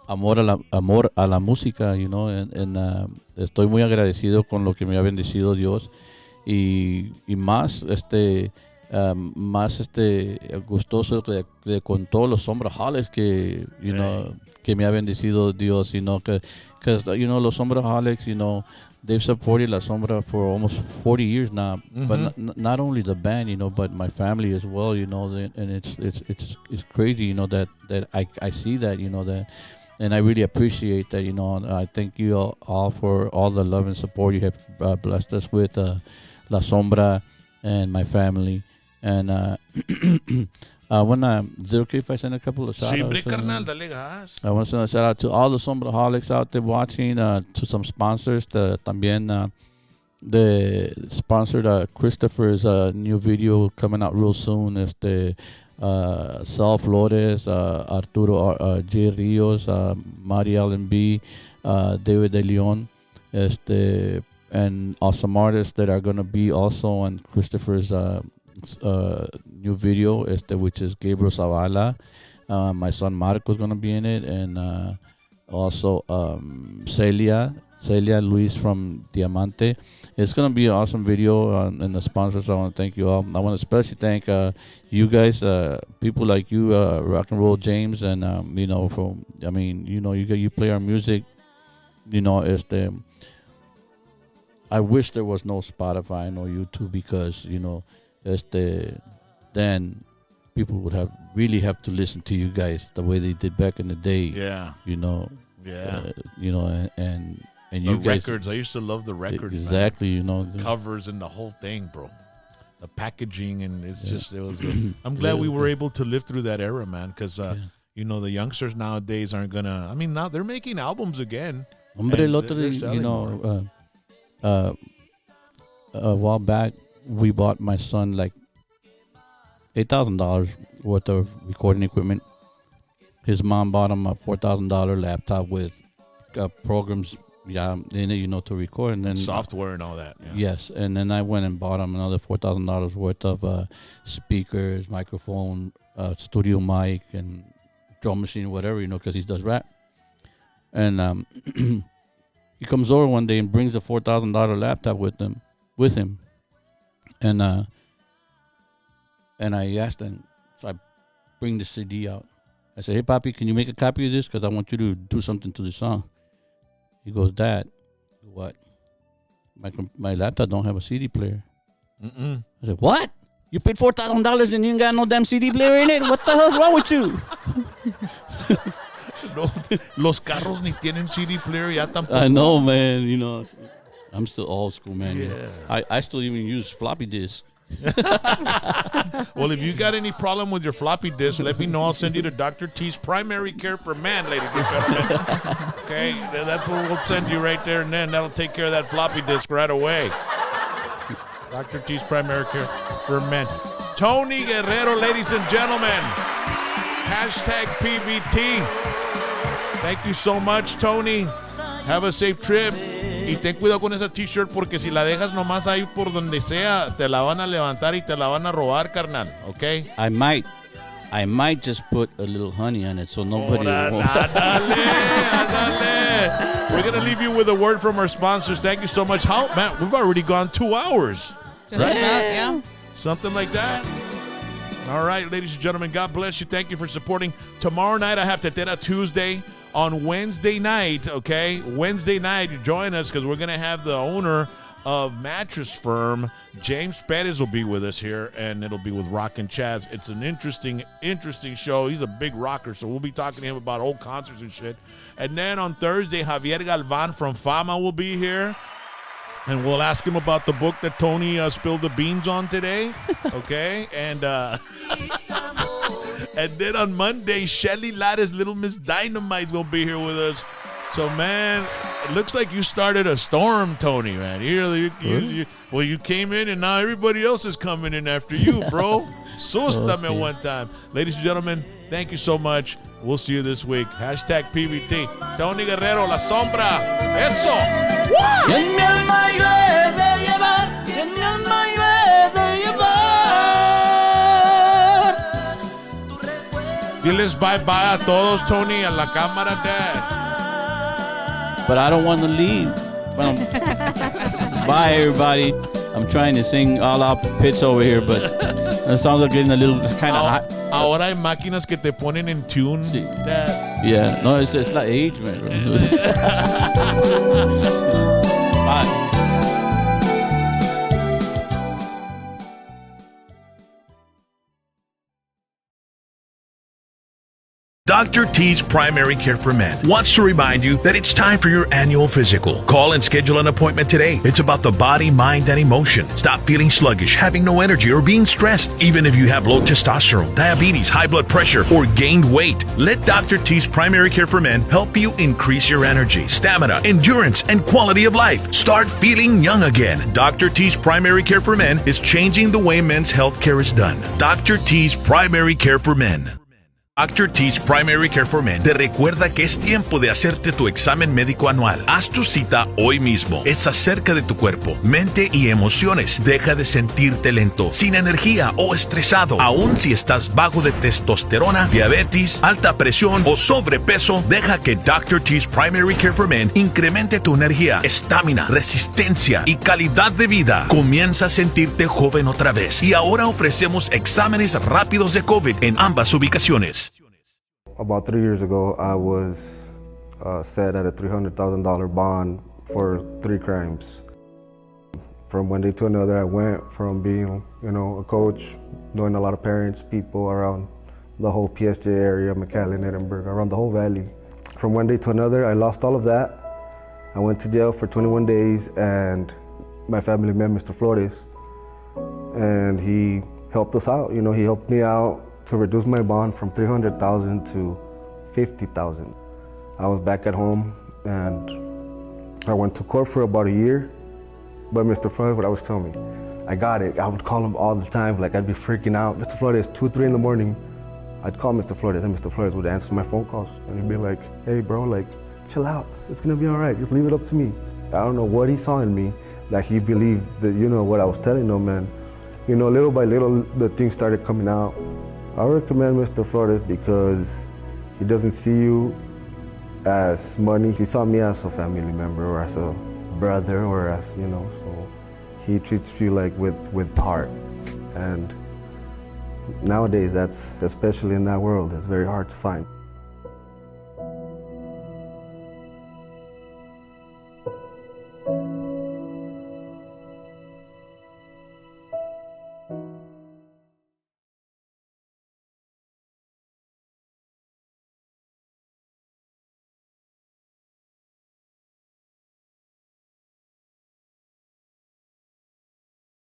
amor a la música. You know, estoy muy agradecido con lo que me ha bendecido Dios, y más gustoso con todos los Sombraholics que, you know, que me ha bendecido Dios, you know, because, you know, los Sombraholics, you know, they've supported La Sombra for almost 40 years now. Mm-hmm. But not only the band, you know, but my family as well, you know, and it's crazy, you know, that I see that, you know, that, and I really appreciate that, you know. And I thank you all for all the love and support you have blessed us with, La Sombra and my family. And is it okay if I send a couple of shout outs? Carnal, dale gas. I want to send a shout out to all the Sombraholics out there watching, to some sponsors, también the sponsored Christopher's new video coming out real soon. Sal Flores, Arturo J. Rios, McAllen B, David De Leon, and awesome artists that are going to be also on Christopher's new video, which is Gabriel Zavala. My son Marco is going to be in it, and also Celia Luis from Diamante. It's going to be an awesome video, and the sponsors, I want to thank you all. I want to especially thank you guys, people like you, RocknRollJames, and you know, you know, you play our music, you know, I wish there was no Spotify, no YouTube, because, you know, then people would really have to listen to you guys the way they did back in the day. Yeah. You know. Yeah. You know, and you guys. Records. I used to love the records. Exactly. Man. You know. The covers and the whole thing, bro. The packaging, and it's just, it was. I'm glad we were able to live through that era, man, because you know, the youngsters nowadays aren't gonna. I mean, now they're making albums again. Hombre, you know, a while back, we bought my son like $8,000 worth of recording equipment. His mom bought him a $4,000 laptop with programs, in it, you know, to record, and then software and all that. Yeah. Yes, and then I went and bought him another $4,000 worth of speakers, microphone, studio mic, and drum machine, whatever, you know, because he does rap. And he comes over one day and brings a $4,000 laptop with him. And I asked him, so I bring the CD out. I said, "Hey, Papi, can you make a copy of this? Because I want you to do something to the song." He goes, "Dad, what? My laptop don't have a CD player." I said, "What? You paid $4,000 and you ain't got no damn CD player in it? What the hell's wrong with you?" No, los carros ni tienen CD player ya tampoco. I know, man. You know, I'm still old school, man. Yeah. I still even use floppy disk. Well, if you got any problem with your floppy disk, let me know. I'll send you to Dr. T's Primary Care for Men, ladies and gentlemen. Okay, that's what we'll send you right there, and then that'll take care of that floppy disk right away. Dr. T's Primary Care for Men. Tony Guerrero, ladies and gentlemen. Hashtag PVT. Thank you so much, Tony. Have a safe trip. Y ten cuidado con esa t-shirt, porque si la dejas nomás ahí por donde sea, te la van a levantar y te la van a robar, carnal, ¿ok? I might I might just put a little honey on it so nobody will. We're going to leave you with a word from our sponsors. Thank you so much. Man, we've already gone 2 hours. Just about, yeah. Something like that. All right, ladies and gentlemen, God bless you. Thank you for supporting. Tomorrow night, I have Tetera Tuesday. On Wednesday night, okay? Wednesday night, join us because we're going to have the owner of mattress firm, James Perez, will be with us here, and it'll be with Rock and Chaz. It's an interesting show. He's a big rocker, so we'll be talking to him about old concerts and shit. And then on Thursday, Javier Galvan from Fama will be here. And we'll ask him about the book that Tony spilled the beans on today, okay? And then on Monday, Shelly Lattice, Little Miss Dynamite will be here with us. So, man, it looks like you started a storm, Tony, man. You came in, and now everybody else is coming in after you, bro. Sustame one time. Ladies and gentlemen, thank you so much. We'll see you this week. Hashtag PVT. Tony Guerrero, La Sombra. Eso. Y en mi alma yo he de llevar, y en mi alma yo he de llevar. Diles bye-bye a todos, Tony, a la cámara, Dad. But I don't want to leave. Well, bye, everybody. I'm trying to sing all out pitch over here, but the songs are getting a little kind of hot. Ahora hay máquinas que te ponen en tune. Sí. Dad. Yeah, no, it's like age, man. Bye. Dr. T's Primary Care for Men wants to remind you that it's time for your annual physical. Call and schedule an appointment today. It's about the body, mind, and emotion. Stop feeling sluggish, having no energy, or being stressed. Even if you have low testosterone, diabetes, high blood pressure, or gained weight, let Dr. T's Primary Care for Men help you increase your energy, stamina, endurance, and quality of life. Start feeling young again. Dr. T's Primary Care for Men is changing the way men's health care is done. Dr. T's Primary Care for Men. Dr. T's Primary Care for Men te recuerda que es tiempo de hacerte tu examen médico anual. Haz tu cita hoy mismo. Es acerca de tu cuerpo, mente y emociones. Deja de sentirte lento, sin energía o estresado. Aún si estás bajo de testosterona, diabetes, alta presión o sobrepeso, deja que Dr. T's Primary Care for Men incremente tu energía, estamina, resistencia y calidad de vida. Comienza a sentirte joven otra vez. Y ahora ofrecemos exámenes rápidos de COVID en ambas ubicaciones. About 3 years ago, I was set at a $300,000 bond for 3 crimes. From one day to another, I went from being, a coach, knowing a lot of parents, people around the whole PSJ area, McAllen, Edinburgh, around the whole valley. From one day to another, I lost all of that. I went to jail for 21 days, and my family met Mr. Flores, and he helped us out. He helped me out to reduce my bond from $300,000 to $50,000. I was back at home, and I went to court for about a year. But Mr. Flores would always tell me, I got it. I would call him all the time, like I'd be freaking out. Mr. Flores, 2, 3 in the morning, I'd call Mr. Flores, and Mr. Flores would answer my phone calls, and he'd be like, hey bro, chill out. It's gonna be all right. Just leave it up to me. I don't know what he saw in me that he believed that, what I was telling him, and little by little, the things started coming out. I recommend Mr. Flores because he doesn't see you as money. He saw me as a family member or as a brother or as, so he treats you with heart. And nowadays, that's, especially in that world, that's very hard to find.